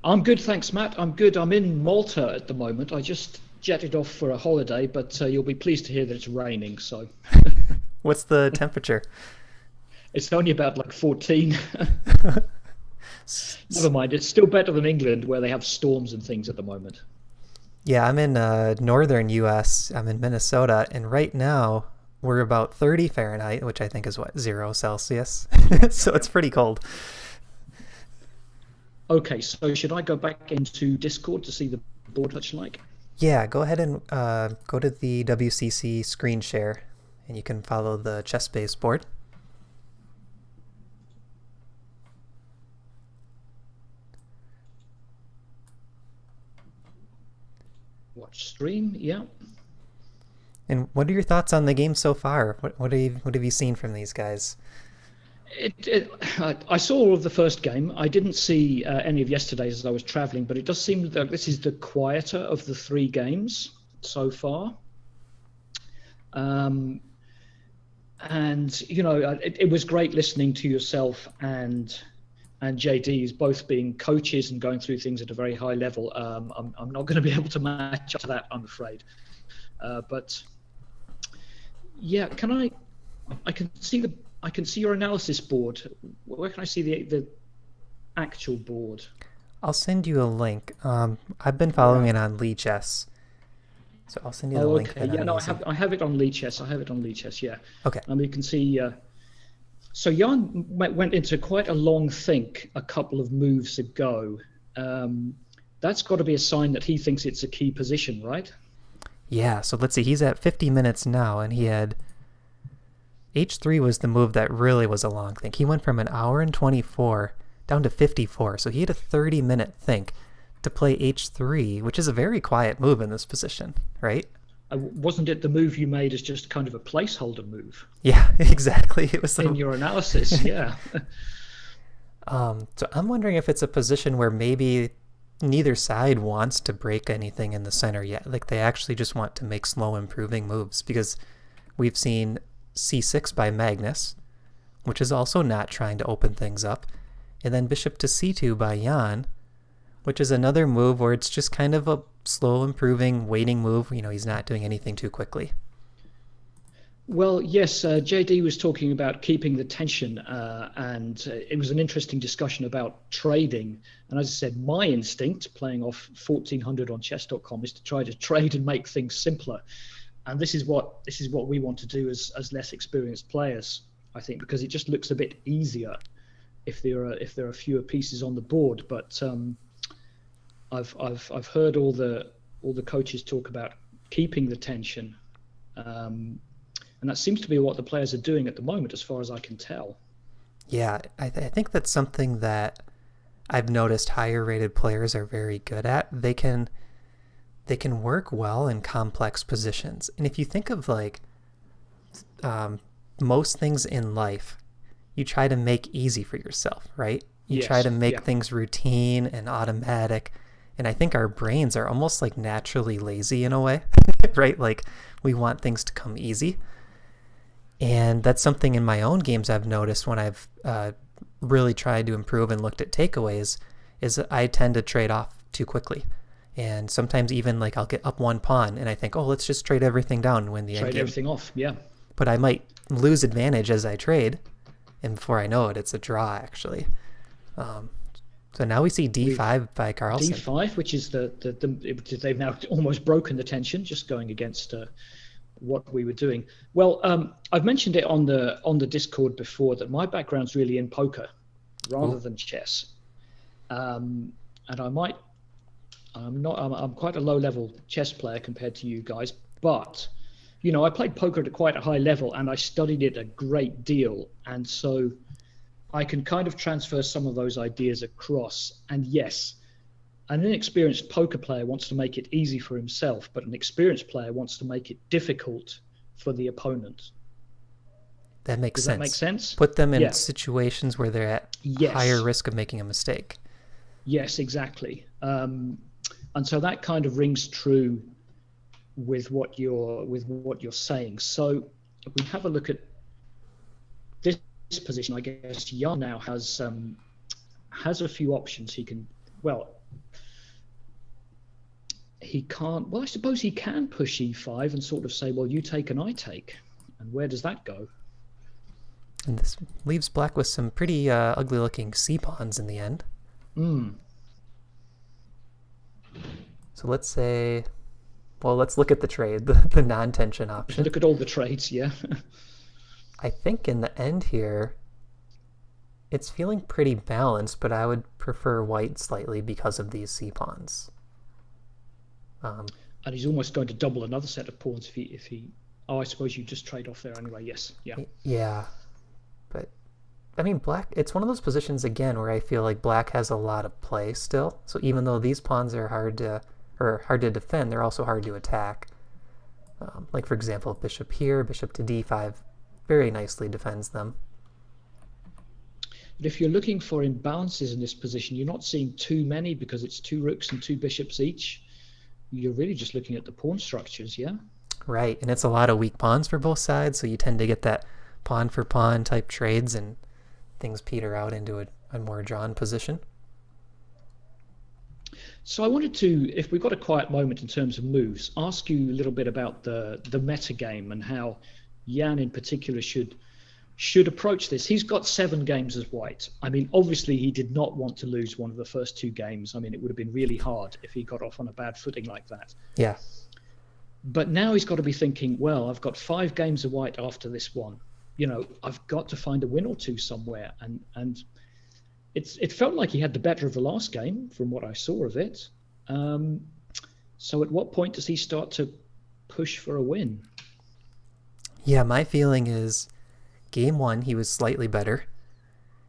I'm good, thanks, Matt. I'm good. I'm in Malta at the moment. I just jetted off for a holiday, but you'll be pleased to hear that it's raining. So What's the temperature? It's only about like 14. Never mind. It's still better than England, where they have storms and things at the moment. Yeah, I'm in northern US. I'm in Minnesota, and right now we're about 30 Fahrenheit, which I think is what, 0 Celsius. So it's pretty cold. Okay, so should I go back into Discord to see the board touch like? Yeah, go ahead and go to the WCC screen share, and you can follow the chess-based board. Watch stream, yeah. And what are your thoughts on the game so far? What have you seen from these guys? I saw all of the first game. I didn't see any of yesterday's as I was traveling, but it does seem that this is the quieter of the 3 games so far. And you know, it was great listening to yourself and JD's both being coaches and going through things at a very high level. I'm not going to be able to match up to that, I'm afraid. But yeah, I can see your analysis board. Where can I see the actual board? I'll send you a link. I've been following it on Lee Chess, so I'll send you the link. Okay. Yeah, no, I have it on Lee Chess. Yeah. Okay. And you can see. So Jan went into quite a long think a couple of moves ago. That's got to be a sign that he thinks it's a key position, right? Yeah. So let's see. He's at 50 minutes now, and he had. H3 was the move that really was a long think. He went from 1 hour and 24 down to 54. So he had a 30-minute think to play H3, which is a very quiet move in this position, right? Wasn't it the move you made as just kind of a placeholder move? Yeah, exactly. It was in your analysis, yeah. So I'm wondering if it's a position where maybe neither side wants to break anything in the center yet. Like they actually just want to make slow improving moves, because we've seen c6 by Magnus, which is also not trying to open things up, and then bishop to c2 by Jan, which is another move where it's just kind of a slow improving waiting move. You know, he's not doing anything too quickly. Well, yes, JD was talking about keeping the tension, and it was an interesting discussion about trading. And as I said, my instinct, playing off 1400 on chess.com, is to try to trade and make things simpler. And this is what we want to do as less experienced players, I think, because it just looks a bit easier if there are fewer pieces on the board. But I've heard all the coaches talk about keeping the tension, and that seems to be what the players are doing at the moment, as far as I can tell. Yeah, I think that's something that I've noticed higher rated players are very good at. They can work well in complex positions. And if you think of like most things in life, you try to make easy for yourself, right? You try to make things routine and automatic. And I think our brains are almost like naturally lazy in a way, right? Like we want things to come easy. And that's something in my own games I've noticed when I've really tried to improve and looked at takeaways, is that I tend to trade off too quickly. And sometimes even like I'll get up 1 pawn and I think, oh, let's just trade everything down and win the endgame. Trade everything off, yeah. But I might lose advantage as I trade, and before I know it, it's a draw actually. So now we see d5 by Carlsen. d5, which is they've now almost broken the tension, just going against what we were doing. Well, I've mentioned it on the Discord before that my background's really in poker rather than chess, and I'm quite a low-level chess player compared to you guys, but you know, I played poker at quite a high level and I studied it a great deal, and so I can kind of transfer some of those ideas across. And yes, an inexperienced poker player wants to make it easy for himself, but an experienced player wants to make it difficult for the opponent. That makes sense. Does that make sense? Put them in situations where they're at Yes. higher risk of making a mistake. Yes, exactly. And so that kind of rings true with what you're saying. So if we have a look at this position, I guess Jan now has a few options. He can, he can't. Well, I suppose he can push e5 and sort of say, well, you take and I take. And where does that go? And this leaves black with some pretty ugly-looking c-pawns in the end. Mm. So let's say, well, let's look at the trade, the non-tension option. Look at all the trades, yeah. I think in the end here, it's feeling pretty balanced, but I would prefer white slightly because of these c-pawns. And he's almost going to double another set of pawns if he. Oh, I suppose you just trade off there anyway. Yes, yeah. Yeah, but I mean, black. It's one of those positions again where I feel like black has a lot of play still. So even though these pawns are hard to defend, they're also hard to attack. Like for example, bishop here, bishop to d5, very nicely defends them. But if you're looking for imbalances in this position, you're not seeing too many because it's 2 rooks and 2 bishops each. You're really just looking at the pawn structures, yeah? Right, and it's a lot of weak pawns for both sides, so you tend to get that pawn for pawn type trades and things peter out into a more drawn position. So I wanted to, if we've got a quiet moment in terms of moves, ask you a little bit about the meta game and how Jan in particular should approach this. He's got 7 games as white. I mean, obviously he did not want to lose one of the first 2 games. I mean, it would have been really hard if he got off on a bad footing like that. Yeah. But now he's got to be thinking, well, I've got 5 games of white after this one. You know, I've got to find a win or 2 somewhere. And it felt like he had the better of the last game from what I saw of it. So at what point does he start to push for a win? Yeah, my feeling is game 1, he was slightly better.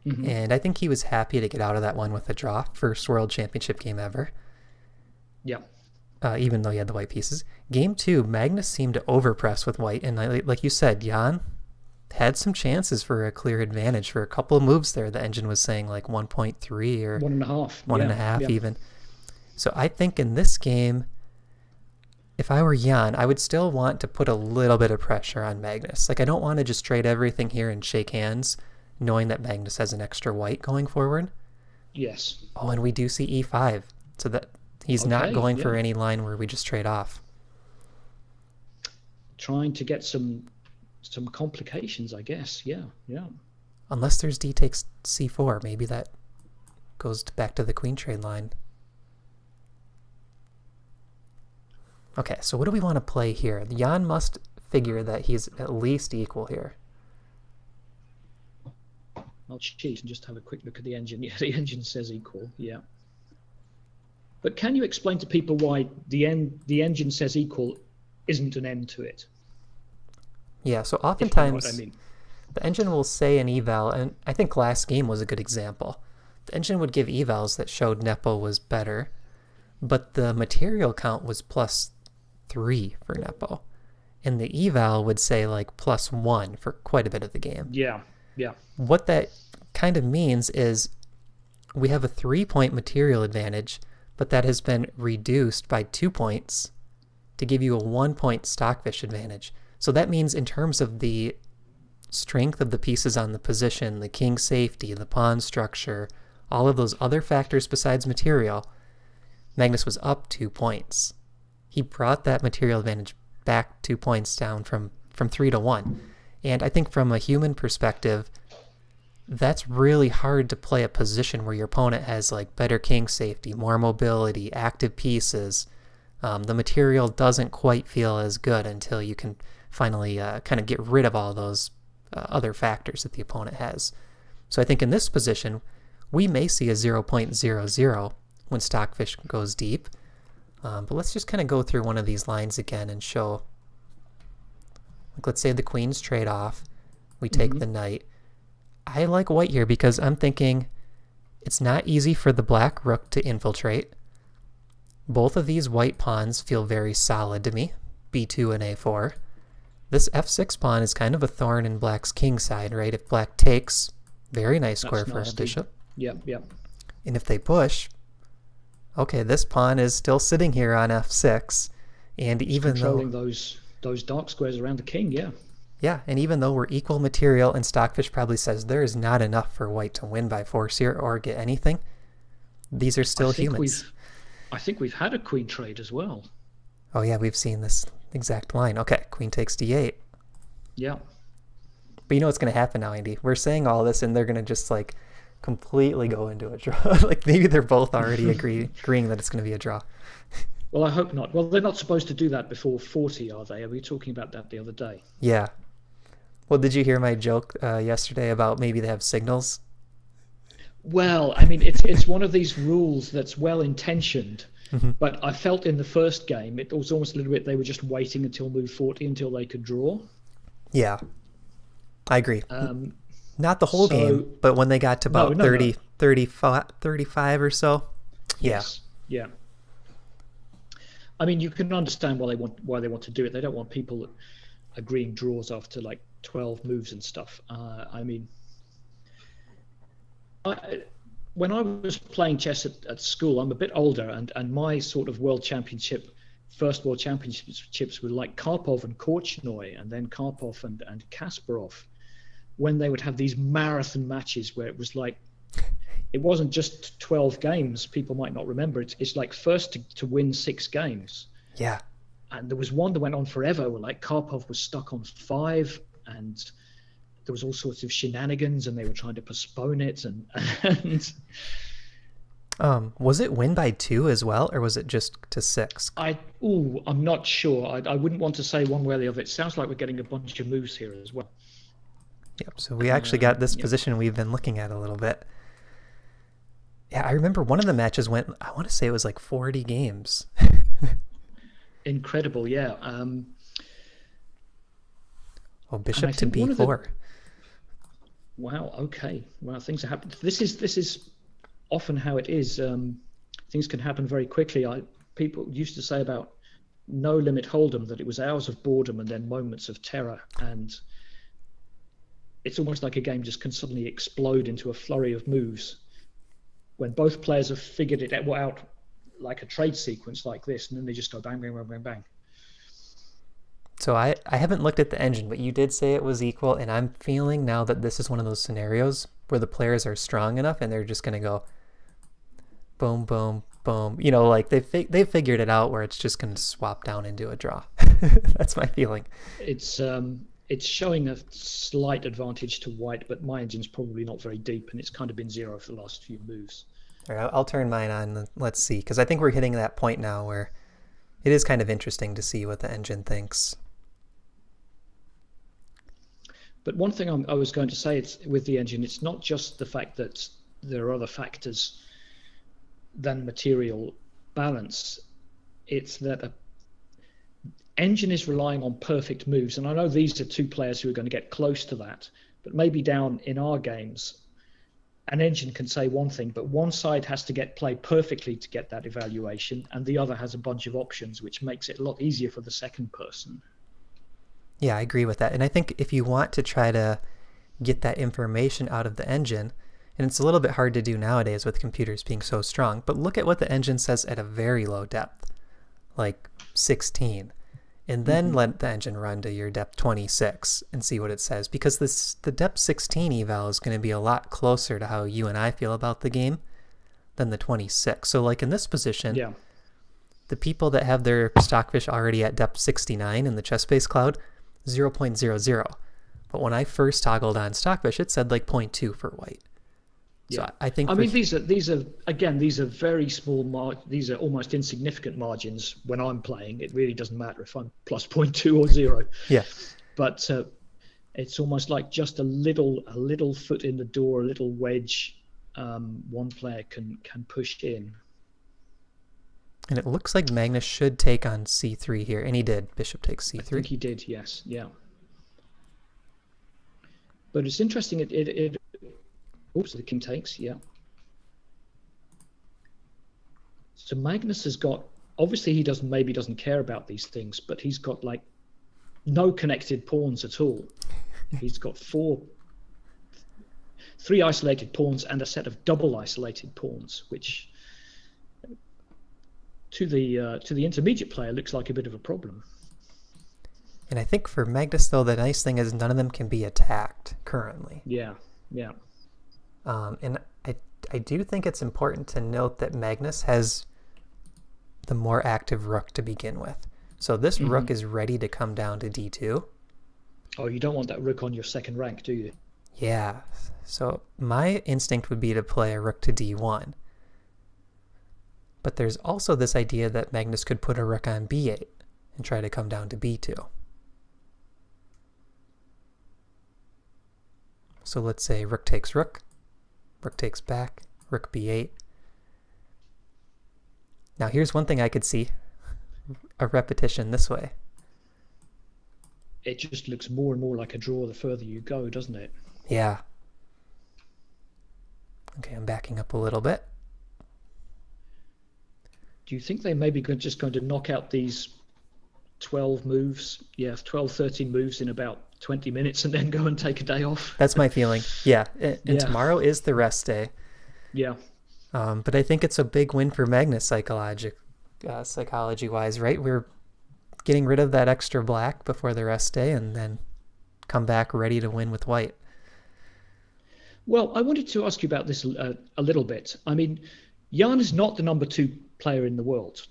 Mm-hmm. And I think he was happy to get out of that one with a draw. First World Championship game ever. Yeah. Even though he had the white pieces. Game 2, Magnus seemed to overpress with white. And like you said, Jan had some chances for a clear advantage for a couple of moves there. The engine was saying like 1.3 or 1.5. 1.5 even. So I think in this game, if I were Jan, I would still want to put a little bit of pressure on Magnus. Like I don't want to just trade everything here and shake hands, knowing that Magnus has an extra white going forward. Yes. Oh, and we do see e5. So that he's not going for any line where we just trade off. Trying to get some complications, I guess. Yeah. Unless there's d takes c4, maybe that goes back to the queen trade line. Okay, so what do we want to play here? Jan must figure that he's at least equal here. I'll cheat and just have a quick look at the engine. Yeah, the engine says equal. Yeah. But can you explain to people why the engine says equal isn't an end to it? Yeah, so oftentimes You know what I mean. The engine will say an eval, and I think last game was a good example. The engine would give evals that showed Nepo was better, but the material count was +3 for Nepo. And the eval would say like +1 for quite a bit of the game. Yeah. What that kind of means is we have a 3-point material advantage, but that has been reduced by 2 points to give you a 1-point stockfish advantage. So that means in terms of the strength of the pieces on the position, the king safety, the pawn structure, all of those other factors besides material, Magnus was up 2 points. He brought that material advantage back 2 points down from 3 to 1. And I think from a human perspective, that's really hard to play a position where your opponent has like better king safety, more mobility, active pieces. The material doesn't quite feel as good until you can finally kind of get rid of all those other factors that the opponent has. So I think in this position, we may see a 0.00 when stockfish goes deep. But let's just kind of go through one of these lines again and show. Like let's say the queens trade off. We take the knight. I like white here because I'm thinking it's not easy for the black rook to infiltrate. Both of these white pawns feel very solid to me, b2 and a4. This f6 pawn is kind of a thorn in black's king side, right? If black takes, very nice square for a bishop. Yep. And if they push, okay, this pawn is still sitting here on f6, and even controlling those dark squares around the king, yeah, and even though we're equal material, and stockfish probably says there is not enough for white to win by force here or get anything, these are still humans. I think we've had a queen trade as well. Oh yeah, we've seen this exact line. Okay, queen takes d8. Yeah. But you know what's going to happen now, Andy? We're saying all this, and they're going to just like completely go into a draw. Like maybe they're both already agreeing that it's going to be a draw. Well, I hope not. Well, they're not supposed to do that before 40, are they? Are we talking about that the other day? Yeah. Well, did you hear my joke yesterday about maybe they have signals? Well, I mean, it's one of these rules that's well intentioned, but I felt in the first game it was almost a little bit they were just waiting until move 40 until they could draw. Yeah, I agree. Not the whole game, but when they got to about 30, 35 or so. Yes. Yeah. I mean, you can understand why they want to do it. They don't want people agreeing draws after like 12 moves and stuff. I mean, when I was playing chess at school, I'm a bit older, and my sort of first world championships were like Karpov and Korchnoi, and then Karpov and Kasparov, when they would have these marathon matches where it was like, it wasn't just 12 games. People might not remember. It's like first to win 6 games. Yeah. And there was one that went on forever where like Karpov was stuck on 5, and there was all sorts of shenanigans, and they were trying to postpone it. And was it win by 2 as well, or was it just to 6? I'm not sure. I wouldn't want to say one way or the other. It sounds like we're getting a bunch of moves here as well. Yep. So we actually got this position we've been looking at a little bit. Yeah, I remember one of the matches went, I want to say it was like 40 games. Incredible, yeah. Bishop to b4. Wow, okay. Wow, things are happening. This is often how it is. Things can happen very quickly. People used to say about No Limit Hold'em that it was hours of boredom and then moments of terror. And it's almost like a game just can suddenly explode into a flurry of moves when both players have figured it out like a trade sequence like this, and then they just go bang, bang, bang, bang, bang. So I haven't looked at the engine, but you did say it was equal, and I'm feeling now that this is one of those scenarios where the players are strong enough and they're just going to go boom, boom, boom. You know, like they figured it out where it's just going to swap down into a draw. That's my feeling. It's showing a slight advantage to white, but my engine's probably not very deep, and it's kind of been 0 for the last few moves. All right, I'll turn mine on and let's see, because I think we're hitting that point now where it is kind of interesting to see what the engine thinks. But one thing I was going to say with the engine, it's not just the fact that there are other factors than material balance. It's that an engine is relying on perfect moves. And I know these are 2 players who are going to get close to that, but maybe down in our games, an engine can say one thing, but one side has to play perfectly to get that evaluation, and the other has a bunch of options, which makes it a lot easier for the second person. Yeah, I agree with that. And I think if you want to try to get that information out of the engine, and it's a little bit hard to do nowadays with computers being so strong, but look at what the engine says at a very low depth, like 16, and then let the engine run to your depth 26 and see what it says, because the depth 16 eval is going to be a lot closer to how you and I feel about the game than the 26. So like in this position, the people that have their stockfish already at depth 69 in the ChessBase cloud, 0.00. But when I first toggled on stockfish, it said like 0.2 for white. So I think these are very small these are almost insignificant margins when I'm playing. It really doesn't matter if I'm plus 0.2 or 0. Yeah. But it's almost like just a little foot in the door, a little wedge one player can push in. And it looks like Magnus should take on c3 here, and he did. Bishop takes c3. I think he did, yes, yeah. But it's interesting. Oops, the king takes, yeah. So Magnus has got, obviously he maybe doesn't care about these things, but he's got like no connected pawns at all. He's got 3 isolated pawns and a set of double isolated pawns, which to the intermediate player looks like a bit of a problem. And I think for Magnus, though, the nice thing is none of them can be attacked currently. Yeah. And I do think it's important to note that Magnus has the more active rook to begin with. So this rook is ready to come down to d2. Oh, you don't want that rook on your second rank, do you? Yeah, so my instinct would be to play a rook to d1. But there's also this idea that Magnus could put a rook on b8 and try to come down to b2. So let's say rook takes rook takes back, rook b8. Now here's one thing I could see, a repetition this way. It just looks more and more like a draw the further you go, doesn't it? Yeah. Okay, I'm backing up a little bit. Do you think they may be just going to knock out these 12 moves? Yeah, 12, 13 moves in about 20 minutes and then go and take a day off? That's my feeling. Yeah, and tomorrow is the rest day. Yeah. But I think it's a big win for Magnus psychology-wise, right? We're getting rid of that extra black before the rest day and then come back ready to win with white. Well, I wanted to ask you about this a little bit. I mean, Jan is not the number 2 player in the world.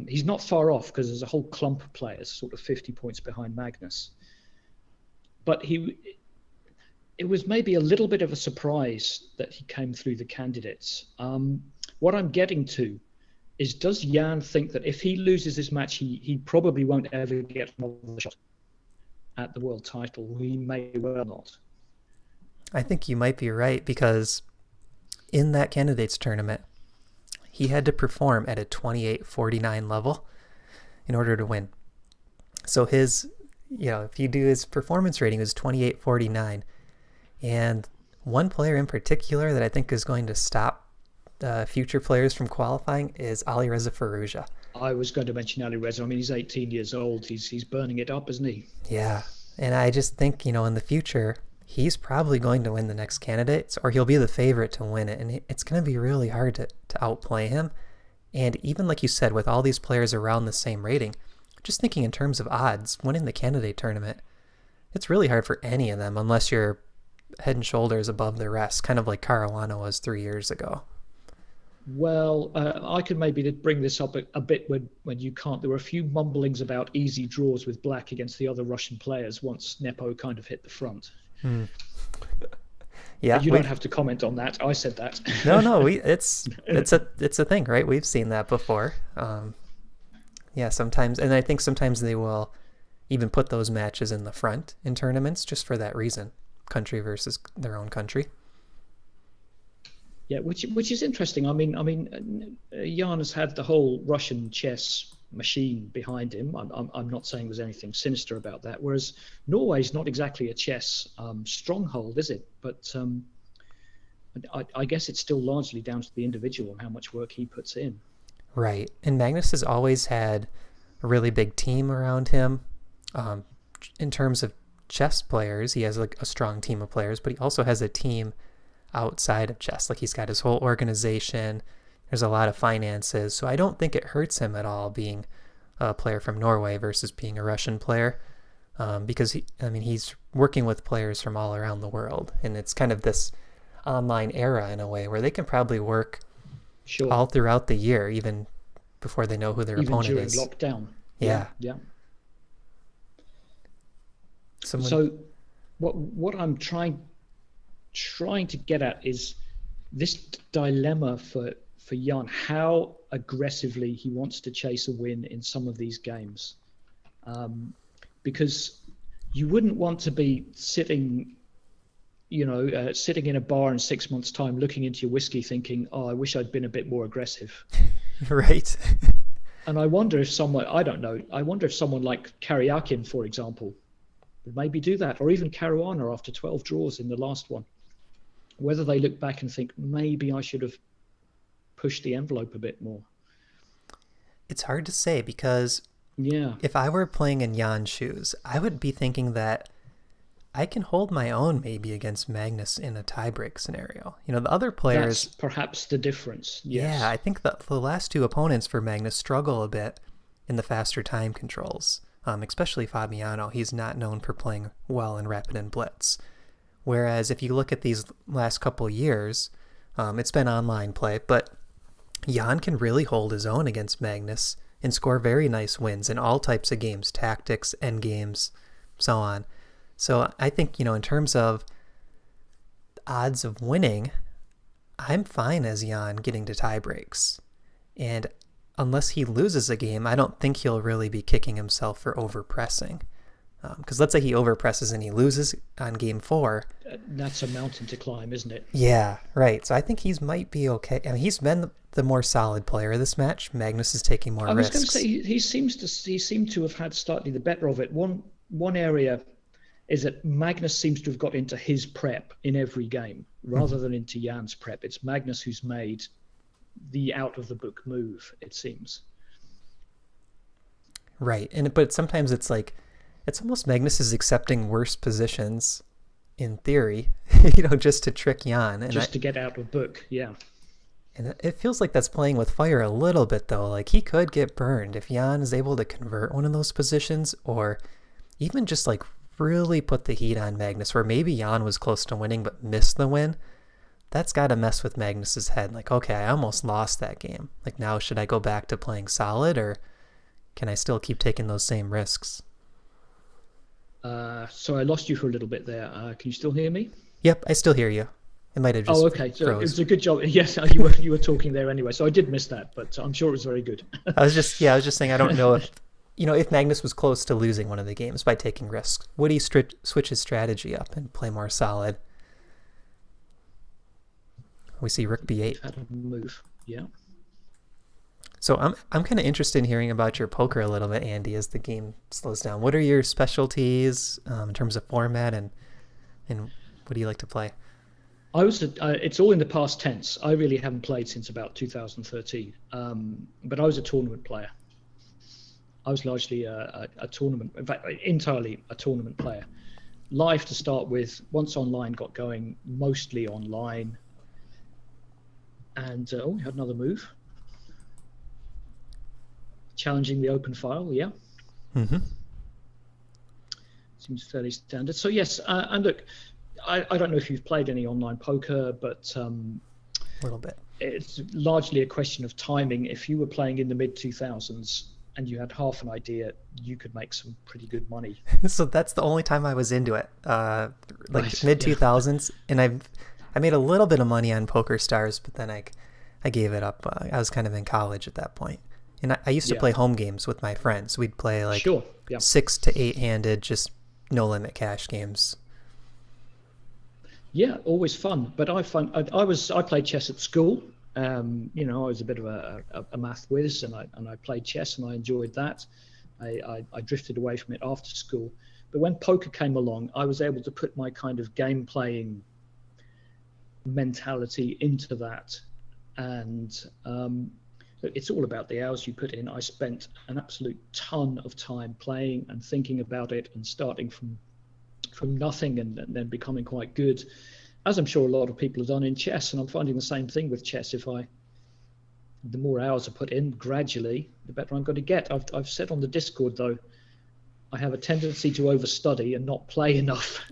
He's not far off because there's a whole clump of players, sort of 50 points behind Magnus. But it was maybe a little bit of a surprise that he came through the candidates. What I'm getting to is, does Jan think that if he loses this match, he probably won't ever get another shot at the world title? He may well not. I think you might be right, because in that candidates tournament, he had to perform at a 28-49 level in order to win. So his, if you do his performance rating, it was 28-49. And one player in particular that I think is going to stop future players from qualifying is Alireza Firouzja. I was going to mention Alireza. I mean, he's 18 years old. He's burning it up, isn't he? Yeah. And I just think, in the future, he's probably going to win the next candidates, or he'll be the favorite to win it. And it's going to be really hard to outplay him. And even like you said, with all these players around the same rating, just thinking in terms of odds, winning the candidate tournament, it's really hard for any of them unless you're head and shoulders above the rest, kind of like Caruana was 3 years ago. Well, I could maybe bring this up a bit when you can't. There were a few mumblings about easy draws with black against the other Russian players once Nepo kind of hit the front. Yeah, you don't have to comment on that. I said that. No, it's a thing, right? We've seen that before. Yeah, sometimes, and I think sometimes they will even put those matches in the front in tournaments just for that reason, country versus their own country. Yeah, which is interesting. I mean, Jan has had the whole Russian chess machine behind him. I'm not saying there's anything sinister about that. Whereas Norway's not exactly a chess stronghold, is it? But I guess it's still largely down to the individual and how much work he puts in. Right, and Magnus has always had a really big team around him. In terms of chess players, he has like a strong team of players, but he also has a team outside of chess. Like, he's got his whole organization. There's a lot of finances, so I don't think it hurts him at all being a player from Norway versus being a Russian player, because he's working with players from all around the world, and it's kind of this online era in a way where they can probably work all throughout the year, even before they know who their opponent is. Even during lockdown. Yeah. So what I'm trying to get at is this dilemma for Jan, how aggressively he wants to chase a win in some of these games, because you wouldn't want to be sitting in a bar in 6 months' time looking into your whiskey thinking, oh, I wish I'd been a bit more aggressive. Right. And I wonder if someone like Karyakin, for example, would maybe do that, or even Caruana after 12 draws in the last one, whether they look back and think, maybe I should have pushed the envelope a bit more. It's hard to say, because if I were playing in Jan's shoes, I would be thinking that I can hold my own maybe against Magnus in a tiebreak scenario. The other players... That's perhaps the difference. Yes. Yeah, I think the last two opponents for Magnus struggle a bit in the faster time controls, especially Fabiano. He's not known for playing well in rapid and blitz. Whereas if you look at these last couple years, it's been online play, but Jan can really hold his own against Magnus and score very nice wins in all types of games, tactics, end games, so on. So I think, in terms of odds of winning, I'm fine as Jan getting to tie breaks. And unless he loses a game, I don't think he'll really be kicking himself for overpressing. Because let's say he overpresses and he loses on game 4. That's a mountain to climb, isn't it? Yeah, right. So I think he might be okay. I mean, he's been the more solid player of this match. Magnus is taking more risks. I was going to say he seemed to have had slightly the better of it. One area is that Magnus seems to have got into his prep in every game rather than into Jan's prep. It's Magnus who's made the out of the book move, it seems. Right. But sometimes it's like, it's almost Magnus is accepting worse positions in theory, just to trick Jan. And to get out of book, yeah. And it feels like that's playing with fire a little bit, though. Like, he could get burned if Jan is able to convert one of those positions, or even just, like, really put the heat on Magnus, where maybe Jan was close to winning but missed the win. That's got to mess with Magnus's head. Like, okay, I almost lost that game. Like, now should I go back to playing solid, or can I still keep taking those same risks? So I lost you for a little bit there. Can you still hear me? Yep, I still hear you. It might have just okay. So froze. it was a good job. Yes, you were talking there anyway. So I did miss that, but I'm sure it was very good. I was just saying, I don't know if, if Magnus was close to losing one of the games by taking risks, would he switch his strategy up and play more solid? We see Rook B8. Had a move, yeah. So I'm kind of interested in hearing about your poker a little bit, Andy, as the game slows down. What are your specialties in terms of format, and what do you like to play? It's all in the past tense. I really haven't played since about 2013, but I was a tournament player. I was largely a tournament, in fact, entirely a tournament player. Live to start with. Once online got going, mostly online. And we had another move. Challenging the open file, yeah. Mm-hmm. Seems fairly standard. So yes, and look, I don't know if you've played any online poker, but a little bit. It's largely a question of timing. If you were playing in the mid-2000s and you had half an idea, you could make some pretty good money. So that's the only time I was into it, Right, mid-2000s, and I made a little bit of money on Poker Stars, but then I gave it up. I was kind of in college at that point. And I used to play home games with my friends. We'd play 6 to 8 handed, just no limit cash games. Yeah, always fun. But I played chess at school. I was a bit of a math whiz, and I played chess and I enjoyed that. I drifted away from it after school. But when poker came along, I was able to put my kind of game playing mentality into that, and it's all about the hours you put in. I spent an absolute ton of time playing and thinking about it, and starting from nothing and then becoming quite good, as I'm sure a lot of people have done in chess. And I'm finding the same thing with chess. The more hours I put in, gradually, the better I'm going to get. I've said on the Discord, though, I have a tendency to overstudy and not play enough.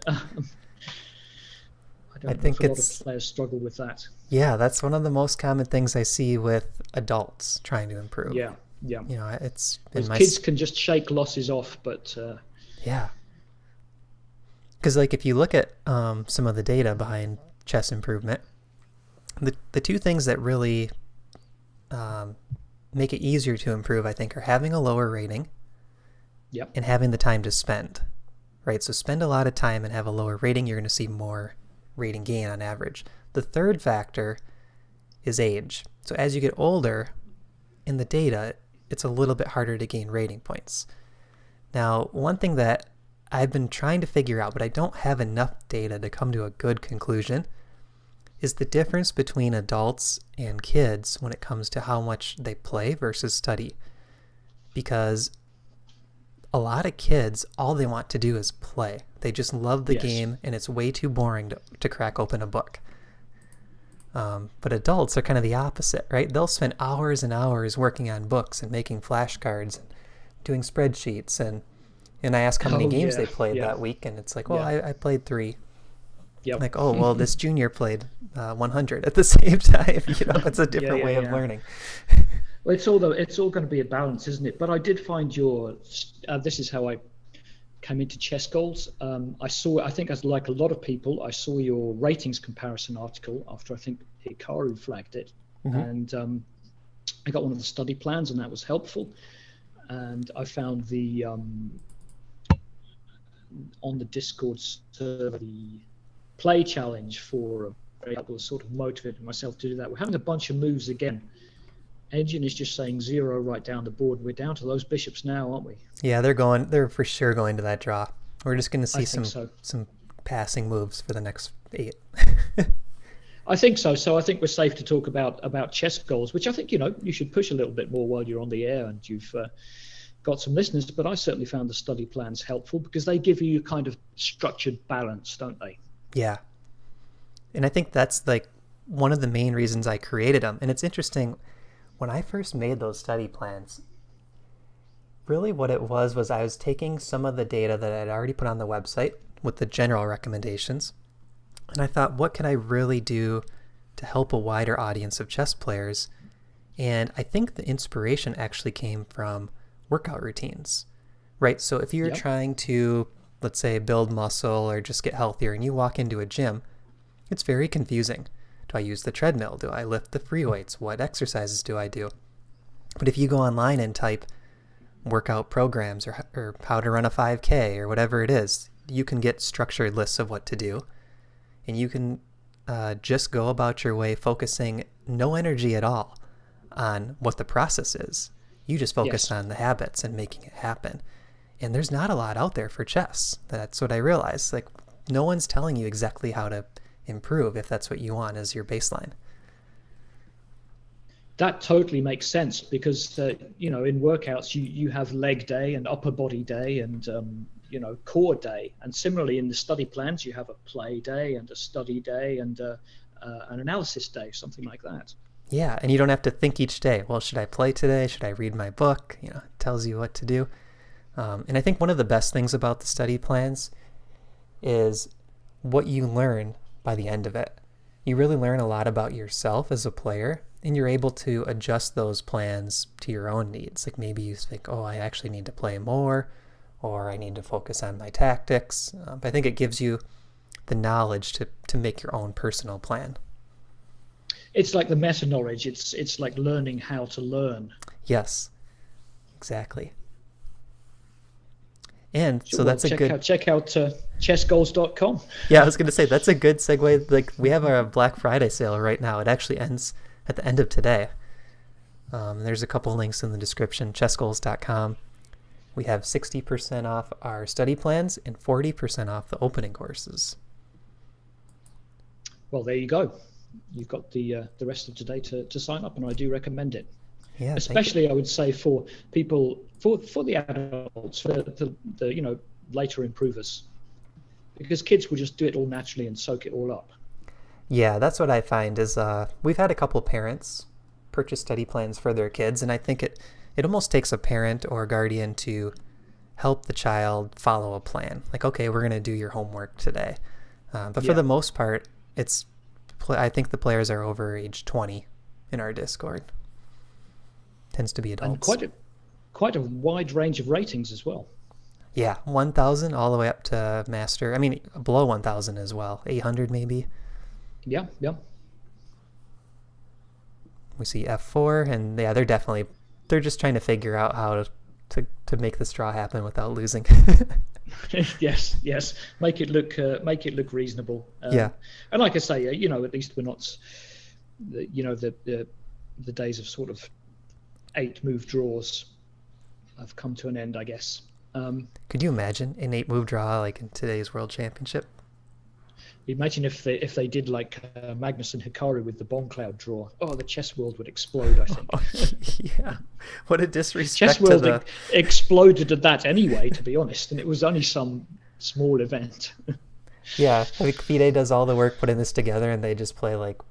I think a lot of players struggle with that. Yeah, that's one of the most common things I see with adults trying to improve. Yeah. It's kids can just shake losses off, but yeah. Because if you look at some of the data behind chess improvement, the two things that really make it easier to improve, I think, are having a lower rating, and having the time to spend. Right, so spend a lot of time and have a lower rating, you're going to see more rating gain on average. The third factor is age. So as you get older, in the data, it's a little bit harder to gain rating points. Now, one thing that I've been trying to figure out, but I don't have enough data to come to a good conclusion, is the difference between adults and kids when it comes to how much they play versus study. Because a lot of kids, all they want to do is play. They just love the game, and it's way too boring to crack open a book. But adults are kind of the opposite, right? They'll spend hours and hours working on books and making flashcards and doing spreadsheets. And I ask how many games they played that week, and it's like, well, I played 3. Yep. Like, oh, well, this junior played 100 at the same time. It's a different way of learning. Well, it's all going to be a balance, isn't it? But I did find this is how I came into Chess Goals. I think as like a lot of people, I saw your ratings comparison article after I think Hikaru flagged it. And I got one of the study plans, and that was helpful. And I found the on the Discord server the play challenge for that was sort of motivating myself to do that. We're having a bunch of moves again. Engine is just saying 0 right down the board. We're down to those bishops now, aren't we? Yeah, they're for sure going to that draw. We're just going to see some passing moves for the next 8. I think so. So I think we're safe to talk about chess goals, which I think, you should push a little bit more while you're on the air and you've got some listeners. But I certainly found the study plans helpful because they give you a kind of structured balance, don't they? Yeah. And I think that's like one of the main reasons I created them. And it's interesting, when I first made those study plans, really what it was I was taking some of the data that I'd already put on the website with the general recommendations. And I thought, what can I really do to help a wider audience of chess players? And I think the inspiration actually came from workout routines, right? So if you're trying to, let's say, build muscle or just get healthier and you walk into a gym, it's very confusing. Do I use the treadmill? Do I lift the free weights? What exercises do I do? But if you go online and type workout programs or how to run a 5K or whatever it is, you can get structured lists of what to do. And you can just go about your way focusing no energy at all on what the process is. You just focus on the habits and making it happen. And there's not a lot out there for chess. That's what I realized. Like, no one's telling you exactly how to improve if that's what you want as your baseline. That totally makes sense because, in workouts, you have leg day and upper body day and, core day. And similarly, in the study plans, you have a play day and a study day and an analysis day, something like that. Yeah, and you don't have to think each day, well, should I play today? Should I read my book? It tells you what to do. And I think one of the best things about the study plans is what you learn by the end of it. You really learn a lot about yourself as a player, and you're able to adjust those plans to your own needs. Like maybe you think, oh, I actually need to play more, or I need to focus on my tactics. But I think it gives you the knowledge to make your own personal plan. It's like the meta knowledge. It's like learning how to learn. Yes, exactly. And Sure, so that's check out chessgoals.com. Yeah, I was going to say that's a good segue. Like we have our Black Friday sale right now. It actually ends at the end of today. There's a couple links in the description. Chessgoals.com. We have 60% off our study plans and 40% off the opening courses. Well, there you go. You've got the rest of today to sign up, and I do recommend it. Yeah, especially I would say for people, for the adults, for the later improvers, because kids will just do it all naturally and soak it all up. Yeah, that's what I find is we've had a couple parents purchase study plans for their kids, and I think it almost takes a parent or a guardian to help the child follow a plan. Like, okay, we're going to do your homework today. But for the most part, I think the players are over age 20 in our Discord. Tends to be adults. And quite a wide range of ratings as well. Yeah, 1,000 all the way up to Master. I mean, below 1,000 as well. 800 maybe. Yeah. We see F4, and yeah, they're just trying to figure out how to make this draw happen without losing. Yes. Make it look reasonable. Yeah. And like I say, at least we're not, the days of sort of 8-move draws have come to an end, I guess. Could you imagine an 8-move draw like in today's World Championship? Imagine if they did like Magnus and Hikaru with the bomb cloud draw. Oh, the chess world would explode, I think. Yeah, what a disrespect. Chess world exploded at that anyway, to be honest, and it was only some small event. Yeah, like FIDE does all the work putting this together, and they just play like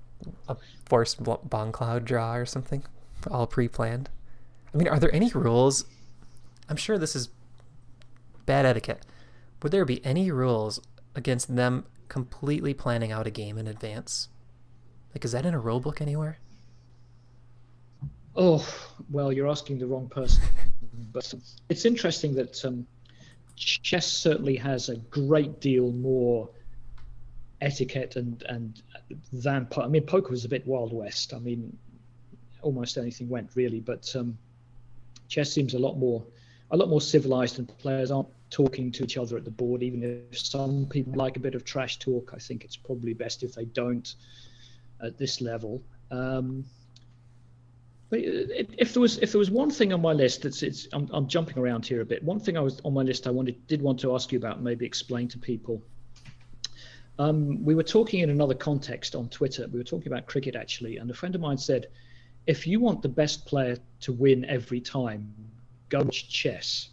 a forced bomb cloud draw or something, all pre-planned. I mean, are there any rules? I'm sure this is bad etiquette. Would there be any rules against them completely planning out a game in advance? Like, is that in a rule book anywhere? Oh, well, you're asking the wrong person. But it's interesting that chess certainly has a great deal more etiquette and than I mean, poker was a bit Wild West. I mean, almost anything went really, but chess seems a lot more civilized, and players aren't talking to each other at the board. Even if some people like a bit of trash talk, I think it's probably best if they don't at this level. But if there was one thing on my list I'm jumping around here a bit. One thing I was on my list I did want to ask you about, maybe explain to people. We were talking in another context on Twitter. We were talking about cricket actually, and a friend of mine said, if you want the best player to win every time, go watch chess.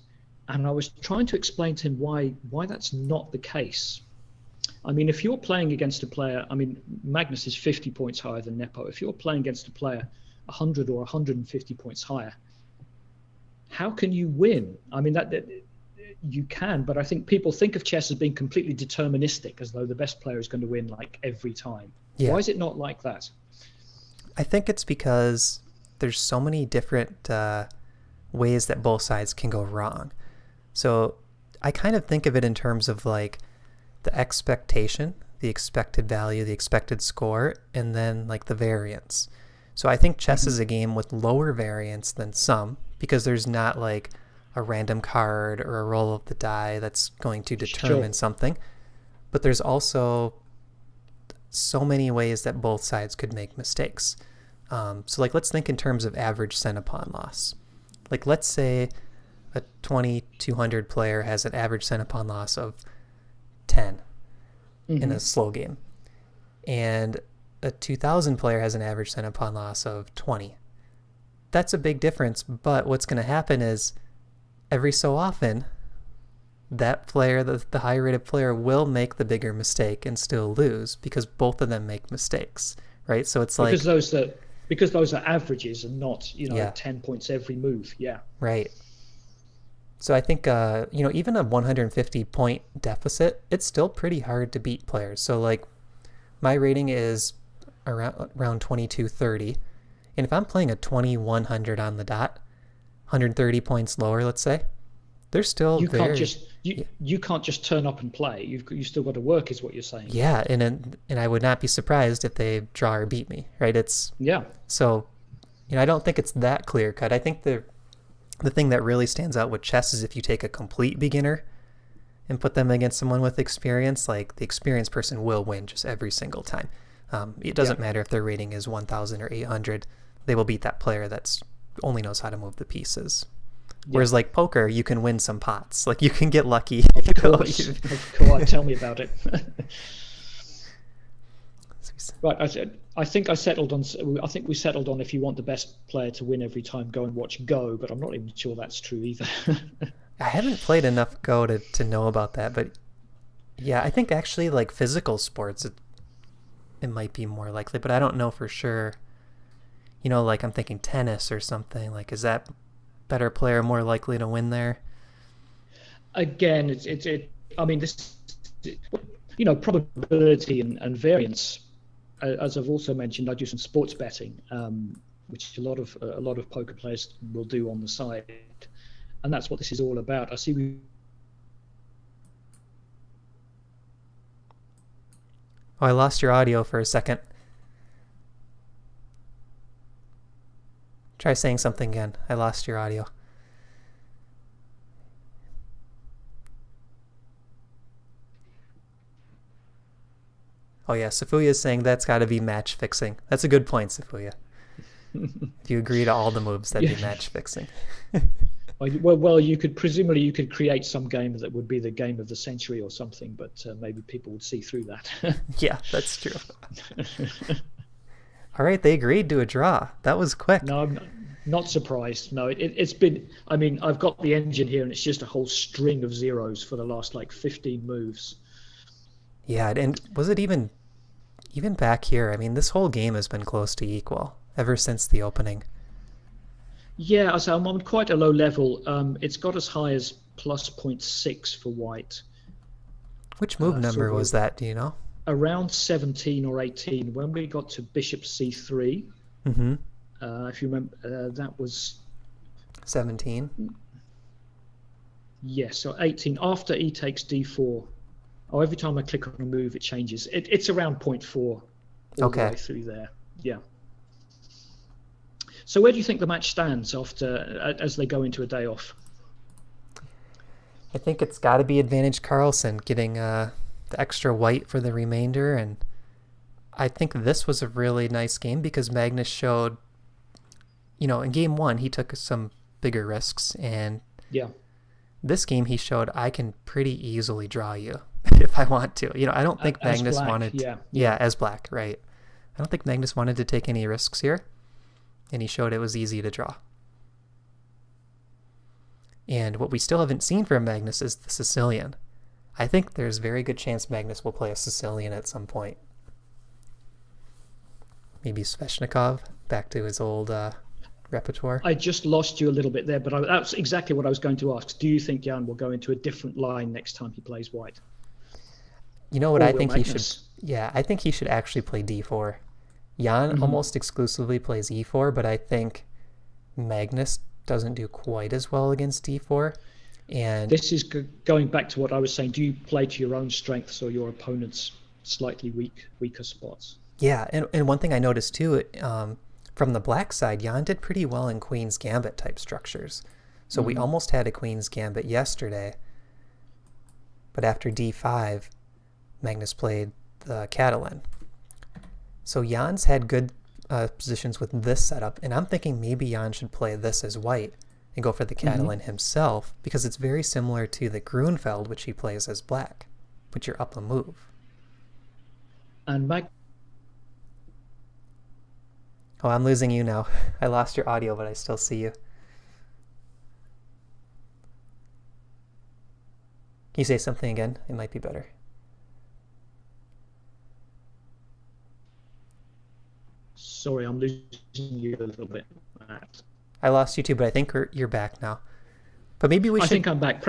And I was trying to explain to him why that's not the case. I mean, if you're playing against a player, I mean, Magnus is 50 points higher than Nepo. If you're playing against a player 100 or 150 points higher, how can you win? I mean, that you can, but I think people think of chess as being completely deterministic, as though the best player is going to win like every time. Yeah. Why is it not like that? I think it's because there's so many different ways that both sides can go wrong. So I kind of think of it in terms of like the expectation, the expected value, the expected score, and then like the variance. So I think chess is a game with lower variance than some, because there's not like a random card or a roll of the die that's going to determine something. But there's also so many ways that both sides could make mistakes. So like, let's think in terms of average cent-upon loss. Like, let's say a 2200 player has an average cent-upon loss of 10 in a slow game, and a 2000 player has an average cent-upon loss of 20. That's a big difference, but what's going to happen is every so often that player, the higher rated player, will make the bigger mistake and still lose, because both of them make mistakes, right? So it's like, because those are averages and not 10 points every move. Right. So I think even a 150 point deficit, it's still pretty hard to beat players. So like, my rating is around 2230, and if I'm playing a 2100 on the dot, 130 points lower, let's say, they're still you can't just turn up and play. You still got to work, is what you're saying. Yeah, and I would not be surprised if they draw or beat me, right? So I don't think it's that clear cut. I think the thing that really stands out with chess is if you take a complete beginner and put them against someone with experience, like the experienced person will win just every single time. It doesn't matter if their rating is 1000 or 800, they will beat that player that's only knows how to move the pieces. Whereas like poker, you can win some pots. Like, you can get lucky. Of course, tell me about it. Right, I think we settled on, if you want the best player to win every time, go and watch Go, but I'm not even sure that's true either. I haven't played enough Go to know about that, but yeah, I think actually like physical sports, it might be more likely, but I don't know for sure. Like I'm thinking tennis or something. Like, is that better player more likely to win there? Again, I mean, this, probability and variance. As I've also mentioned, I do some sports betting, which a lot of poker players will do on the side, and that's what this is all about. I see I lost your audio for a second. Try saying something again. I lost your audio. Oh yeah, Safuya is saying that's got to be match fixing. That's a good point, Safuya. If you agree to all the moves, that'd be match fixing. Well, you could create some game that would be the game of the century or something, but maybe people would see through that. Yeah, that's true. All right, they agreed to a draw. That was quick. No, I'm not surprised. No, it's been, I mean, I've got the engine here and it's just a whole string of zeros for the last like 15 moves. Yeah, and was it even back here? I mean, this whole game has been close to equal ever since the opening. Yeah, so I'm on quite a low level. It's got as high as plus 0.6 for white. Which move number was that, do you know? Around 17 or 18. When we got to bishop c3, if you remember, that was 17. Yes, so 18 after e takes d4. Oh, every time I click on a move, it changes. It's around 0.4 all the way through there. Yeah. So where do you think the match stands after as they go into a day off? I think it's got to be advantage Carlsen getting the extra white for the remainder, and I think this was a really nice game because Magnus showed, in game 1 he took some bigger risks, and this game he showed I can pretty easily draw you if I want to. I don't think Magnus wanted as black, right? I don't think Magnus wanted to take any risks here, and he showed it was easy to draw. And what we still haven't seen from Magnus is the Sicilian. I think there's a very good chance Magnus will play a Sicilian at some point. Maybe Sveshnikov, back to his old repertoire. I just lost you a little bit there, but that's exactly what I was going to ask. Do you think Jan will go into a different line next time he plays white? You know what I think he should... Yeah, I think he should actually play d4. Jan almost exclusively plays e4, but I think Magnus doesn't do quite as well against d4. And this is going back to what I was saying. Do you play to your own strengths or your opponent's slightly weaker spots? Yeah, and one thing I noticed too, from the black side, Jan did pretty well in Queen's Gambit type structures. So we almost had a Queen's Gambit yesterday, but after d5, Magnus played the Catalan. So Jan's had good positions with this setup, and I'm thinking maybe Jan should play this as white and go for the Catalan himself, because it's very similar to the Grunfeld, which he plays as black, but you're up a move. And Oh, I'm losing you now. I lost your audio, but I still see you. Can you say something again? It might be better. Sorry, I'm losing you a little bit, Matt. I lost you too, but I think you're back now. But maybe we should... I think I'm back.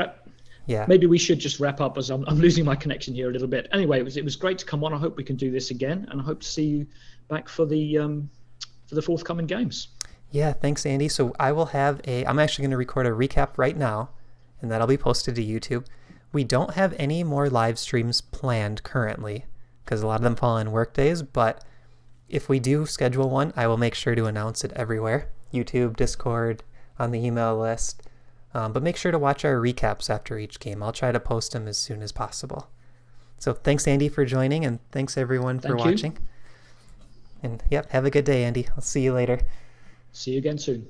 Yeah. Maybe we should just wrap up, as I'm losing my connection here a little bit. Anyway, it was great to come on. I hope we can do this again, and I hope to see you back for the forthcoming games. Yeah, thanks, Andy. So I will have I'm actually going to record a recap right now, and that'll be posted to YouTube. We don't have any more live streams planned currently, because a lot of them fall on work days, but if we do schedule one, I will make sure to announce it everywhere. YouTube, Discord, on the email list. But make sure to watch our recaps after each game. I'll try to post them as soon as possible. So thanks, Andy, for joining, and thanks, everyone, for watching. And, have a good day, Andy. I'll see you later. See you again soon.